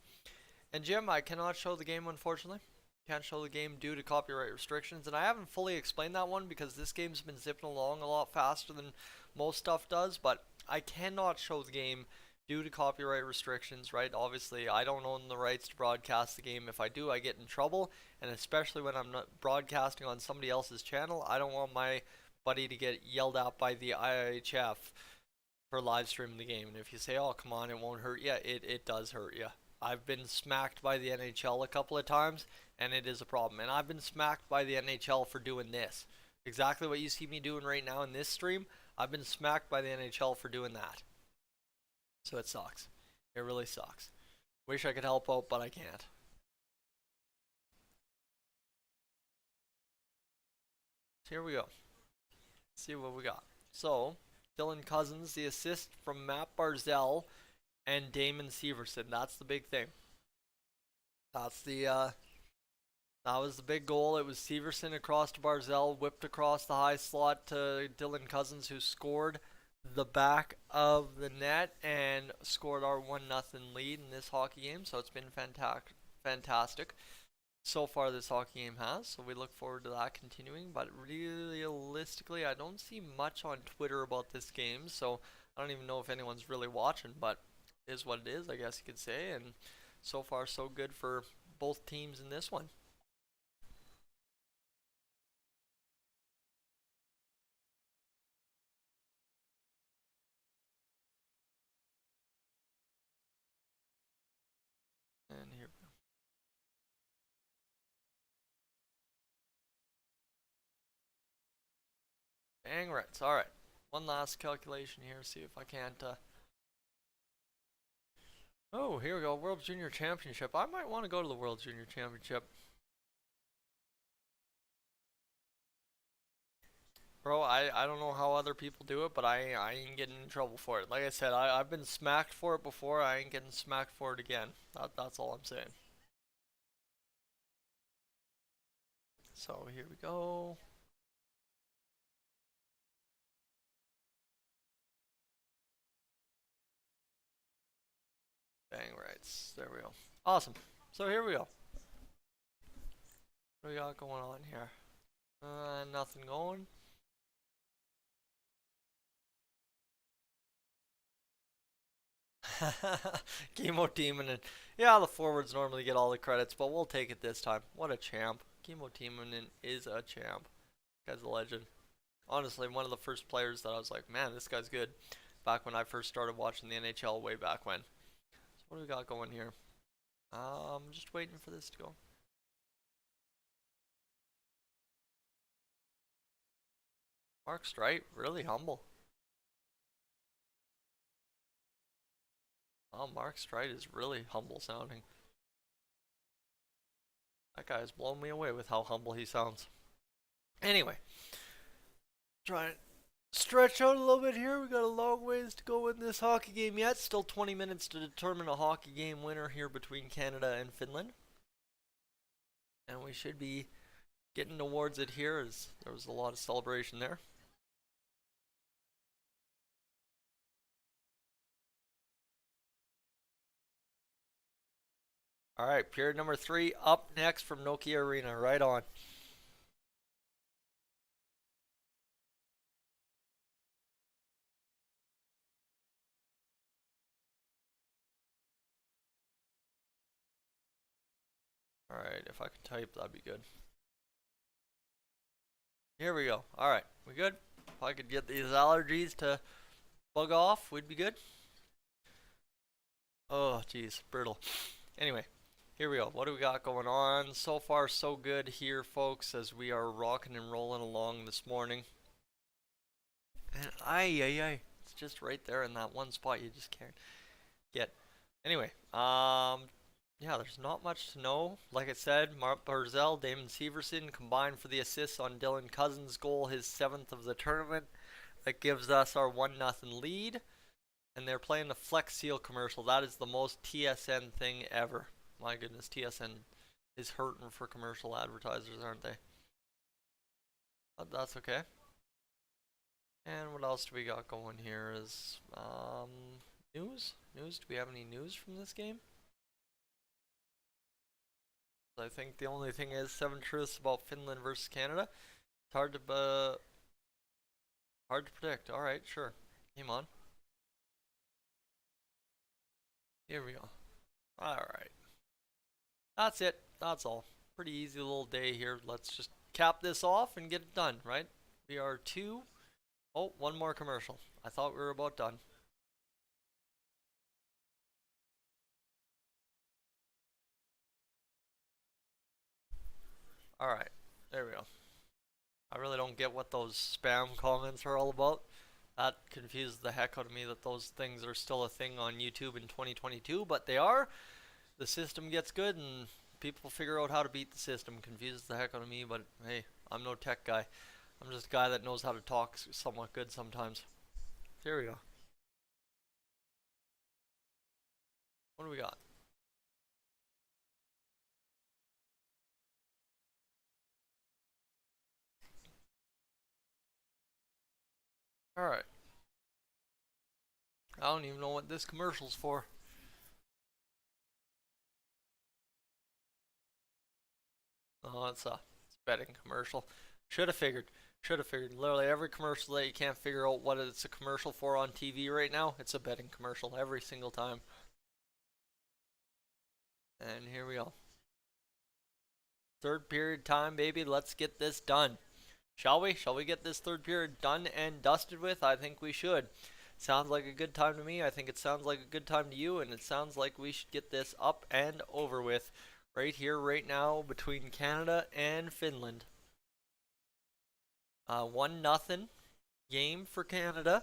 And Jim, I cannot show the game, unfortunately. Can't show the game due to copyright restrictions, and I haven't fully explained that one because this game's been zipping along a lot faster than most stuff does, but I cannot show the game due to copyright restrictions, right? Obviously, I don't own the rights to broadcast the game. If I do, I get in trouble, and especially when I'm not broadcasting on somebody else's channel, I don't want my buddy to get yelled at by the IIHF for live streaming the game. And if you say, oh, come on, it won't hurt you, it does hurt you. I've been smacked by the NHL a couple of times, and it is a problem. And I've been smacked by the NHL for doing this. Exactly what you see me doing right now in this stream, I've been smacked by the NHL for doing that. So it sucks. It really sucks. Wish I could help out, but I can't. So here we go. Let's see what we got. So, Dylan Cousins, the assist from Matt Barzell and Damon Severson. That's the big thing. That's the that was the big goal. It was Severson across to Barzell, whipped across the high slot to Dylan Cousins, who scored the back of the net and scored our 1-0 lead in this hockey game. So it's been fantastic so far this hockey game has. So we look forward to that continuing. But realistically, I don't see much on Twitter about this game. So I don't even know if anyone's really watching, but it is what it is, I guess you could say. And so far so good for both teams in this one. And here we go. Bang rights. Alright. One last calculation here. See if I can't. Oh, here we go. World Junior Championship. I might want to go to the World Junior Championship. Bro, I don't know how other people do it, but I ain't getting in trouble for it. Like I said, I've been smacked for it before. I ain't getting smacked for it again. That's all I'm saying. So here we go. Bang rights. There we go. Awesome. So here we go. What do we got going on here? Nothing going. Chemo Demon, and yeah, the forwards normally get all the credits, but we'll take it this time. What a champ. Chemo Demon is a champ. This guy's a legend. Honestly, one of the first players that I was like, man, this guy's good. Back when I first started watching the NHL way back when. So what do we got going here? Just waiting for this to go. Mark Streit, really humble. Oh, Mark Streit is really humble sounding. That guy's blown me away with how humble he sounds. Anyway, trying to stretch out a little bit here. We got a long ways to go in this hockey game yet. Still 20 minutes to determine a hockey game winner here between Canada and Finland. And we should be getting towards it here, as there was a lot of celebration there. Alright, period number 3 up next from Nokia Arena. Right on. Alright, if I could type, that'd be good. Here we go. Alright, we good? If I could get these allergies to bug off, we'd be good. Oh, jeez, brutal. Anyway, here we go. What do we got going on? So far, so good here, folks, as we are rocking and rolling along this morning. And it's just right there in that one spot you just can't get. Anyway, yeah, there's not much to know. Like I said, Mark Barzell, Damon Severson combined for the assist on Dylan Cousins' goal, his 7th of the tournament. That gives us our 1-0 lead. And they're playing the Flex Seal commercial. That is the most TSN thing ever. My goodness, TSN is hurting for commercial advertisers, aren't they? But that's okay. And what else do we got going here is news? Do we have any news from this game? I think the only thing is 7 truths about Finland versus Canada. It's hard to predict. All right, sure. Game on. Here we go. All right. That's it. That's all. Pretty easy little day here. Let's just cap this off and get it done, right? We are 2. Oh, one more commercial. I thought we were about done. Alright, there we go. I really don't get what those spam comments are all about. That confuses the heck out of me that those things are still a thing on YouTube in 2022, but they are. The system gets good and people figure out how to beat the system. Confuses the heck out of me, but hey, I'm no tech guy. I'm just a guy that knows how to talk somewhat good sometimes. Here we go. What do we got? Alright. I don't even know what this commercial's for. Oh, it's a betting commercial. Should have figured. Literally every commercial that you can't figure out what it's a commercial for on TV right now, it's a betting commercial every single time. And here we go. Third period time, baby. Let's get this done. Shall we? Shall we get this third period done and dusted with? I think we should. Sounds like a good time to me. I think it sounds like a good time to you, and it sounds like we should get this up and over with right here, right now, between Canada and Finland. 1-0 game for Canada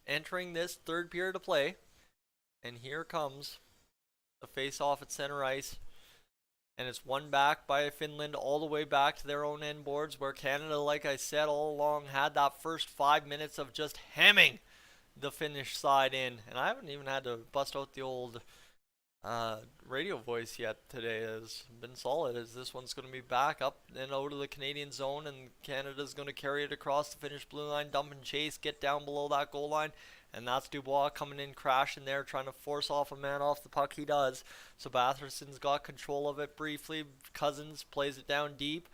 entering this third period of play. And here comes the face-off at center ice. And it's won back by Finland all the way back to their own end boards, where Canada, like I said all along, had that first 5 minutes of just hemming the Finnish side in. And I haven't even had to bust out the old radio voice yet today. Has been solid, as this one's going to be back up and out of the Canadian zone, and Canada's going to carry it across the Finnish blue line, dump and chase, get down below that goal line. And that's Dubois coming in, crashing there, trying to force off a man off the puck. He does. So Batherson's got control of it briefly. Cousins plays it down deep,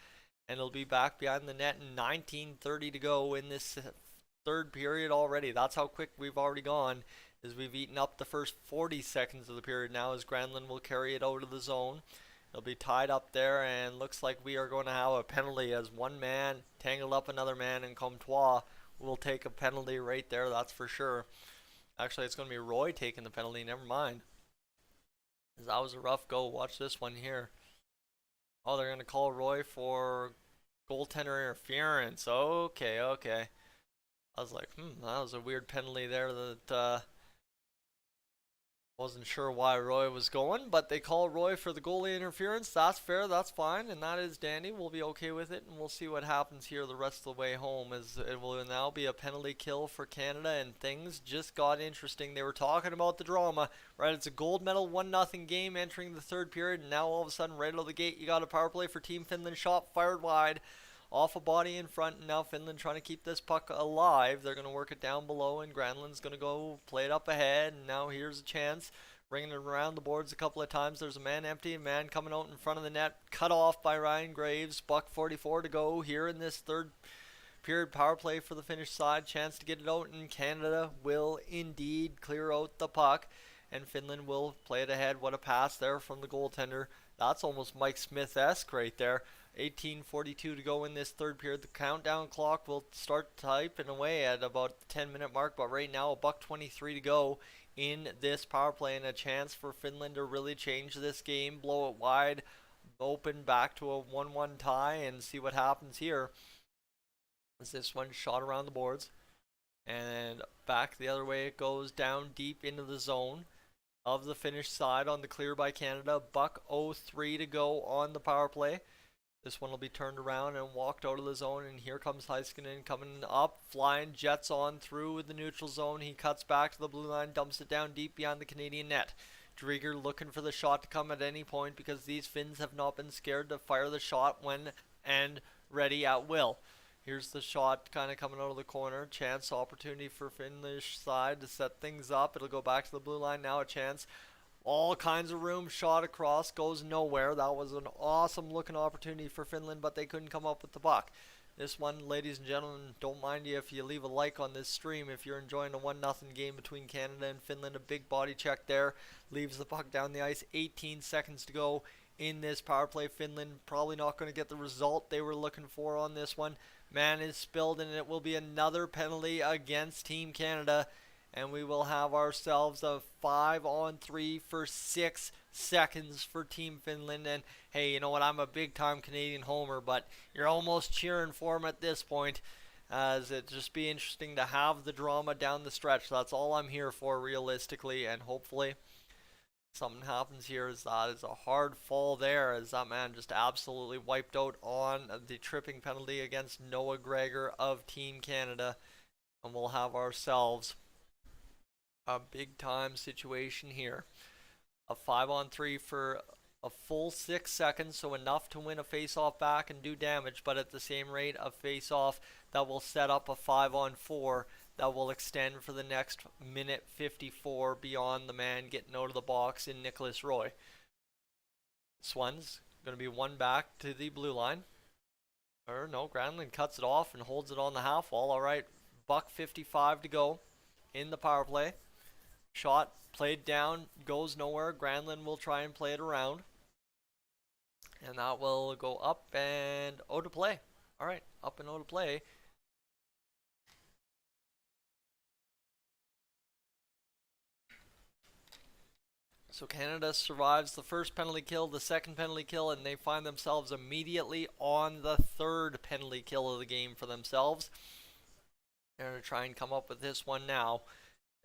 and it'll be back behind the net. 19:30 to go in this third period already. That's how quick we've already gone, as we've eaten up the first 40 seconds of the period now, as Granlund will carry it out of the zone. It'll be tied up there, and looks like we are going to have a penalty, as one man tangled up another man, and Comtois will take a penalty right there, that's for sure. Actually, it's going to be Roy taking the penalty, never mind. That was a rough go. Watch this one here. Oh, they're going to call Roy for goaltender interference. Okay. I was like, that was a weird penalty there that Wasn't sure why Roy was going, but they call Roy for the goalie interference. That's fair, that's fine, and that is dandy. We'll be okay with it, and we'll see what happens here the rest of the way home, as it will now be a penalty kill for Canada, and things just got interesting. They were talking about the drama, right? It's a gold medal 1-0 game entering the third period, and now all of a sudden, right out of the gate, you got a power play for Team Finland. Shot fired wide off a body in front, and now Finland trying to keep this puck alive. They're going to work it down below, and Granlund's going to go play it up ahead, and now here's a chance. Ringing it around the boards a couple of times. There's a man empty, a man coming out in front of the net, cut off by Ryan Graves. Buck 44 to go here in this third period power play for the Finnish side. Chance to get it out, and Canada will indeed clear out the puck, and Finland will play it ahead. What a pass there from the goaltender. That's almost Mike Smith-esque right there. 18:42 to go in this third period. The countdown clock will start typing away at about the 10-minute mark, but right now $1:23 to go in this power play, and a chance for Finland to really change this game, blow it wide open back to a 1-1 tie, and see what happens here. As this one shot around the boards, and back the other way it goes, down deep into the zone of the Finnish side on the clear by Canada. $1:03 to go on the power play. This one will be turned around and walked out of the zone, and here comes Heiskanen coming up, flying jets on through the neutral zone. He cuts back to the blue line, dumps it down deep beyond the Canadian net. Drieger looking for the shot to come at any point, because these Finns have not been scared to fire the shot when and ready at will. Here's the shot kind of coming out of the corner. Chance, opportunity for Finnish side to set things up. It'll go back to the blue line now. A chance. All kinds of room, shot across, goes nowhere. That was an awesome looking opportunity for Finland, but they couldn't come up with the puck. This one, ladies and gentlemen, don't mind you if you leave a like on this stream if you're enjoying a 1-0 game between Canada and Finland. A big body check there, leaves the puck down the ice. 18 seconds to go in this power play. Finland probably not going to get the result they were looking for on this one. Man is spilled, and it will be another penalty against Team Canada. And we will have ourselves a 5-on-3 for 6 seconds for Team Finland. And hey, you know what? I'm a big-time Canadian homer, but you're almost cheering for them at this point, as it just be interesting to have the drama down the stretch. That's all I'm here for, realistically, and hopefully something happens here. As that is a hard fall there, as that man just absolutely wiped out on the tripping penalty against Noah Gregor of Team Canada, and we'll have ourselves a big time situation here. A 5-on-3 for a full 6 seconds, so enough to win a face-off back and do damage, but at the same rate of face-off that will set up a 5-on-4 that will extend for the next minute 54 beyond the man getting out of the box in Nicholas Roy. This one's going to be one back to the blue line. Or no, Granlund cuts it off and holds it on the half wall. Alright, $1:55 to go in the power play. Shot played down, goes nowhere. Granlund will try and play it around, and that will go up and out to play. Alright, up and out to play. So Canada survives the first penalty kill, the second penalty kill, and they find themselves immediately on the third penalty kill of the game for themselves. They're going to try and come up with this one now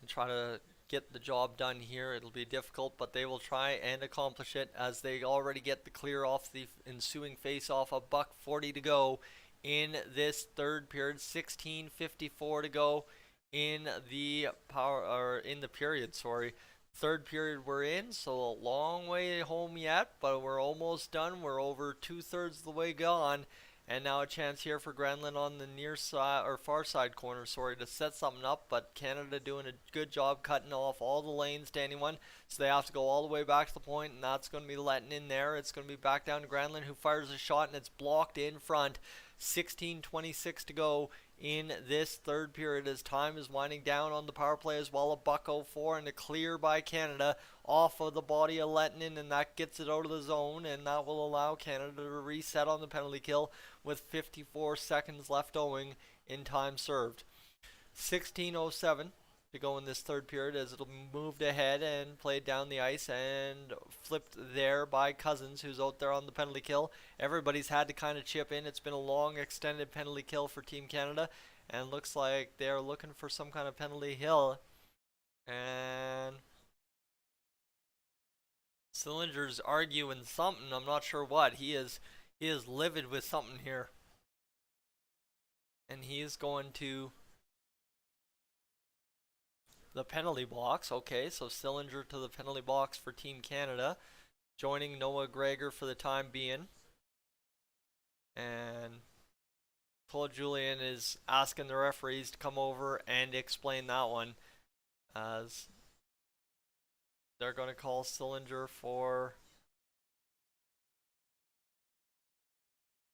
and try to get the job done here. It'll be difficult, but they will try and accomplish it, as they already get the clear off the ensuing face-off. A $1:40 to go in this third period. 16:54 to go in the period. Third period we're in, so a long way home yet, but we're almost done. We're over 2/3 of the way gone. And now a chance here for Granlund on the near side, or far side corner, to set something up. But Canada doing a good job cutting off all the lanes to anyone. So they have to go all the way back to the point, and that's going to be letting in there. It's going to be back down to Granlund, who fires a shot, and it's blocked in front. 16:26 to go in this third period, as time is winding down on the power play as well. A $1:04 and a clear by Canada off of the body of Lettinen, and that gets it out of the zone, and that will allow Canada to reset on the penalty kill with 54 seconds left owing in time served. 16:07 to go in this third period, as it'll moved ahead and played down the ice and flipped there by Cousins, who's out there on the penalty kill. Everybody's had to kind of chip in. It's been a long extended penalty kill for Team Canada, and looks like they're looking for some kind of penalty hill. And Sillinger's arguing something. I'm not sure what. He is livid with something here. And he is going to the penalty box. Okay, so Sillinger to the penalty box for Team Canada, joining Noah Gregor for the time being. And Claude Julien is asking the referees to come over and explain that one, as they're going to call Sillinger for...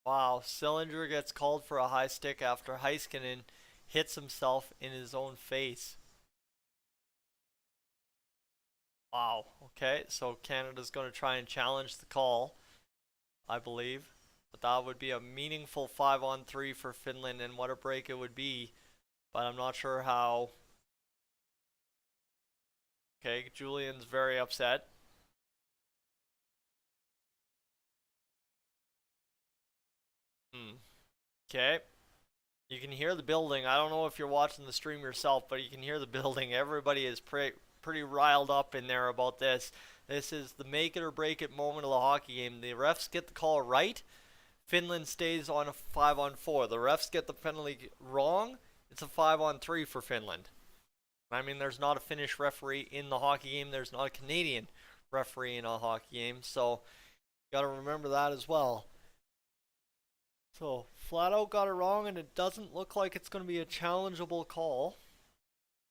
Wow, Sillinger gets called for a high stick after Heiskanen hits himself in his own face. Wow, okay, so Canada's going to try and challenge the call, I believe. But that would be a meaningful 5-on-3 for Finland, and what a break it would be. But I'm not sure how. Okay, Julian's very upset. Okay. You can hear the building. I don't know if you're watching the stream yourself, but you can hear the building. Everybody is pretty riled up in there about this. This is the make it or break it moment of the hockey game. The refs get the call right. Finland stays on a 5-on-4. The refs get the penalty wrong. It's a 5-on-3 for Finland. I mean, there's not a Finnish referee in the hockey game. There's not a Canadian referee in a hockey game. So, you got to remember that as well. So, flat out got it wrong, and it doesn't look like it's going to be a challengeable call.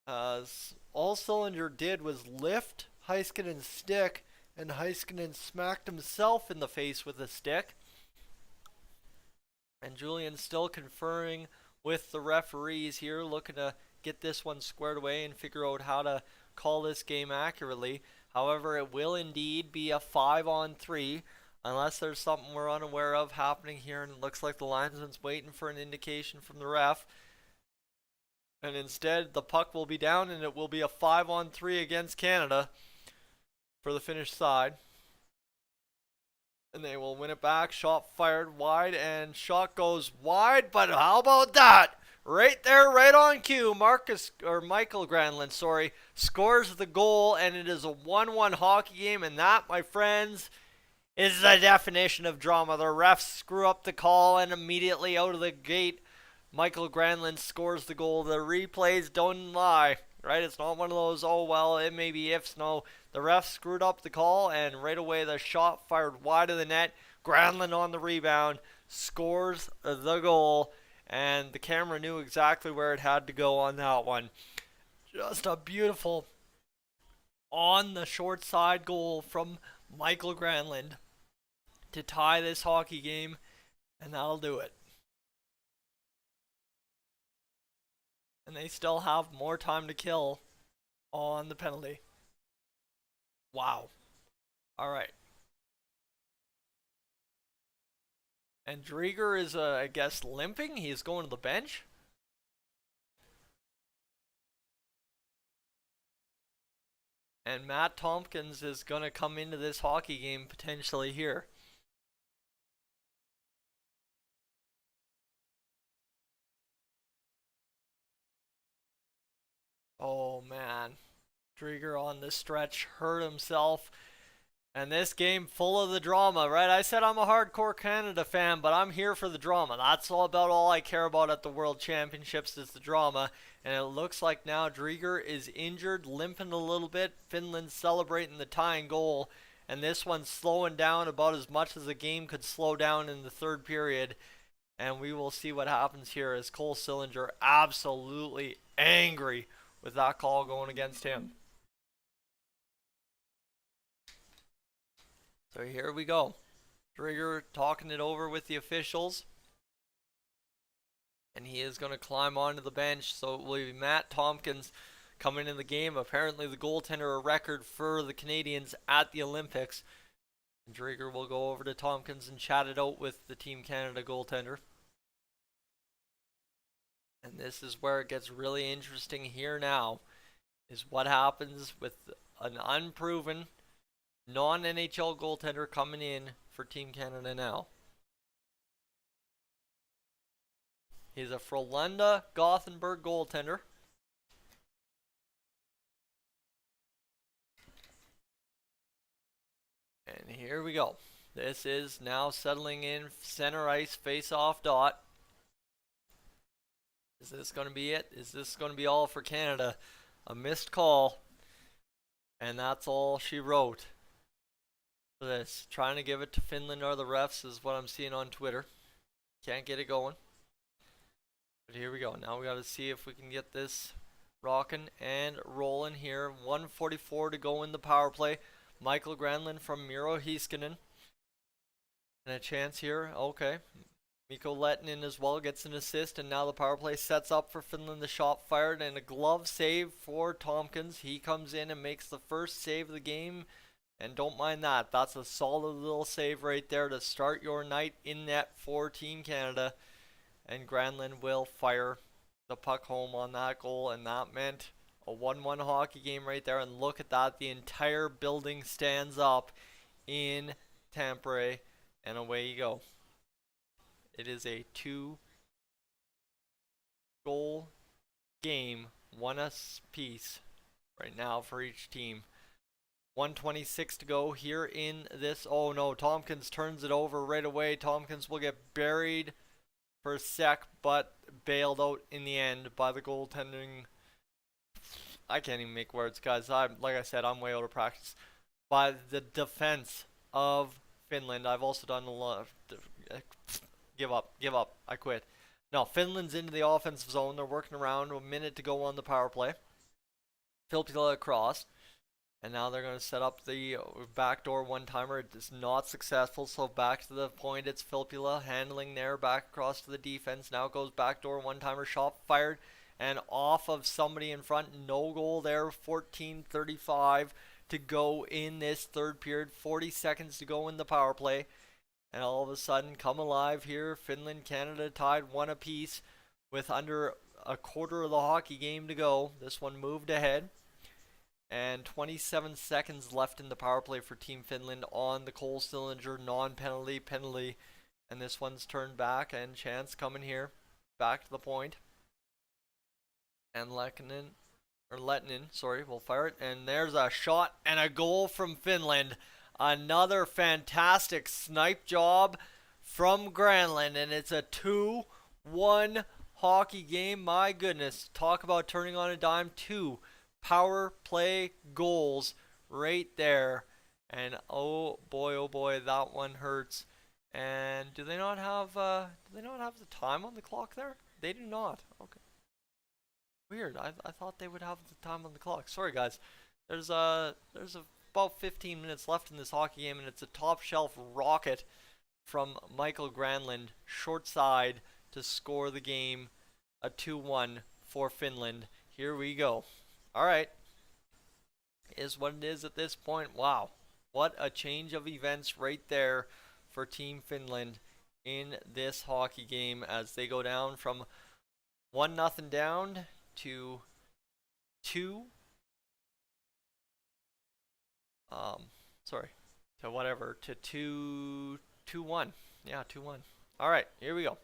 As all Sillinger did was lift Heiskanen's stick, and Heiskanen smacked himself in the face with a stick. And Julian's still conferring with the referees here, looking to get this one squared away and figure out how to call this game accurately. However, it will indeed be a 5-on-3, unless there's something we're unaware of happening here, and it looks like the linesman's waiting for an indication from the ref. And instead, the puck will be down, and it will be a 5-on-3 against Canada for the Finnish side. And they will win it back. Shot fired wide, and shot goes wide. But how about that? Right there, right on cue. Michael Granlund, scores the goal, and it is a 1-1 hockey game. And that, my friends, is the definition of drama. The refs screw up the call, and immediately out of the gate, Michael Granlund scores the goal. The replays don't lie, right? It's not one of those, oh, well, it may be ifs. No, the refs screwed up the call, and right away the shot fired wide of the net. Granlund on the rebound, scores the goal, and the camera knew exactly where it had to go on that one. Just a beautiful on the short side goal from Michael Granlund to tie this hockey game, and that'll do it. And they still have more time to kill on the penalty. Wow. All right. And Drieger is, I guess, limping. He's going to the bench. And Matt Tompkins is going to come into this hockey game potentially here. Oh, man. Drieger on the stretch hurt himself. And this game full of the drama, right? I said I'm a hardcore Canada fan, but I'm here for the drama. That's all I care about at the World Championships is the drama. And it looks like now Drieger is injured, limping a little bit. Finland celebrating the tying goal. And this one's slowing down about as much as the game could slow down in the third period. And we will see what happens here as Cole Sillinger absolutely angry with that call going against him. So here we go. Drieger talking it over with the officials. And he is going to climb onto the bench. So it will be Matt Tompkins coming in the game. Apparently the goaltender, a record for the Canadians at the Olympics. And Drieger will go over to Tompkins and chat it out with the Team Canada goaltender. And this is where it gets really interesting here now. Is what happens with an unproven non-NHL goaltender coming in for Team Canada now. He's a Frölunda Gothenburg goaltender. here we go. This is now settling in center ice face-off dot. Is this going to be it? Is this going to be all for Canada? A missed call. And that's all she wrote for this. Trying to give it to Finland or the refs is what I'm seeing on Twitter. Can't get it going. But here we go. Now we got to see if we can get this rocking and rolling here. 1:44 to go in the power play. Michael Granlund from Miro Heiskanen. And a chance here. Okay. Mikko Lehtinen as well gets an assist, and now the power play sets up for Finland. The shot fired, and a glove save for Tompkins. He comes in and makes the first save of the game, and don't mind that. That's a solid little save right there to start your night in net for Team Canada. And Granlund will fire the puck home on that goal, and that meant a 1-1 hockey game right there. And look at that, the entire building stands up in Tampere, and away you go. It is a 2-goal game, one apiece right now for each team. 1:26 to go here in this. Oh no, Tompkins turns it over right away. Tompkins will get buried for a sec, but bailed out in the end by the goaltending. I can't even make words, guys. Like I said, I'm way out of practice. By the defense of Finland. I've also done a lot of... Give up, I quit. No, Finland's into the offensive zone. They're working around. A minute to go on the power play. Filppula across. And now they're going to set up the backdoor one-timer. It is not successful, so back to the point. It's Filppula handling there, back across to the defense. Now goes backdoor one-timer, shot fired, and off of somebody in front. No goal there, 14:35 to go in this third period. 40 seconds to go in the power play. And all of a sudden, come alive here. Finland, Canada tied one apiece with under a quarter of the hockey game to go. This one moved ahead. And 27 seconds left in the power play for Team Finland on the Cole Sillinger non-penalty penalty. And this one's turned back, and chance coming here. Back to the point. And Lehtinen will fire it. And there's a shot and a goal from Finland. Another fantastic snipe job from Granlund, and it's a 2-1 hockey game. My goodness, talk about turning on a dime. 2 power play goals right there, and oh boy, that one hurts. And do they not have the time on the clock there? They do not. Okay, weird. I thought they would have the time on the clock. Sorry guys. There's about 15 minutes left in this hockey game, and it's a top shelf rocket from Michael Granlund, short side, to score the game. A 2-1 for Finland. Here we go. Alright. Is what it is at this point. Wow. What a change of events right there for Team Finland in this hockey game as they go down from 1-0 down to 2. To 2-1. Yeah, 2-1. Alright, here we go.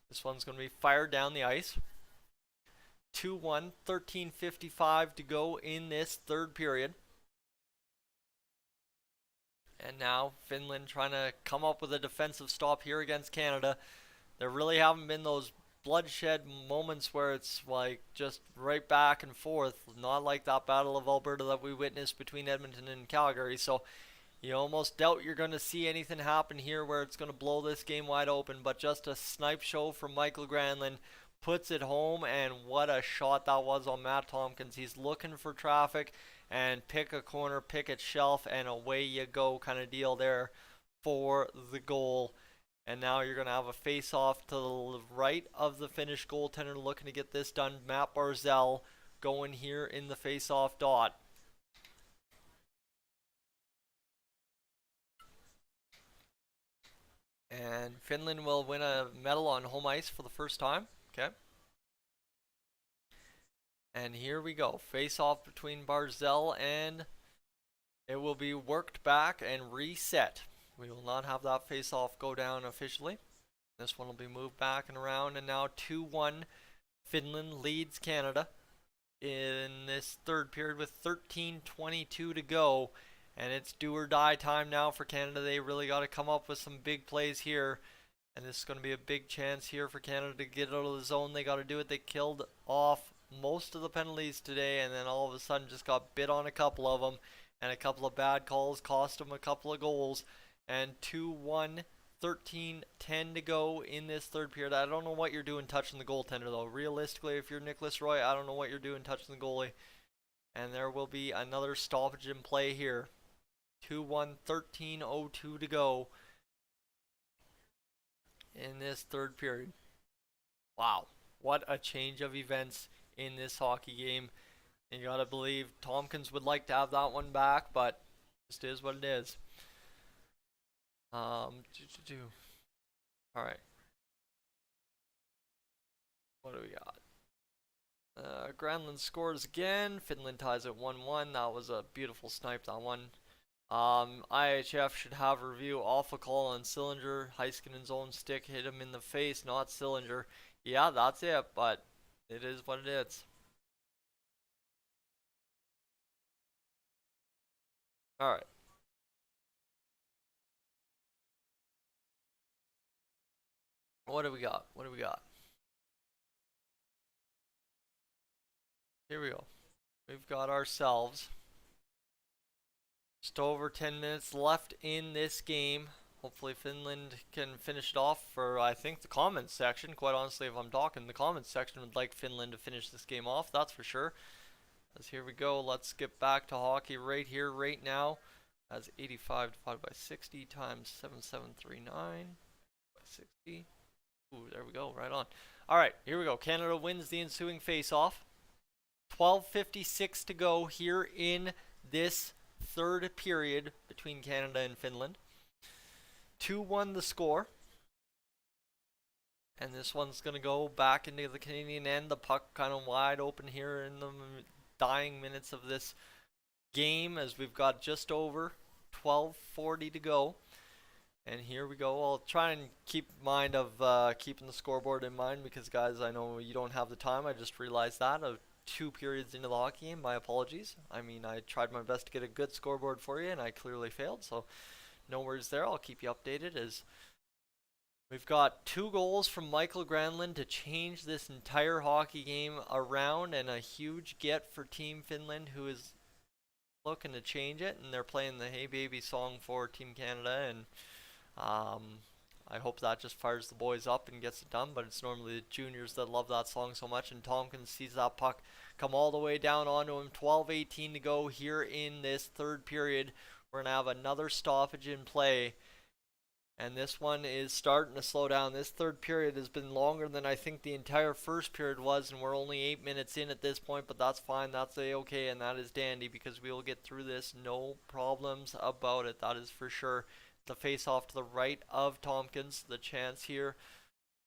This one's going to be fired down the ice. 2-1, 13:55 to go in this third period. And now Finland trying to come up with a defensive stop here against Canada. There really haven't been those bloodshed moments where it's like just right back and forth, not like that Battle of Alberta that we witnessed between Edmonton and Calgary. So you almost doubt you're going to see anything happen here where it's going to blow this game wide open, but just a snipe show from Michael Granlund puts it home, and what a shot that was on Matt Tompkins. He's looking for traffic and pick a corner, pick it shelf, and away you go kind of deal there for the goal. And now you're going to have a face-off to the right of the Finnish goaltender looking to get this done. Matt Barzal going here in the face-off dot. And Finland will win a medal on home ice for the first time. Okay. And here we go. Face-off between Barzal, and it will be worked back and reset. We will not have that face-off go down officially. This one will be moved back and around, and now 2-1. Finland leads Canada in this third period with 13:22 to go. And it's do or die time now for Canada. They really got to come up with some big plays here. And this is going to be a big chance here for Canada to get out of the zone. They got to do it. They killed off most of the penalties today, and then all of a sudden just got bit on a couple of them. And a couple of bad calls cost them a couple of goals. And 2-1, 13-10 to go in this third period. I don't know what you're doing touching the goaltender, though. Realistically, if you're Nicholas Roy, I don't know what you're doing touching the goalie. And there will be another stoppage in play here. 2-1, 13:02 to go in this third period. Wow, what a change of events in this hockey game. And you gotta believe Tompkins would like to have that one back, but just is what it is. Alright. What do we got? Granlund scores again. Finland ties at 1-1. That was a beautiful snipe, that one. IHF should have a review off a call on Sillinger. Heiskanen's own stick hit him in the face, not Sillinger. Yeah, that's it, but it is what it is. Alright. What do we got? What do we got? Here we go. We've got ourselves just over 10 minutes left in this game. Hopefully Finland can finish it off for, I think, the comments section. Quite honestly, if I'm talking, the comments section would like Finland to finish this game off, that's for sure. As here we go, let's get back to hockey right here, right now. As 85 divided by 60 times 7739 by 60. Ooh, there we go, right on. Alright, here we go. Canada wins the ensuing face-off. 12:56 to go here in this third period between Canada and Finland. 2-1 the score. And this one's going to go back into the Canadian end. The puck kind of wide open here in the dying minutes of this game, as we've got just over 12:40 to go. And here we go. I'll try and keep mind of keeping the scoreboard in mind, because guys, I know you don't have the time. I just realized that 2 periods into the hockey game. My apologies. I mean, I tried my best to get a good scoreboard for you, and I clearly failed. So no worries there. I'll keep you updated. As we've got 2 goals from Michael Granlund to change this entire hockey game around, and a huge get for Team Finland, who is looking to change it. And they're playing the Hey Baby song for Team Canada, and I hope that just fires the boys up and gets it done, but it's normally the juniors that love that song so much. And Tompkins sees that puck come all the way down onto him. 12:18 to go here in this third period. We're going to have another stoppage in play, and this one is starting to slow down. This third period has been longer than I think the entire first period was, and we're only 8 minutes in at this point, but that's fine. That's a-okay, and that is dandy, because we will get through this. No problems about it, that is for sure. The face-off to the right of Tompkins. The chance here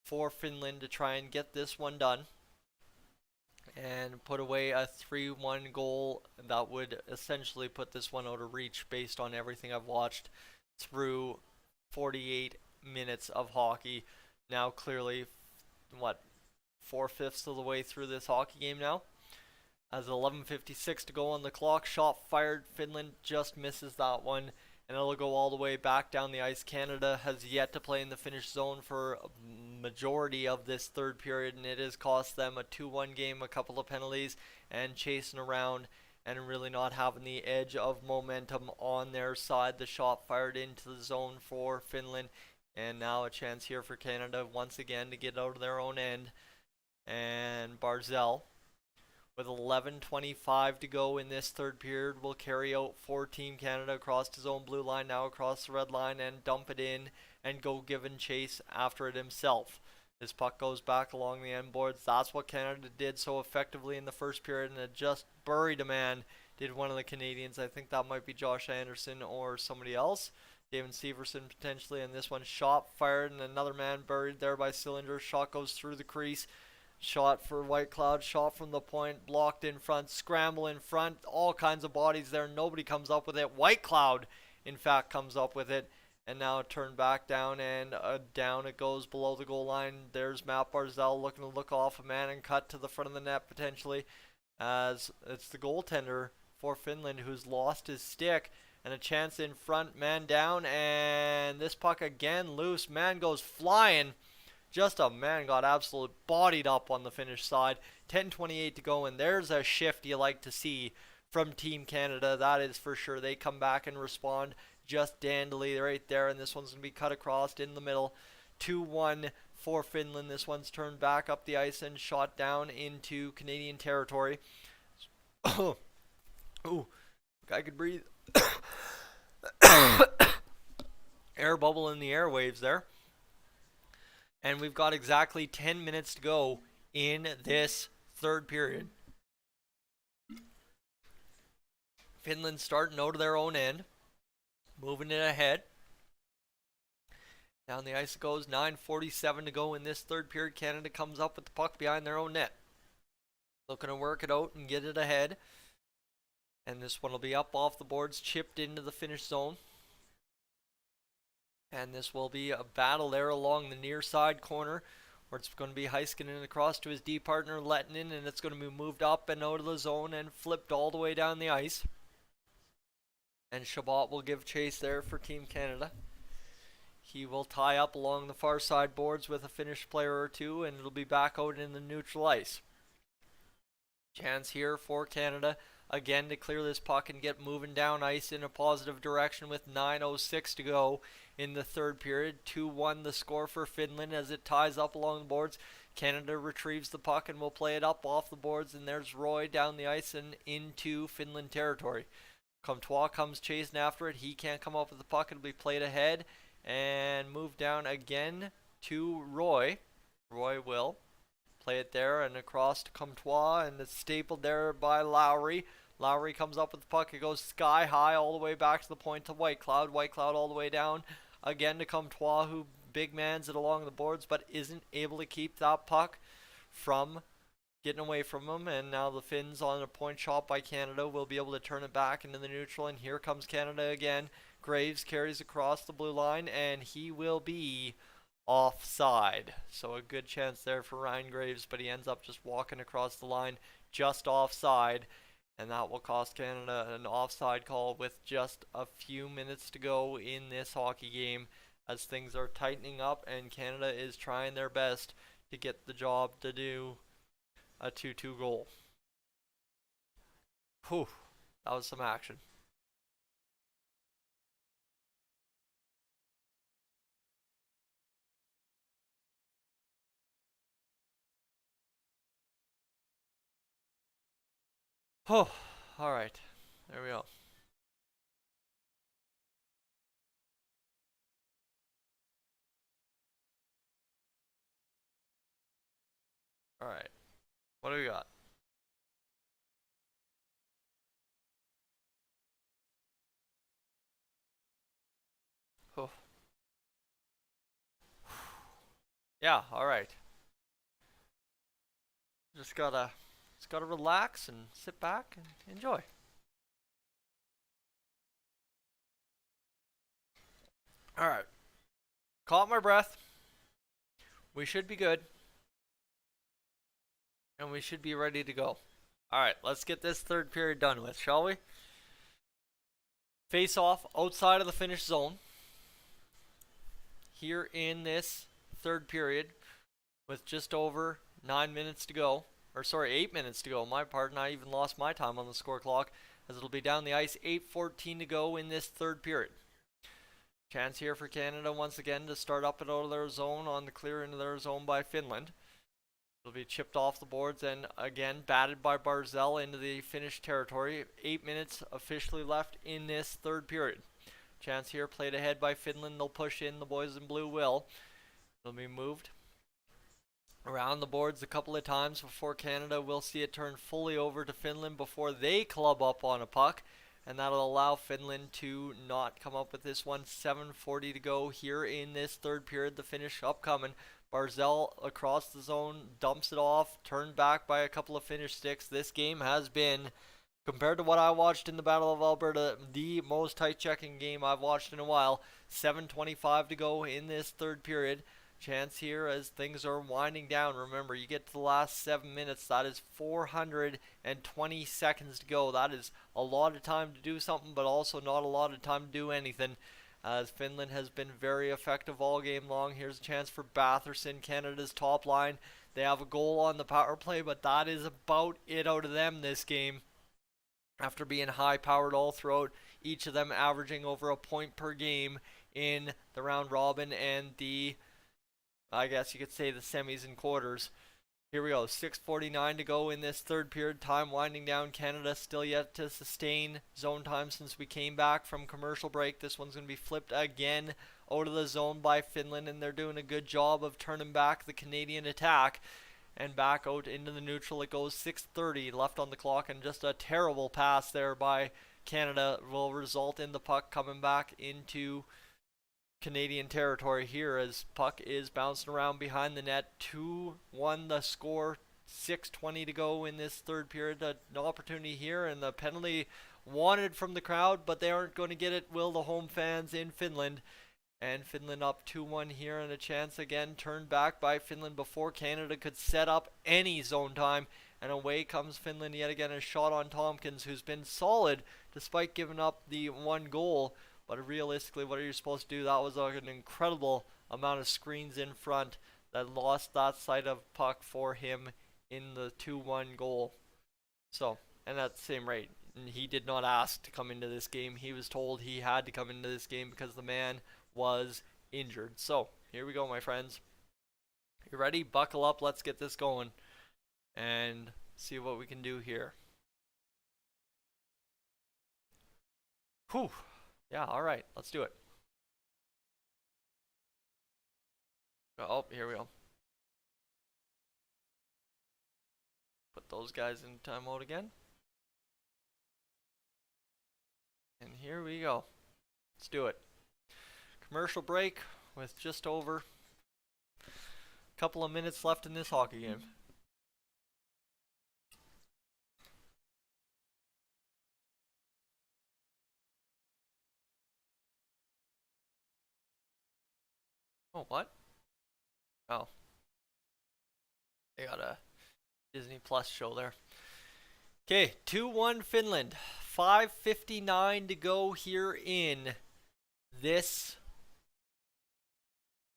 for Finland to try and get this one done and put away a 3-1 goal that would essentially put this one out of reach, based on everything I've watched through 48 minutes of hockey. Now clearly, what, 4/5 of the way through this hockey game now? As 11:56 to go on the clock. Shot fired. Finland just misses that one, and it'll go all the way back down the ice. Canada has yet to play in the Finnish zone for a majority of this third period, and it has cost them a 2-1 game, a couple of penalties, and chasing around and really not having the edge of momentum on their side. The shot fired into the zone for Finland, and now a chance here for Canada once again to get out of their own end. And Barzell, with 11:25 to go in this third period, will carry out for Team Canada across his own blue line, now across the red line, and dump it in and go give and chase after it himself. His puck goes back along the end boards. That's what Canada did so effectively in the first period, and it just buried a man. Did one of the Canadians. I think that might be Josh Anderson or somebody else. David Severson potentially, and this one shot fired, and another man buried there by Sillinger. Shot goes through the crease. Shot for White Cloud, shot from the point, blocked in front, scramble in front, all kinds of bodies there. Nobody comes up with it. White Cloud, in fact, comes up with it, and now turned back down, and down it goes below the goal line. There's Matt Barzell looking to look off a man and cut to the front of the net potentially, as it's the goaltender for Finland who's lost his stick, And a chance in front, man down, and this puck again loose. Man goes flying. Just a man got absolutely bodied up on the Finnish side. 10:28 to go, and there's a shift you like to see from Team Canada. That is for sure. They come back and respond just dandily right there, and this one's going to be cut across in the middle. 2-1 for Finland. This one's turned back up the ice and shot down into Canadian territory. Ooh, I could breathe. Air bubble in the airwaves there. And we've got exactly 10 minutes to go in this third period. Finland starting out of their own end. Moving it ahead. Down the ice it goes. 9:47 to go in this third period. Canada comes up with the puck behind their own net. Looking to work it out and get it ahead. And this one will be up off the boards, chipped into the Finnish zone. And this will be a battle there along the near side corner, where it's going to be Heiskanen across to his D partner Lettinen, and it's going to be moved up and out of the zone and flipped all the way down the ice. And Chabot will give chase there for Team Canada. He will tie up along the far side boards with a Finnish player or two, and it'll be back out in the neutral ice. Chance here for Canada again to clear this puck and get moving down ice in a positive direction with 9:06 to go in the third period. 2-1 the score for Finland as it ties up along the boards. Canada retrieves the puck and will play it up off the boards, and there's Roy down the ice and into Finland territory. Comtois comes chasing after it. He can't come up with the puck. It'll be played ahead and moved down again to Roy. Roy will play it there and across to Comtois, and it's stapled there by Lowry. Lowry comes up with the puck. It goes sky high all the way back to the point to Whitecloud. Whitecloud all the way down again to Comtois, who big mans it along the boards but isn't able to keep that puck from getting away from him. And now the Finns on a point shot by Canada will be able to turn it back into the neutral, and here comes Canada again. Graves carries across the blue line, and he will be offside. So a good chance there for Ryan Graves, but he ends up just walking across the line just offside, and that will cost Canada an offside call with just a few minutes to go in this hockey game, as things are tightening up and Canada is trying their best to get the job to do a 2-2 goal. Whew, that was some action. Oh, all right. There we go. All right. What do we got? Oh. Yeah, all right. Just gotta relax and sit back and enjoy. All right. Caught my breath. We should be good. And we should be ready to go. All right, let's get this third period done with, shall we? Face off outside of the Finnish zone. Here in this third period with just over 9 minutes to go. Or sorry, 8 minutes to go. My pardon, I even lost my time on the score clock, as it'll be down the ice. 8:14 to go in this third period. Chance here for Canada once again to start up and out of their zone on the clear into their zone by Finland. It'll be chipped off the boards and again batted by Barzell into the Finnish territory. 8 minutes officially left in this third period. Chance here played ahead by Finland. They'll push in. The boys in blue will. It'll be moved around the boards a couple of times before Canada will see it turn fully over to Finland before they club up on a puck, and that'll allow Finland to not come up with this one. 7:40 to go here in this third period. The Finnish upcoming. Barzell across the zone, dumps it off, turned back by a couple of Finnish sticks. This game has been, compared to what I watched in the Battle of Alberta, the most tight checking game I've watched in a while. 7:25 to go in this third period. chance here as things are winding down. Remember, you get to the last 7 minutes, that is 420 seconds to go. That is a lot of time to do something, but also not a lot of time to do anything, as Finland has been very effective all game long. Here's a chance for Batherson, Canada's top line. They have a goal on the power play, but that is about it out of them this game. After being high-powered all throughout, each of them averaging over a point per game in the round robin and the, I guess you could say, the semis and quarters. Here we go, 6:49 to go in this third period. Time winding down. Canada still yet to sustain zone time since we came back from commercial break. This one's going to be flipped again out of the zone by Finland, and they're doing a good job of turning back the Canadian attack. And back out into the neutral it goes. 6:30 left on the clock, and just a terrible pass there by Canada will result in the puck coming back into Canadian territory here as puck is bouncing around behind the net. 2-1 the score, 6:20 to go in this third period. An opportunity here, and the penalty wanted from the crowd, but they aren't going to get it, will the home fans in Finland. And Finland up 2-1 here, and a chance again turned back by Finland before Canada could set up any zone time. And away comes Finland yet again. A shot on Tompkins, who's been solid despite giving up the one goal. But realistically, what are you supposed to do? That was an incredible amount of screens in front that lost that side of puck for him in the 2-1 goal. So, and at the same rate, he did not ask to come into this game. He was told he had to come into this game because the man was injured. So, here we go, my friends. You ready? Buckle up. Let's get this going and see what we can do here. Whew. Yeah, alright, let's do it. Oh, here we go. Put those guys in timeout again. And here we go. Let's do it. Commercial break with just over a couple of minutes left in this hockey game. Oh, what? Oh. They got a Disney Plus show there. Okay, 2-1 Finland. 5:59 to go here in this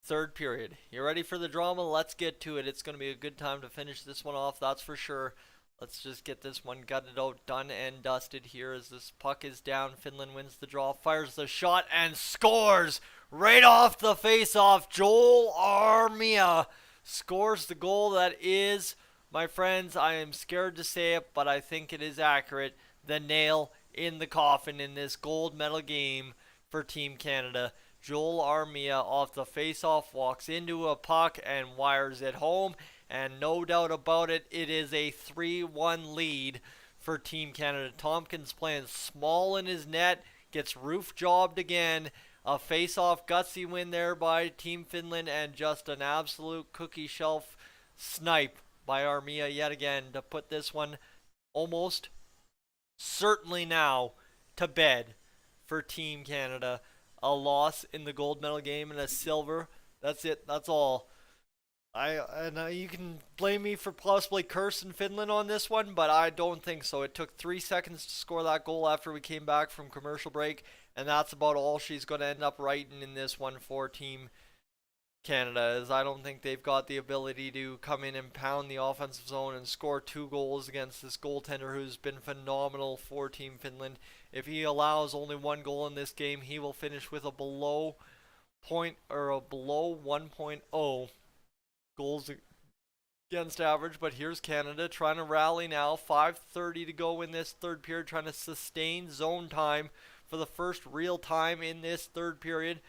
third period. You ready for the drama? Let's get to it. It's going to be a good time to finish this one off, that's for sure. Let's just get this one gutted out, done and dusted here as this puck is down. Finland wins the draw, fires the shot, and scores right off the face-off. Joel Armia scores the goal that is, my friends, I am scared to say it, but I think it is accurate, the nail in the coffin in this gold medal game for Team Canada. Joel Armia off the face-off walks into a puck and wires it home. And no doubt about it, it is a 3-1 lead for Team Canada. Tompkins playing small in his net, gets roof jobbed again. A face-off gutsy win there by Team Finland, and just an absolute cookie shelf snipe by Armia yet again to put this one almost certainly now to bed for Team Canada. A loss in the gold medal game and a silver. That's it. That's all. You can blame me for possibly cursing Finland on this one, but I don't think so. It took 3 seconds to score that goal after we came back from commercial break, and that's about all she's going to end up writing in this one for Team Canada, as I don't think they've got the ability to come in and pound the offensive zone and score 2 goals against this goaltender who's been phenomenal for Team Finland. If he allows only 1 goal in this game, he will finish with a below 1.0 goals against average. But here's Canada trying to rally now. 5:30 to go in this third period, trying to sustain zone time for the first real time in this third period.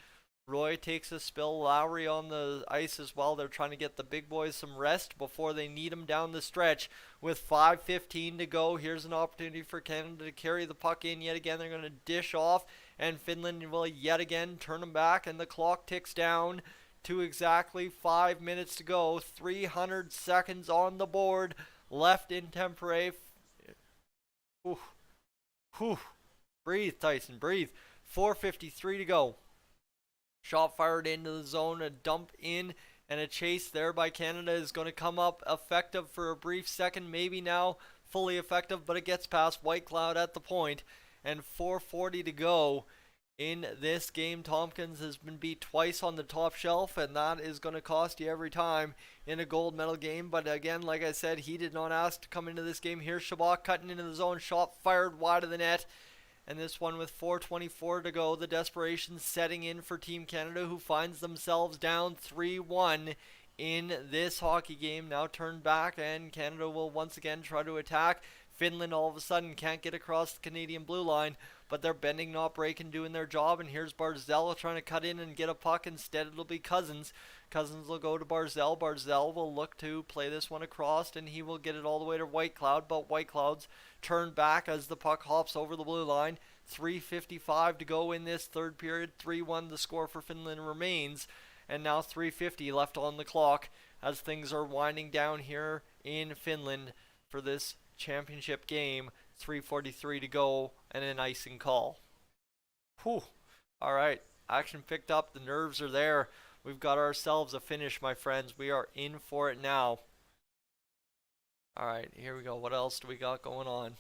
Roy takes a spill. Lowry on the ice as well. They're trying to get the big boys some rest before they need them down the stretch. With 5:15 to go, here's an opportunity for Canada to carry the puck in yet again. They're going to dish off, and Finland will yet again turn them back, and the clock ticks down to exactly 5 minutes to go. 300 seconds on the board left in tempore. Breathe, Tyson, breathe. 4:53 to go. Shot fired into the zone, a dump in, And a chase there by Canada is going to come up effective for a brief second, maybe now fully effective, but it gets past White Cloud at the point, and 4:40 to go in this game. Tompkins has been beat twice on the top shelf, and that is going to cost you every time in a gold medal game. But again, like I said, he did not ask to come into this game. Here's Shabak cutting into the zone, shot fired wide of the net. And this one with 4:24 to go, the desperation setting in for Team Canada, who finds themselves down 3-1 in this hockey game. Now turned back, and Canada will once again try to attack. Finland all of a sudden can't get across the Canadian blue line, but they're bending, not breaking, doing their job. And here's Barzell trying to cut in and get a puck. Instead, it'll be Cousins. Cousins will go to Barzell. Barzell will look to play this one across, and he will get it all the way to White Cloud, but White Cloud's turned back as the puck hops over the blue line. 3:55 to go in this third period. 3-1 the score for Finland remains, and now 3:50 left on the clock as things are winding down here in Finland for this championship game. 3:43 to go and an icing call. Whew. All right, action picked up. The nerves are there. We've got ourselves a finish, my friends. We are in for it now. All right, here we go. What else do we got going on?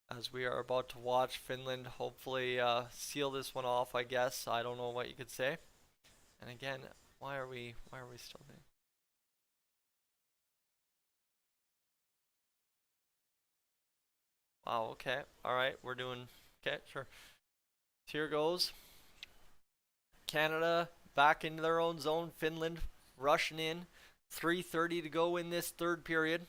As we are about to watch Finland hopefully seal this one off, I guess. I don't know what you could say. And again, why are we still doing? Wow, okay. Alright, we're doing okay, sure. Here goes. Canada back into their own zone. Finland rushing in. 3:30 to go in this third period.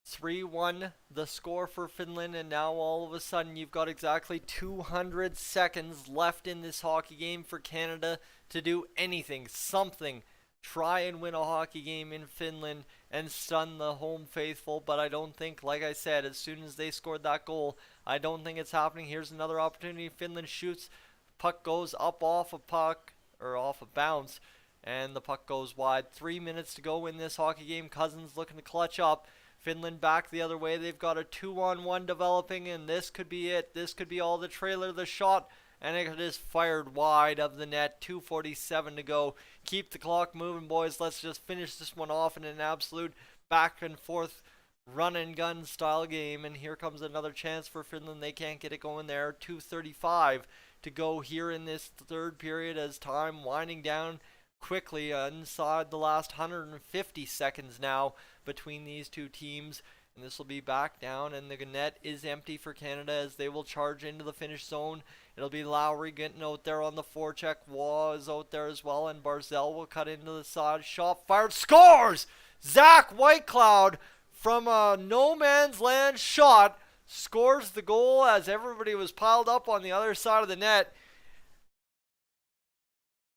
3-1 the score for Finland, and now all of a sudden you've got exactly 200 seconds left in this hockey game for Canada to do anything, something. Try and win a hockey game in Finland and stun the home faithful, but I don't think, like I said, as soon as they scored that goal, I don't think it's happening. Here's another opportunity. Finland shoots, puck goes up off a puck, or off a bounce, and the puck goes wide. 3 minutes to go in this hockey game. Cousins looking to clutch up. Finland back the other way. They've got a 2-on-1 developing, and this could be it. This could be all the trailer, the shot, and it is fired wide of the net. 2:47 to go. Keep the clock moving, boys. Let's just finish this one off in an absolute back and forth run and gun style game. And here comes another chance for Finland. They can't get it going there. 2:35 to go here in this third period as time winding down quickly inside the last 150 seconds now between these two teams. And this will be back down, and the net is empty for Canada as they will charge into the finish zone. It'll be Lowry getting out there on the forecheck. Waugh is out there as well, and Barzell will cut into the side. Shot fired, scores! Zach Whitecloud from a no man's land shot scores the goal as everybody was piled up on the other side of the net.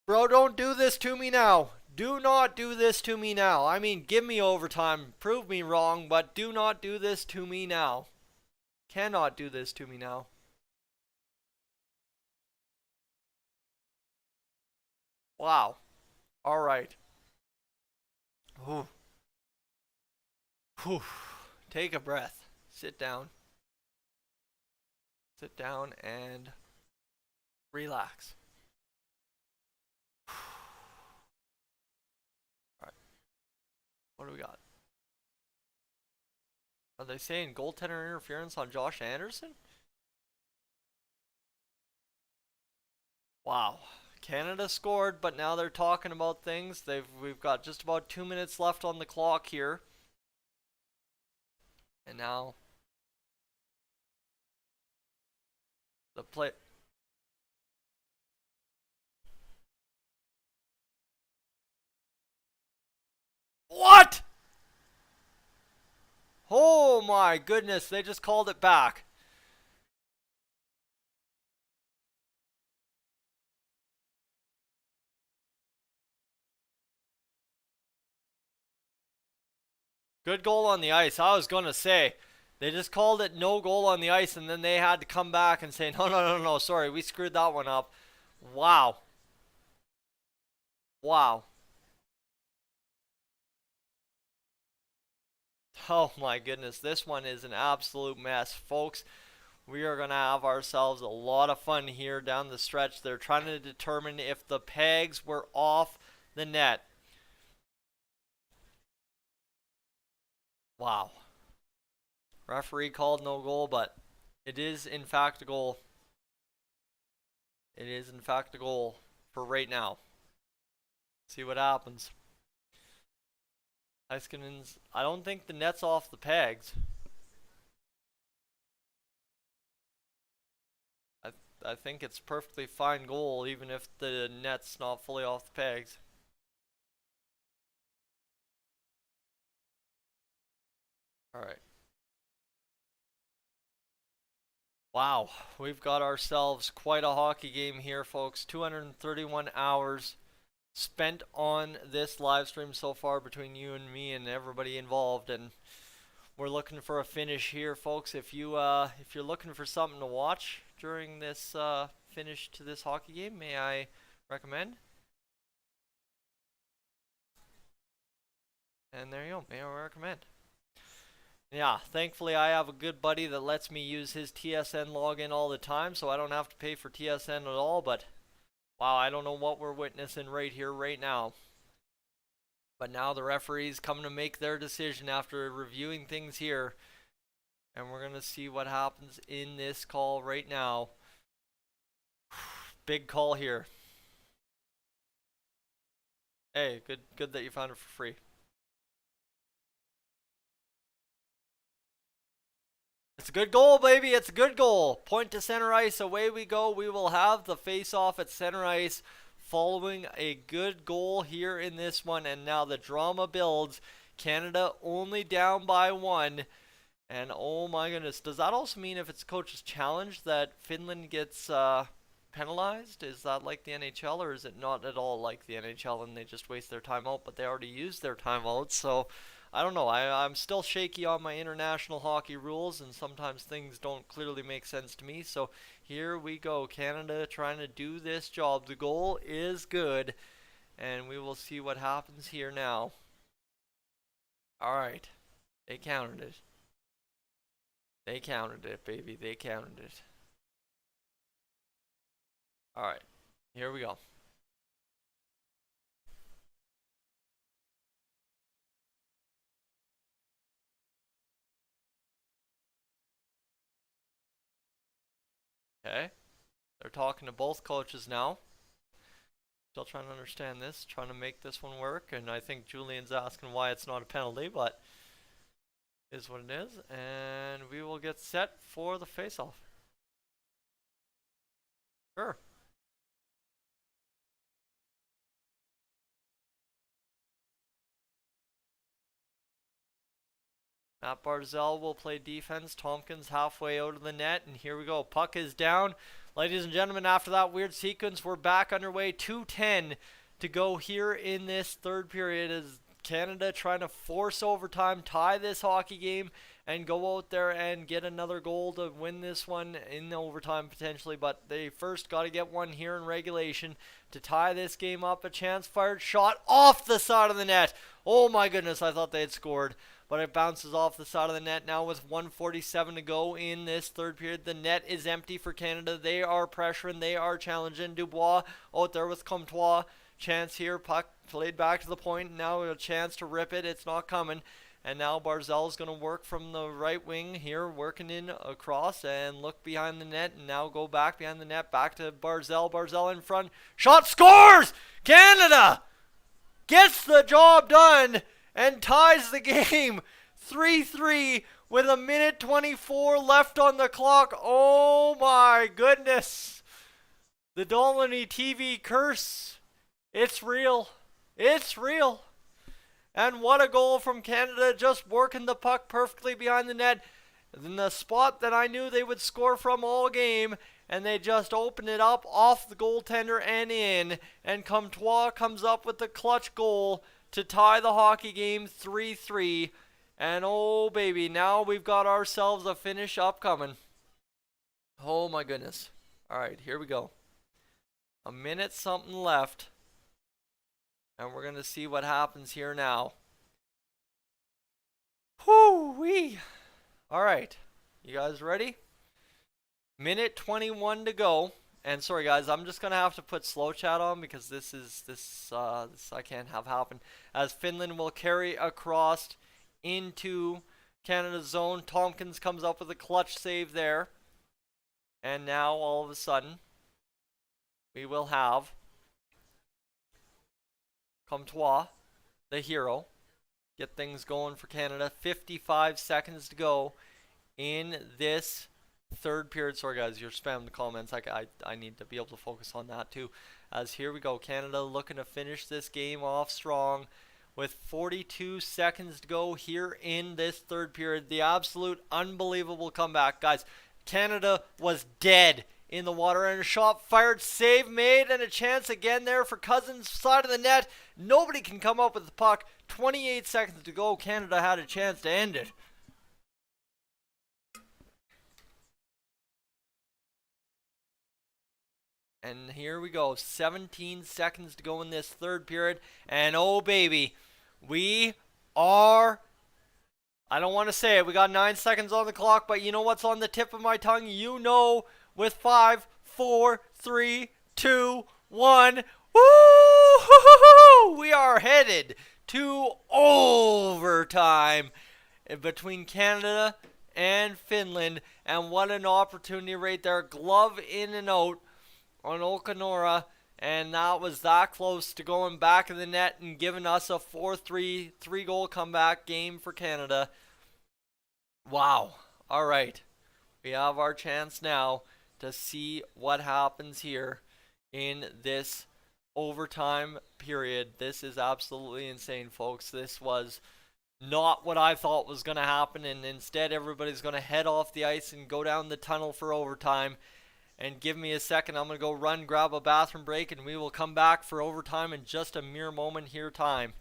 Bro, don't do this to me now. Do not do this to me now. I mean, give me overtime. Prove me wrong, but do not do this to me now. Cannot do this to me now. Wow. All right. Whew. Whew. Take a breath. Sit down. Sit down and relax. Alright. What do we got? Are they saying goaltender interference on Josh Anderson? Wow. Canada scored, but now they're talking about things. We've got just about 2 minutes left on the clock here. And now the play. What? Oh my goodness, they just called it back. Good goal on the ice. I was going to say, they just called it no goal on the ice, and then they had to come back and say, no, sorry, we screwed that one up. Wow. Wow. Oh my goodness, this one is an absolute mess, folks. We are going to have ourselves a lot of fun here down the stretch. They're trying to determine if the pegs were off the net. Wow. Referee called no goal, but it is in fact a goal. It is in fact a goal for right now. See what happens. Heiskanen's, I don't think the net's off the pegs. I think it's perfectly fine goal even if the net's not fully off the pegs. Alright. Wow, we've got ourselves quite a hockey game here, folks. 231 hours spent on this live stream so far between you and me and everybody involved, and we're looking for a finish here, folks. If you're looking for something to watch during this finish to this hockey game, may I recommend? And there you go, may I recommend. Yeah, thankfully I have a good buddy that lets me use his TSN login all the time, so I don't have to pay for TSN at all, but wow, I don't know what we're witnessing right here, right now. But now the referee's coming to make their decision after reviewing things here, and we're going to see what happens in this call right now. Big call here. Hey, good that you found it for free. It's a good goal, baby. It's a good goal. Point to center ice. Away we go. We will have the face-off at center ice following a good goal here in this one. And now the drama builds. Canada only down by 1. And oh my goodness. Does that also mean if it's a coach's challenge that Finland gets penalized? Is that like the NHL, or is it not at all like the NHL and they just waste their timeout? But they already used their timeout, so I don't know. I'm still shaky on my international hockey rules, and sometimes things don't clearly make sense to me. So here we go. Canada trying to do this job. The goal is good, and we will see what happens here now. All right. They counted it. They counted it, baby. They counted it. All right. Here we go. Okay. They're talking to both coaches now. Still trying to understand this, trying to make this one work, and I think Julian's asking why it's not a penalty, but it is what it is, and we will get set for the face-off. Sure. Matt Barzal will play defense. Tompkins halfway out of the net, and here we go. Puck is down. Ladies and gentlemen, after that weird sequence, we're back underway. 2:10 to go here in this third period as Canada trying to force overtime, tie this hockey game, and go out there and get another goal to win this one in overtime potentially. But they first got to get one here in regulation to tie this game up. A chance fired shot off the side of the net. Oh my goodness, I thought they had scored. But it bounces off the side of the net now with 1:47 to go in this third period. The net is empty for Canada. They are pressuring. They are challenging. Dubois out there with Comtois. Chance here. Puck played back to the point. Now a chance to rip it. It's not coming. And now Barzal's going to work from the right wing here, working in across and look behind the net. And now go back behind the net. Back to Barzal. Barzal in front. Shot scores! Canada gets the job done and ties the game 3-3 with 1:24 left on the clock. Oh my goodness. The Dolany TV curse. It's real. It's real. And what a goal from Canada, just working the puck perfectly behind the net. In the spot that I knew they would score from all game, and they just open it up off the goaltender and in. And Comtois comes up with the clutch goal to tie the hockey game 3-3. And oh baby, now we've got ourselves a finish upcoming. Oh my goodness. Alright, here we go. A minute something left. And we're going to see what happens here now. Whoo-wee. Alright, you guys ready? Minute 21 to go. And sorry guys, I'm just gonna have to put slow chat on because this I can't have happen. As Finland will carry across into Canada's zone. Tompkins comes up with a clutch save there. And now all of a sudden we will have Comtois, the hero, get things going for Canada. 55 seconds to go in this third period. Sorry guys, you're spamming the comments. I need to be able to focus on that too. As here we go, Canada looking to finish this game off strong with 42 seconds to go here in this third period. The absolute unbelievable comeback. Guys, Canada was dead in the water, and a shot fired, save made, and a chance again there for Cousins, side of the net. Nobody can come up with the puck. 28 seconds to go. Canada had a chance to end it. And here we go. 17 seconds to go in this third period. And oh baby, we are, I don't want to say it, we got 9 seconds on the clock, but you know what's on the tip of my tongue? You know, with 5, 4, 3, 2, 1. Woo! We are headed to overtime between Canada and Finland. And what an opportunity right there. Glove in and out on Okanora, and that was that close to going back in the net and giving us a 4-3 3-goal comeback game for Canada. Wow. All right. We have our chance now to see what happens here in this overtime period. This is absolutely insane, folks. This was not what I thought was going to happen, and instead everybody's going to head off the ice and go down the tunnel for overtime. And give me a second, I'm going to go run, grab a bathroom break, and we will come back for overtime in just a mere moment here time.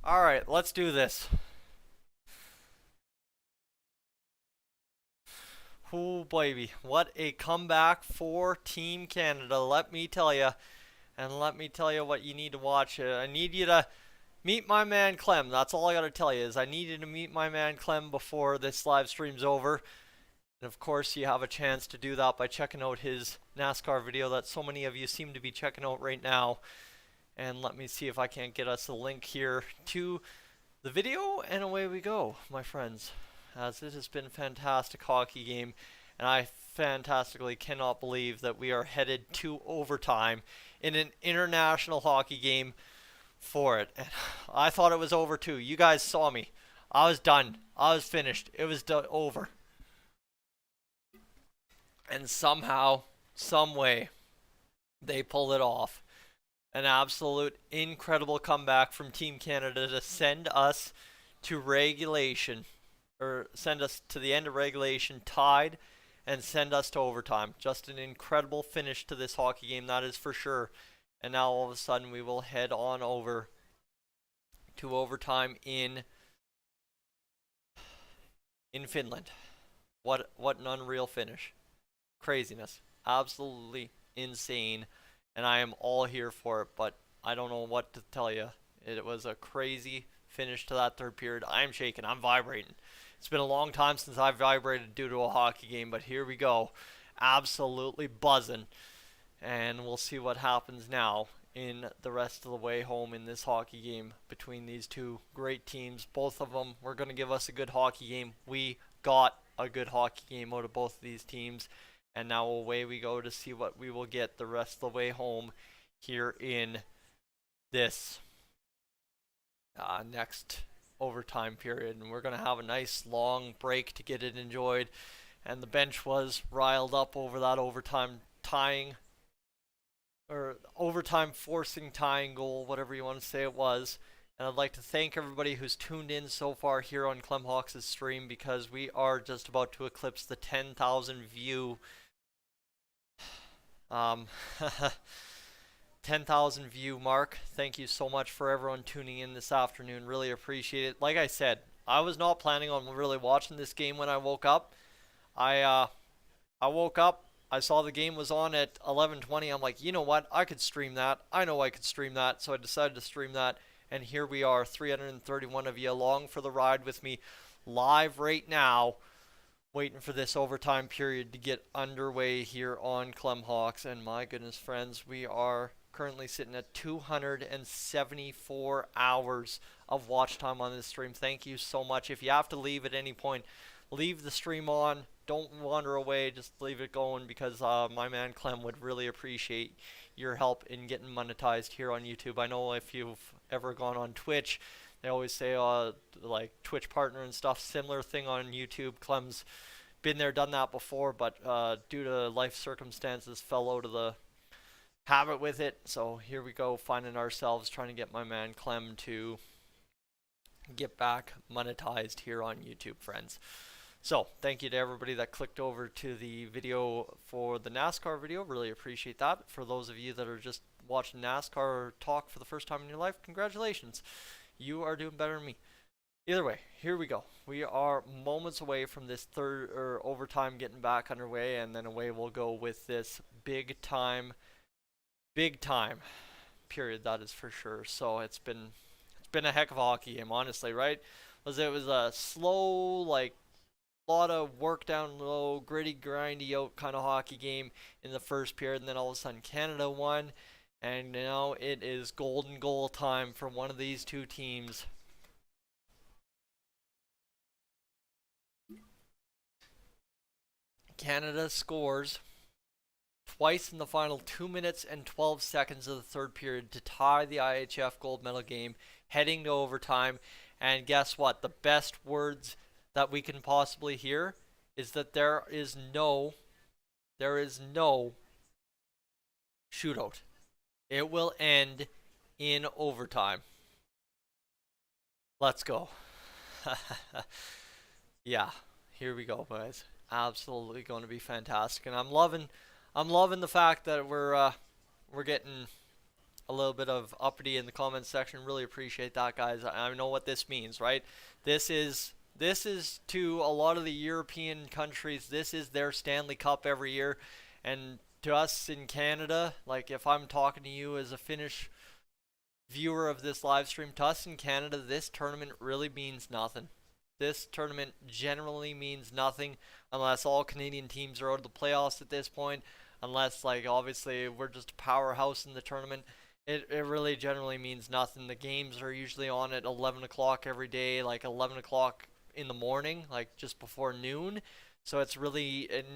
All right, let's do this. Oh, baby. What a comeback for Team Canada, let me tell you. And let me tell you what you need to watch. I need you to meet my man Clem. That's all I got to tell you is I need you to meet my man Clem before this live stream's over. And of course, you have a chance to do that by checking out his NASCAR video that so many of you seem to be checking out right now. And let me see if I can't get us a link here to the video, and away we go, my friends. As it has been a fantastic hockey game, and I fantastically cannot believe that we are headed to overtime in an international hockey game for it. And I thought it was over too. You guys saw me. I was done. I was finished. It was over. And somehow, some way, they pulled it off. An absolute incredible comeback from Team Canada to send us to regulation, or send us to the end of regulation tied and send us to overtime. Just an incredible finish to this hockey game, that is for sure. And now all of a sudden we will head on over to overtime in Finland. What an unreal finish. Craziness. Absolutely insane. And I am all here for it, but I don't know what to tell you. It was a crazy finish to that third period. I'm shaking. I'm vibrating. It's been a long time since I've vibrated due to a hockey game, but here we go. Absolutely buzzing. And we'll see what happens now in the rest of the way home in this hockey game between these two great teams. Both of them were going to give us a good hockey game. We got a good hockey game out of both of these teams. And now away we go to see what we will get the rest of the way home here in this next overtime period. And we're going to have a nice long break to get it enjoyed. And the bench was riled up over that overtime tying, or overtime forcing tying goal, whatever you want to say it was. And I'd like to thank everybody who's tuned in so far here on Clemhawks' stream, because we are just about to eclipse the 10,000 view 10,000 view mark. Thank you so much for everyone tuning in this afternoon. Really appreciate it. Like I said, I was not planning on really watching this game when I woke up. I woke up, I saw the game was on at 11:20. I'm like, you know what? I could stream that. I know I could stream that. So I decided to stream that. And here we are, 331 of you along for the ride with me live right now, waiting for this overtime period to get underway here on Clemhawks. And my goodness, friends, we are currently sitting at 274 hours of watch time on this stream. Thank you so much. If you have to leave at any point, leave the stream on. Don't wander away. Just leave it going, because my man Clem would really appreciate your help in getting monetized here on YouTube. I know if you've ever gone on Twitch, they always say like Twitch partner and stuff. Similar thing on YouTube. Clem's been there, done that before, but due to life circumstances, fell out of the habit with it. So here we go, finding ourselves trying to get my man Clem to get back monetized here on YouTube, friends. So thank you to everybody that clicked over to the video for the NASCAR video. Really appreciate that. For those of you that are just watching NASCAR talk for the first time in your life, congratulations. You are doing better than me. Either way, here we go. We are moments away from this third or overtime getting back underway, and then away we'll go with this big time period, that is for sure. So it's been a heck of a hockey game, honestly, right? It was a slow, like, lot of work down low, gritty, grindy out kind of hockey game in the first period, and then all of a sudden Canada won, and now it is golden goal time for one of these two teams. Canada scores twice in the final 2 minutes and 12 seconds of the third period to tie the IIHF gold medal game, heading to overtime. And guess what? The best words that we can possibly hear is that there is no shootout. It will end in overtime. Let's go. Yeah, here we go, guys. Absolutely going to be fantastic, and I'm loving the fact that we're getting a little bit of uppity in the comments section. Really appreciate that, guys. I know what this means, right? This is to a lot of the European countries, this is their Stanley Cup every year. And to us in Canada, like if I'm talking to you as a Finnish viewer of this live stream, to us in Canada, this tournament really means nothing. This tournament generally means nothing unless all Canadian teams are out of the playoffs at this point. Unless, like, obviously we're just a powerhouse in the tournament. It really generally means nothing. The games are usually on at 11 o'clock every day, like 11 o'clock in the morning, like just before noon. So it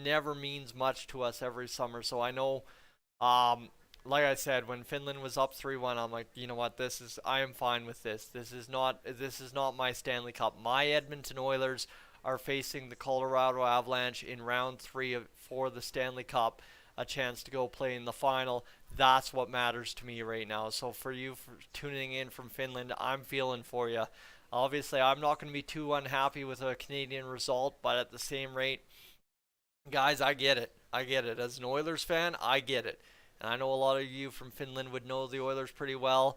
never means much to us every summer. So I know, like I said, when Finland was up 3-1, I'm like, you know what, I am fine with this. This is not my Stanley Cup. My Edmonton Oilers are facing the Colorado Avalanche in round 3 for the Stanley Cup, a chance to go play in the final. That's what matters to me right now. So for you tuning in from Finland, I'm feeling for you. Obviously, I'm not going to be too unhappy with a Canadian result, but at the same rate, guys, I get it. As an Oilers fan, I get it. And I know a lot of you from Finland would know the Oilers pretty well.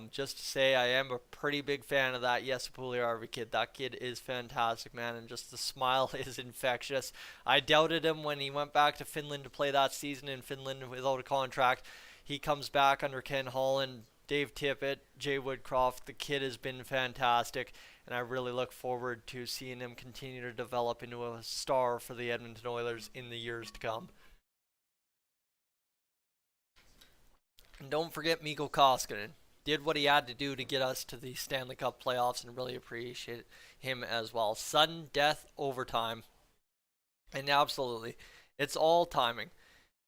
Just to say, I am a pretty big fan of that Jesse Puljujärvi kid. That kid is fantastic, man, and just the smile is infectious. I doubted him when he went back to Finland to play that season in Finland without a contract. He comes back under Ken Holland, Dave Tippett, Jay Woodcroft. The kid has been fantastic, and I really look forward to seeing him continue to develop into a star for the Edmonton Oilers in the years to come. And don't forget Mikko Koskinen. did what he had to do to get us to the Stanley Cup playoffs, and really appreciate him as well. Sudden death overtime. And absolutely, it's all timing.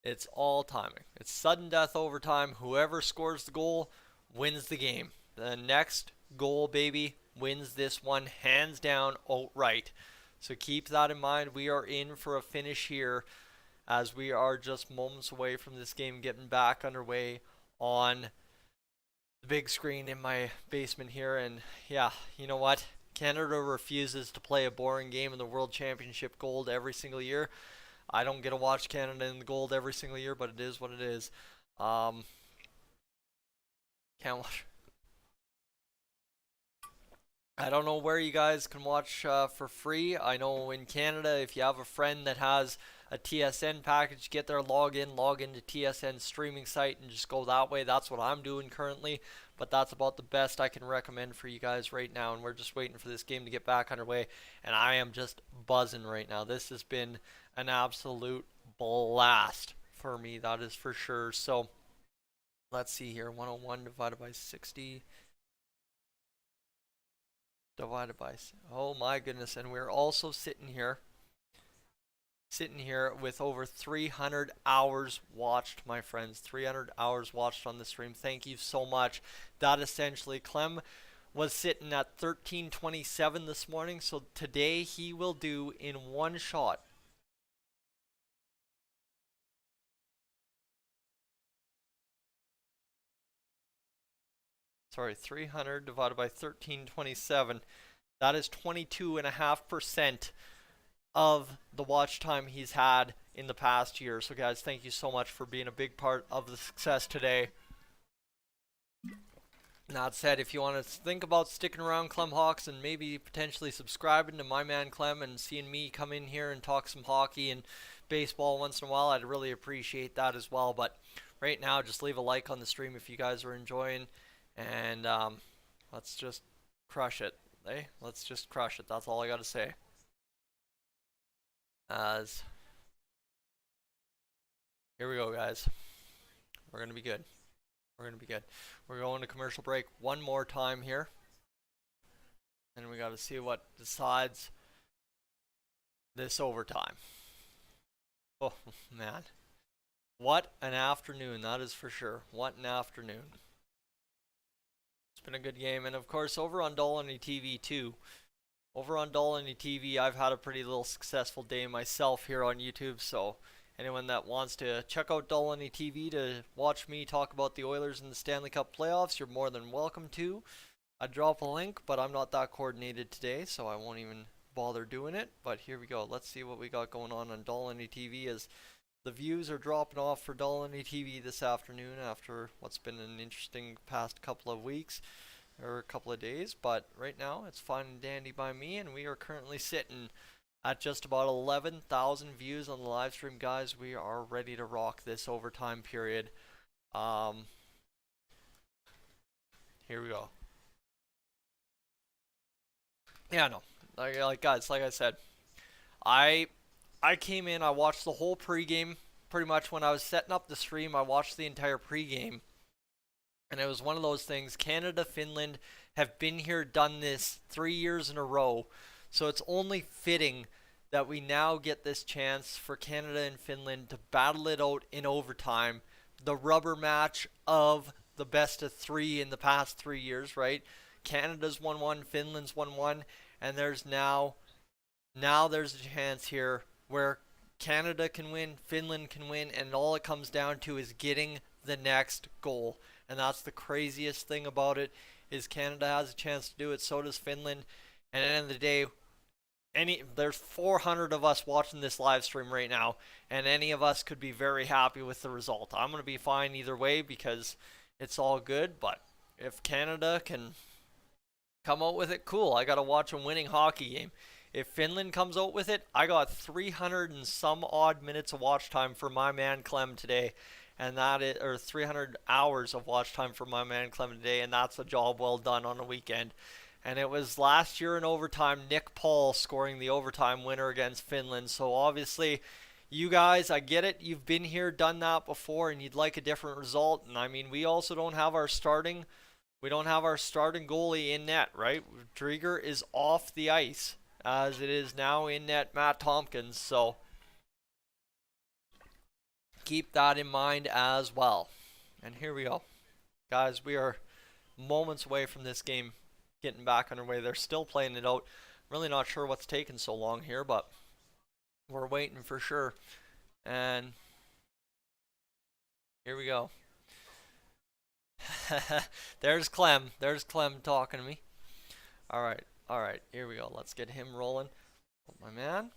It's all timing. It's sudden death overtime. Whoever scores the goal wins the game. The next goal, baby, wins this one hands down outright. So keep that in mind. We are in for a finish here, as we are just moments away from this game getting back underway on the big screen in my basement here. And yeah, you know what? Canada refuses to play a boring game in the World Championship Gold every single year. I don't get to watch Canada in the gold every single year, but it is what it is. Can't watch. I don't know where you guys can watch for free. I know in Canada, if you have a friend that has a TSN package, get their log into TSN streaming site and just go that way. That's what I'm doing currently, but that's about the best I can recommend for you guys right now, and we're just waiting for this game to get back underway, and I am just buzzing right now. This has been an absolute blast for me, that is for sure. So let's see here, 101 divided by 60 divided by, oh my goodness, and we're also sitting here with over 300 hours watched, my friends. 300 hours watched on the stream. Thank you so much. That essentially, Clem was sitting at 1327 this morning, so today he will do in one shot. Sorry, 300 divided by 1327. That is 22.5% of the watch time he's had in the past year. So guys, thank you so much for being a big part of the success today. That said, if you want to think about sticking around Clem Hawks and maybe potentially subscribing to my man Clem and seeing me come in here and talk some hockey and baseball once in a while, I'd really appreciate that as well. But right now, just leave a like on the stream if you guys are enjoying, and let's just crush it. Eh? Let's just crush it. That's all I got to say. As here we go, guys. We're gonna be good. We're gonna be good. We're going to commercial break one more time here, and we got to see what decides this overtime. Oh man, what an afternoon, that is for sure. What an afternoon. It's been a good game, and of course over on Dolany TV too. Over on Dolany TV, I've had a pretty little successful day myself here on YouTube, so anyone that wants to check out Dolany TV to watch me talk about the Oilers in the Stanley Cup playoffs, you're more than welcome to. I'd drop a link, but I'm not that coordinated today, so I won't even bother doing it. But here we go. Let's see what we got going on Dolany TV, as the views are dropping off for Dolany TV this afternoon after what's been an interesting past couple of weeks. Or a couple of days, but right now it's fine and dandy by me, and we are currently sitting at just about 11,000 views on the live stream, guys. We are ready to rock this overtime period. Here we go. Yeah, no, like guys, like I said, I came in, I watched the whole pregame. Pretty much when I was setting up the stream, I watched the entire pregame. And it was one of those things. Canada, Finland have been here, done this 3 years in a row. So it's only fitting that we now get this chance for Canada and Finland to battle it out in overtime. The rubber match of the best of three in the past 3 years, right? Canada's won one, Finland's won one, and there's now there's a chance here where Canada can win, Finland can win, and all it comes down to is getting the next goal. And that's the craziest thing about it, is Canada has a chance to do it, so does Finland. And at the end of the day, there's 400 of us watching this live stream right now, and any of us could be very happy with the result. I'm going to be fine either way because it's all good, but if Canada can come out with it, cool. I got to watch a winning hockey game. If Finland comes out with it, I got 300 and some odd minutes of watch time for my man Clem today. And that is, or 300 hours of watch time for my man Clem today, and that's a job well done on a weekend. And it was last year in overtime, Nick Paul scoring the overtime winner against Finland. So obviously, you guys, I get it. You've been here, done that before, and you'd like a different result. And I mean, we also don't have our starting We don't have our starting goalie in net, right? Drieger is off the ice, as it is now in net Matt Tompkins. So keep that in mind as well. And here we go. Guys, we are moments away from this game getting back underway. They're still playing it out. Really not sure what's taking so long here, but we're waiting for sure. And here we go. There's Clem. There's Clem talking to me. All right, here we go. Let's get him rolling. My man.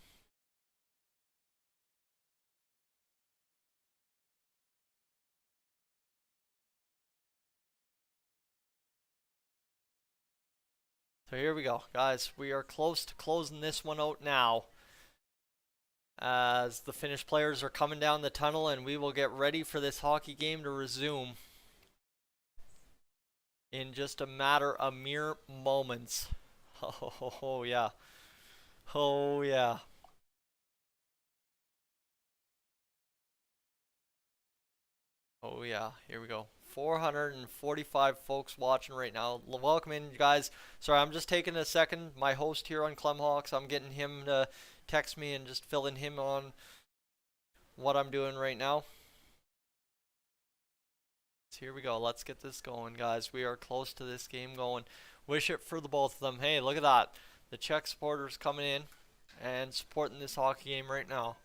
So here we go, guys. We are close to closing this one out now, as the Finnish players are coming down the tunnel, and we will get ready for this hockey game to resume in just a mere moments. Oh yeah. Oh yeah. Oh yeah. Here we go. 445 folks watching right now. Welcome in, guys. Sorry, I'm just taking a second. My host here on Clemhawks, I'm getting him to text me and just filling him on what I'm doing right now. So here we go. Let's get this going, guys. We are close to this game going. Wish it for the both of them. Hey, look at that. The Czech supporters coming in and supporting this hockey game right now.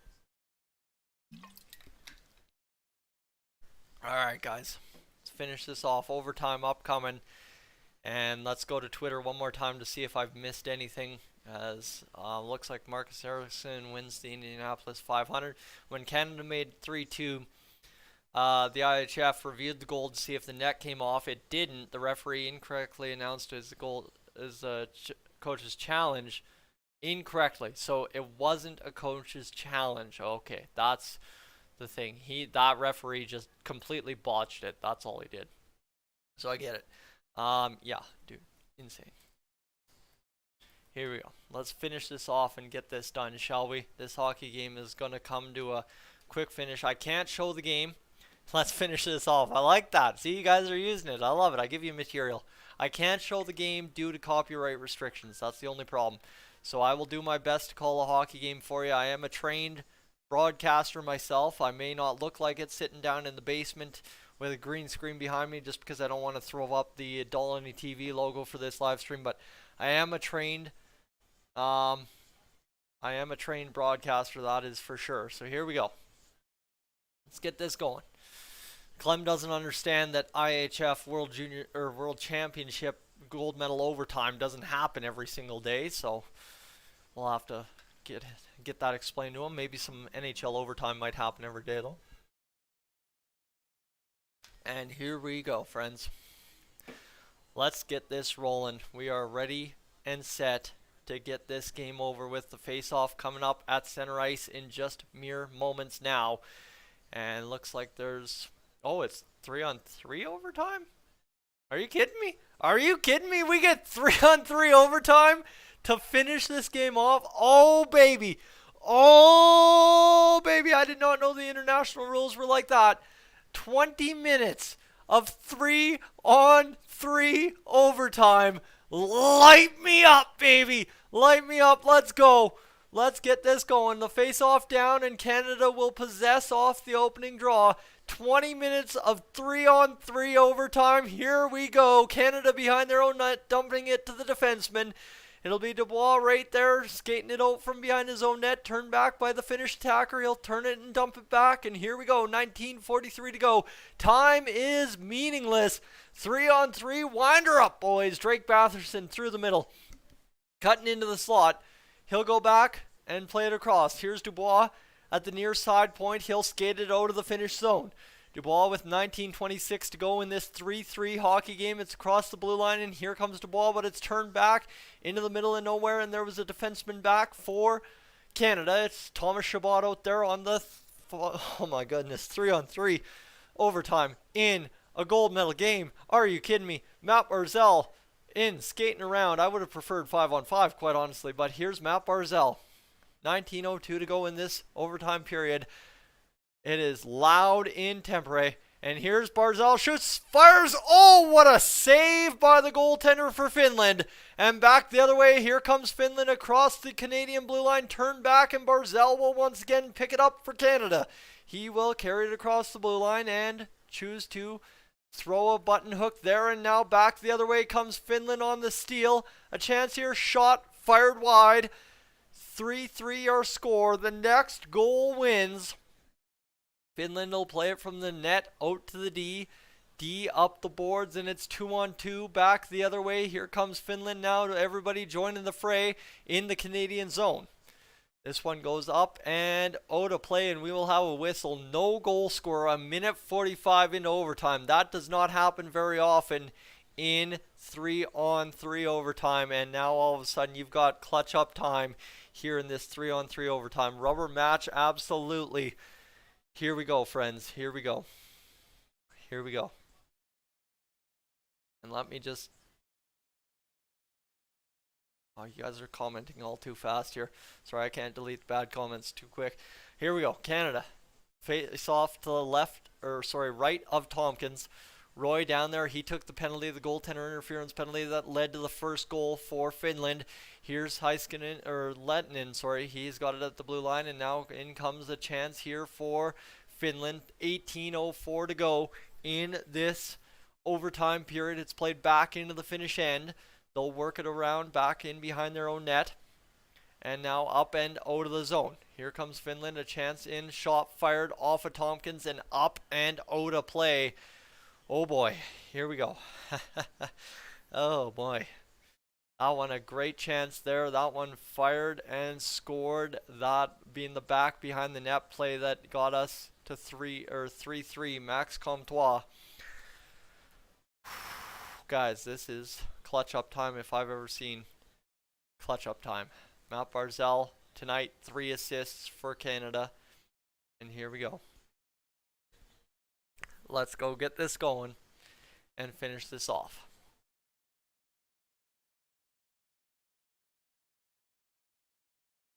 Alright, guys. Let's finish this off. Overtime upcoming. And let's go to Twitter one more time to see if I've missed anything. As looks like Marcus Ericsson wins the Indianapolis 500. When Canada made 3-2, the IIHF reviewed the goal to see if the net came off. It didn't. The referee incorrectly announced as the goal as a coach's challenge incorrectly. So it wasn't a coach's challenge. Okay, that's the thing. That referee just completely botched it. That's all he did. So I get it. Yeah, dude, insane. Here we go. Let's finish this off and get this done, shall we? This hockey game is gonna come to a quick finish. I can't show the game. Let's finish this off. I like that. See, you guys are using it. I love it. I give you material. I can't show the game due to copyright restrictions. That's the only problem. So I will do my best to call a hockey game for you. I am a trained broadcaster myself. I may not look like it sitting down in the basement with a green screen behind me just because I don't want to throw up the Dolany TV logo for this live stream, but I am a trained broadcaster, that is for sure. So here we go. Let's get this going. Clem doesn't understand that IHF World Championship gold medal overtime doesn't happen every single day, so we'll have to get that explained to him. Maybe some NHL overtime might happen every day though. And here we go, friends. Let's get this rolling. We are ready and set to get this game over with. The face-off coming up at center ice in just mere moments now. And looks like there's... Oh, it's 3-on-3 overtime? Are you kidding me? Are you kidding me? We get 3-on-3 overtime to finish this game off? Oh, baby. Oh, baby. I did not know the international rules were like that. 20 minutes of 3-on-3 overtime. Light me up, baby. Light me up. Let's go. Let's get this going. The face-off down, and Canada will possess off the opening draw. 20 minutes of 3-on-3 overtime. Here we go. Canada behind their own net, dumping it to the defenseman. It'll be Dubois right there, skating it out from behind his own net. Turned back by the Finnish attacker. He'll turn it and dump it back. And here we go. 19:43 to go. Time is meaningless. 3-on-3. Wind her up, boys. Drake Batherson through the middle. Cutting into the slot. He'll go back and play it across. Here's Dubois at the near side point. He'll skate it out of the Finnish zone. Dubois with 19:26 to go in this 3-3 hockey game. It's across the blue line, and here comes Dubois, but it's turned back into the middle of nowhere, and there was a defenseman back for Canada. It's Thomas Chabot out there on the, oh my goodness, 3-on-3 overtime in a gold medal game. Are you kidding me? Matt Barzal in, skating around. I would have preferred 5-on-5, quite honestly, but here's Matt Barzal. 19:02 to go in this overtime period. It is loud in Tampere, And here's Barzal, shoots, fires. Oh, what a save by the goaltender for Finland. And back the other way, here comes Finland across the Canadian blue line, turn back, and Barzal will once again pick it up for Canada. He will carry it across the blue line and choose to throw a button hook there, and now back the other way comes Finland on the steal. A chance here, shot, fired wide. 3-3 our score. The next goal wins. Finland will play it from the net out to the D. D up the boards, and it's 2-on-2. Back the other way. Here comes Finland now. Everybody joining the fray in the Canadian zone. This one goes up and out of play, and we will have a whistle. No goal scorer. A minute 45 into overtime. That does not happen very often in 3-on-3 overtime. And now all of a sudden you've got clutch up time here in this 3-on-3 overtime. Rubber match, absolutely. Here we go, friends. Here we go. Here we go. And let me just... Oh, you guys are commenting all too fast here. Sorry, I can't delete bad comments too quick. Here we go. Canada. Face off to the left, or sorry, right of Tompkins. Roy down there, he took the penalty, the goaltender interference penalty that led to the first goal for Finland. Here's Heiskanen, or Lettinen, sorry. He's got it at the blue line, and now in comes a chance here for Finland. 18:04 to go in this overtime period. It's played back into the Finnish end. They'll work it around back in behind their own net. And now up and out of the zone. Here comes Finland, a chance in, shot fired off of Tompkins, and up and out of play. Oh boy, here we go. Oh boy. That one a great chance there. That one fired and scored. That being the back behind the net play that got us to 3-3. Max Comtois. Guys, this is clutch up time if I've ever seen clutch up time. Matt Barzal tonight, 3 assists for Canada. And here we go. Let's go get this going and finish this off.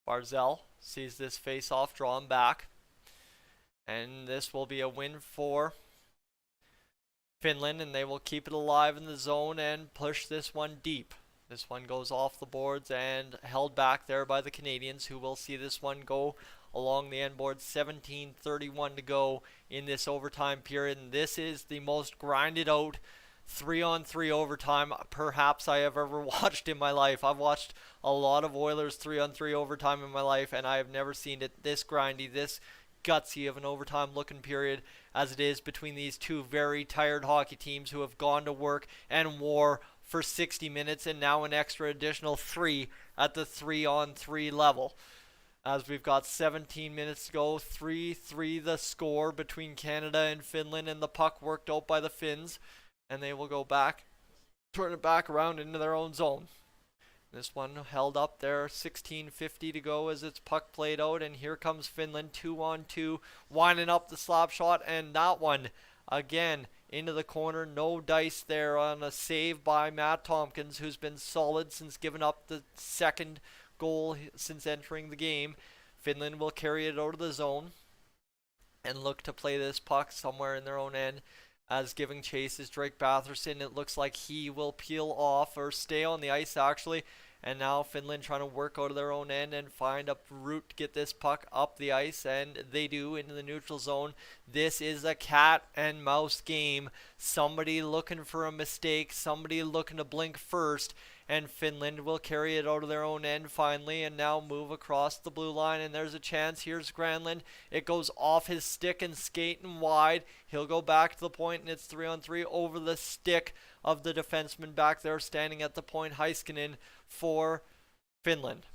Barzal sees this face-off drawn back. And this will be a win for Finland, and they will keep it alive in the zone and push this one deep. This one goes off the boards and held back there by the Canadians, who will see this one go along the end board. 17:31 to go in this overtime period, and this is the most grinded out 3-on-3 overtime perhaps I have ever watched in my life. I've watched a lot of Oilers 3-on-3 overtime in my life, and I have never seen it this grindy, this gutsy of an overtime looking period as it is between these two very tired hockey teams who have gone to work and war for 60 minutes and now an extra additional 3 at the 3-on-3 level. As we've got 17 minutes to go, 3-3 the score between Canada and Finland, and the puck worked out by the Finns, and they will go back, turn it back around into their own zone. This one held up there, 16:50 to go as it's puck played out, and here comes Finland 2-on-2, winding up the slap shot, and that one again into the corner. No dice there on a save by Matt Tompkins, who's been solid since giving up the second goal since entering the game. Finland will carry it out of the zone and look to play this puck somewhere in their own end. As giving chase is Drake Batherson. It looks like he will peel off or stay on the ice actually. And now Finland trying to work out of their own end and find a route to get this puck up the ice. And they do into the neutral zone. This is a cat and mouse game. Somebody looking for a mistake. Somebody looking to blink first. And Finland will carry it out of their own end finally and now move across the blue line. And there's a chance. Here's Granlund. It goes off his stick and skating wide. He'll go back to the point, and it's 3-on-3 over the stick of the defenseman back there standing at the point, Heiskanen, for Finland.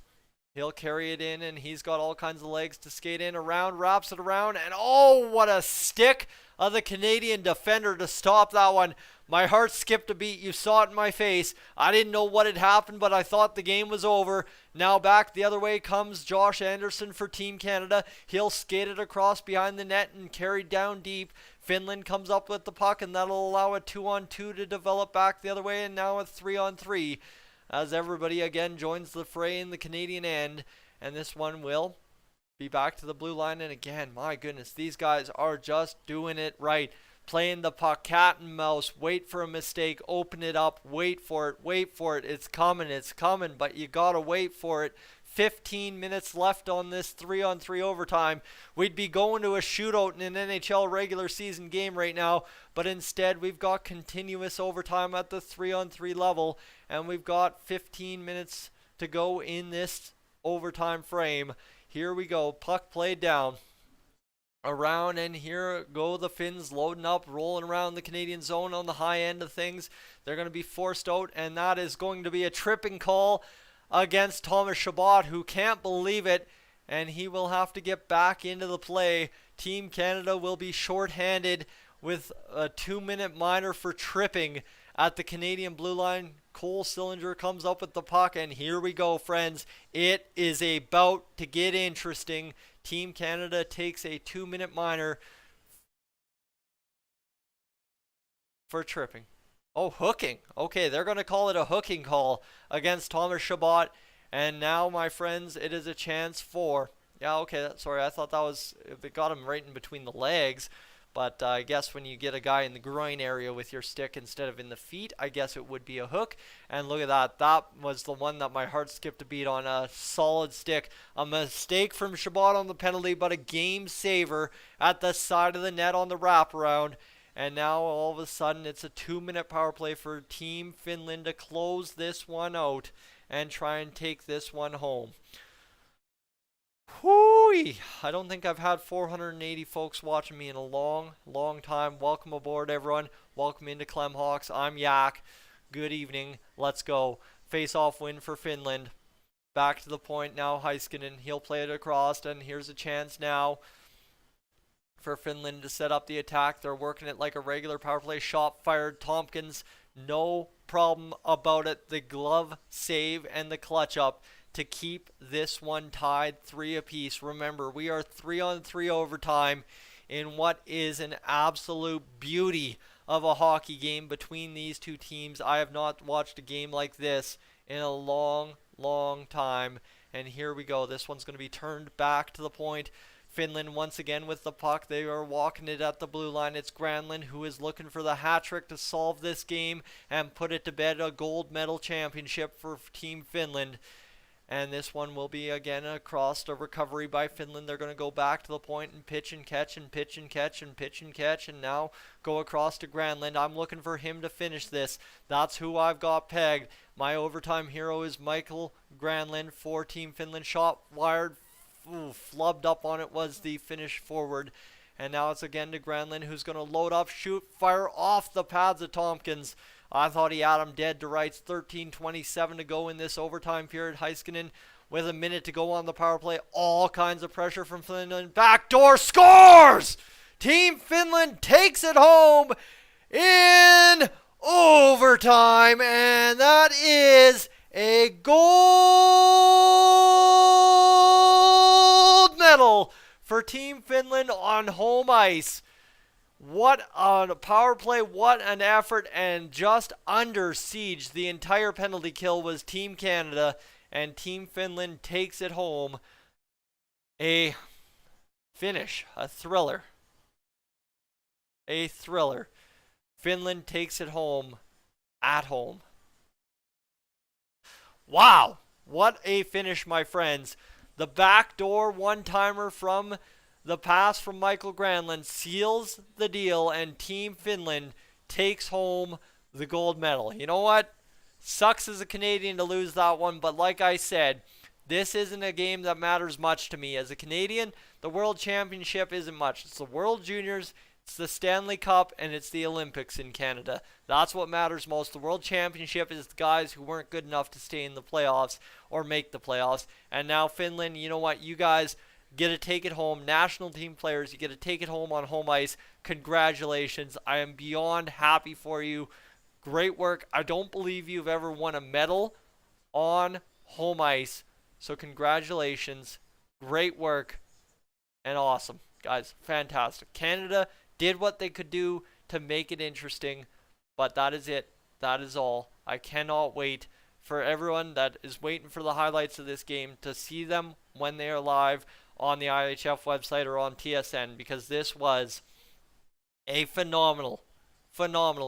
He'll carry it in, and he's got all kinds of legs to skate in, around, wraps it around, and oh, what a stick of the Canadian defender to stop that one. My heart skipped a beat. You saw it in my face. I didn't know what had happened, but I thought the game was over. Now back the other way comes Josh Anderson for Team Canada. He'll skate it across behind the net and carry down deep. Finland comes up with the puck, and that'll allow a 2-on-2 to develop back the other way, and now a 3-on-3 as everybody again joins the fray in the Canadian end. And this one will be back to the blue line, and again, my goodness, these guys are just doing it right. playing the puck cat and mouse, wait for a mistake, open it up, wait for it, it's coming, but you gotta wait for it. 15 minutes left on this 3-on-3 overtime. We'd be going to a shootout in an NHL regular season game right now, but instead we've got continuous overtime at the 3-on-3 level, and we've got 15 minutes to go in this overtime frame. Here we go, puck played down. Around, and here go the Finns loading up, rolling around the Canadian zone on the high end of things. They're going to be forced out, and that is going to be a tripping call against Thomas Chabot, who can't believe it, and he will have to get back into the play. Team Canada will be shorthanded with a 2-minute minor for tripping at the Canadian blue line. Cole Sillinger comes up with the puck, and here we go, friends. It is about to get interesting. Team Canada takes a 2-minute minor for tripping. Oh, hooking. Okay, they're going to call it a hooking call against Thomas Chabot. And now, my friends, it is a chance for... Yeah, okay, sorry, I thought that was... It got him right in between the legs. But I guess when you get a guy in the groin area with your stick instead of in the feet, I guess it would be a hook. And look at that. That was the one that my heart skipped a beat on. A solid stick. A mistake from Chabot on the penalty, but a game saver at the side of the net on the wraparound. And now all of a sudden it's a 2-minute power play for Team Finland to close this one out and try and take this one home. Whoo-wee. I don't think I've had 480 folks watching me in a long, long time. Welcome aboard, everyone. Welcome into Clem Hawks. I'm Yak. Good evening. Let's go. Face-off win for Finland. Back to the point now. Heiskanen. He'll play it across, and here's a chance now for Finland to set up the attack. They're working it like a regular power play. Shot fired. Tompkins, no problem about it. The glove save and the clutch up to keep this one tied 3 apiece. Remember, we are 3-on-3 overtime in what is an absolute beauty of a hockey game between these two teams. I have not watched a game like this in a long, long time. And here we go. This one's going to be turned back to the point. Finland once again with the puck. They are walking it at the blue line. It's Granlund who is looking for the hat trick to solve this game and put it to bed. A gold medal championship for Team Finland. And this one will be again across a recovery by Finland. They're going to go back to the point and pitch and catch and pitch and catch and pitch and catch and now go across to Granlund. I'm looking for him to finish this. That's who I've got pegged. My overtime hero is Michael Granlund for Team Finland. Shot wired. Flubbed up on it was the finish forward. And now it's again to Granlund, who's going to load up, shoot, fire off the pads of Tompkins. I thought he had him dead to rights. 13:27 to go in this overtime period. Heiskanen with a minute to go on the power play. All kinds of pressure from Finland. Backdoor scores! Team Finland takes it home in overtime. And that is a gold medal for Team Finland on home ice. What a power play, what an effort, and just under siege. The entire penalty kill was Team Canada, and Team Finland takes it home. A finish, a thriller. A thriller. Finland takes it home at home. Wow, what a finish, my friends. The backdoor one-timer from the pass from Michael Granlund seals the deal, and Team Finland takes home the gold medal. You know what? Sucks as a Canadian to lose that one, but like I said, this isn't a game that matters much to me. As a Canadian, the World Championship isn't much. It's the World Juniors, it's the Stanley Cup, and it's the Olympics in Canada. That's what matters most. The World Championship is the guys who weren't good enough to stay in the playoffs or make the playoffs. And now Finland, you know what? You guys get to take it home. National team players, you get to take it home on home ice. Congratulations. I am beyond happy for you. Great work. I don't believe you've ever won a medal on home ice. So congratulations. Great work. And awesome. Guys, fantastic. Canada did what they could do to make it interesting. But that is it. That is all. I cannot wait for everyone that is waiting for the highlights of this game to see them when they are live on the IIHF website or on TSN, because this was A phenomenal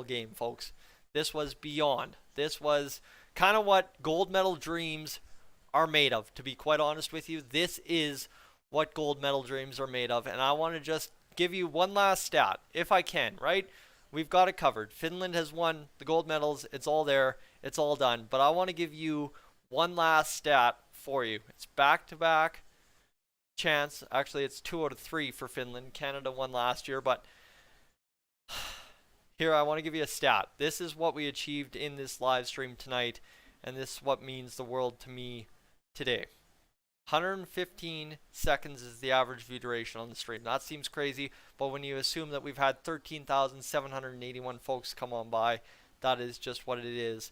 game, folks. This was beyond. This was kind of what gold medal dreams are made of, to be quite honest with you. This is what gold medal dreams are made of, and I want to just give you one last stat, if I can, right? We've got it covered. Finland has won the gold medals. It's all there. It's all done. But I want to give you one last stat for you. It's back-to-back chance. Actually, it's 2 out of 3 for Finland. Canada won last year, but here I want to give you a stat. This is what we achieved in this live stream tonight, and this is what means the world to me today. 115 seconds is the average view duration on the stream. That seems crazy, but when you assume that we've had 13,781 folks come on by, that is just what it is.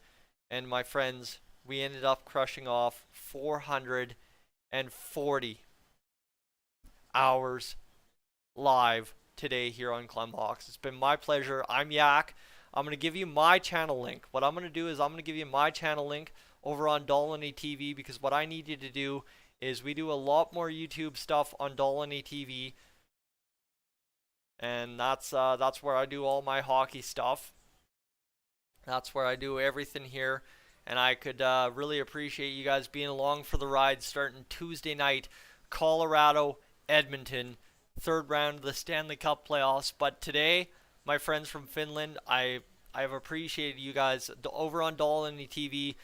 And my friends, we ended up crushing off 440 hours live today here on Clemhawks. It's been my pleasure. I'm Yak. I'm going to give you my channel link. What I'm going to do is I'm going to give you my channel link over on Dolany TV, because what I need you to do is we do a lot more YouTube stuff on Dolany TV, and that's where I do all my hockey stuff. That's where I do everything here, and I could really appreciate you guys being along for the ride starting Tuesday night, Colorado, Edmonton, third round of the Stanley Cup playoffs. But today, my friends from Finland, I've appreciated you guys over on Dolany TV.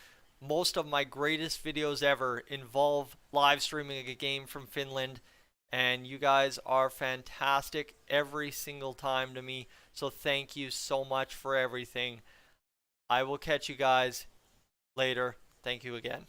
Most of my greatest videos ever involve live streaming a game from Finland, and you guys are fantastic every single time to me. So thank you so much for everything. I will catch you guys later. Thank you again.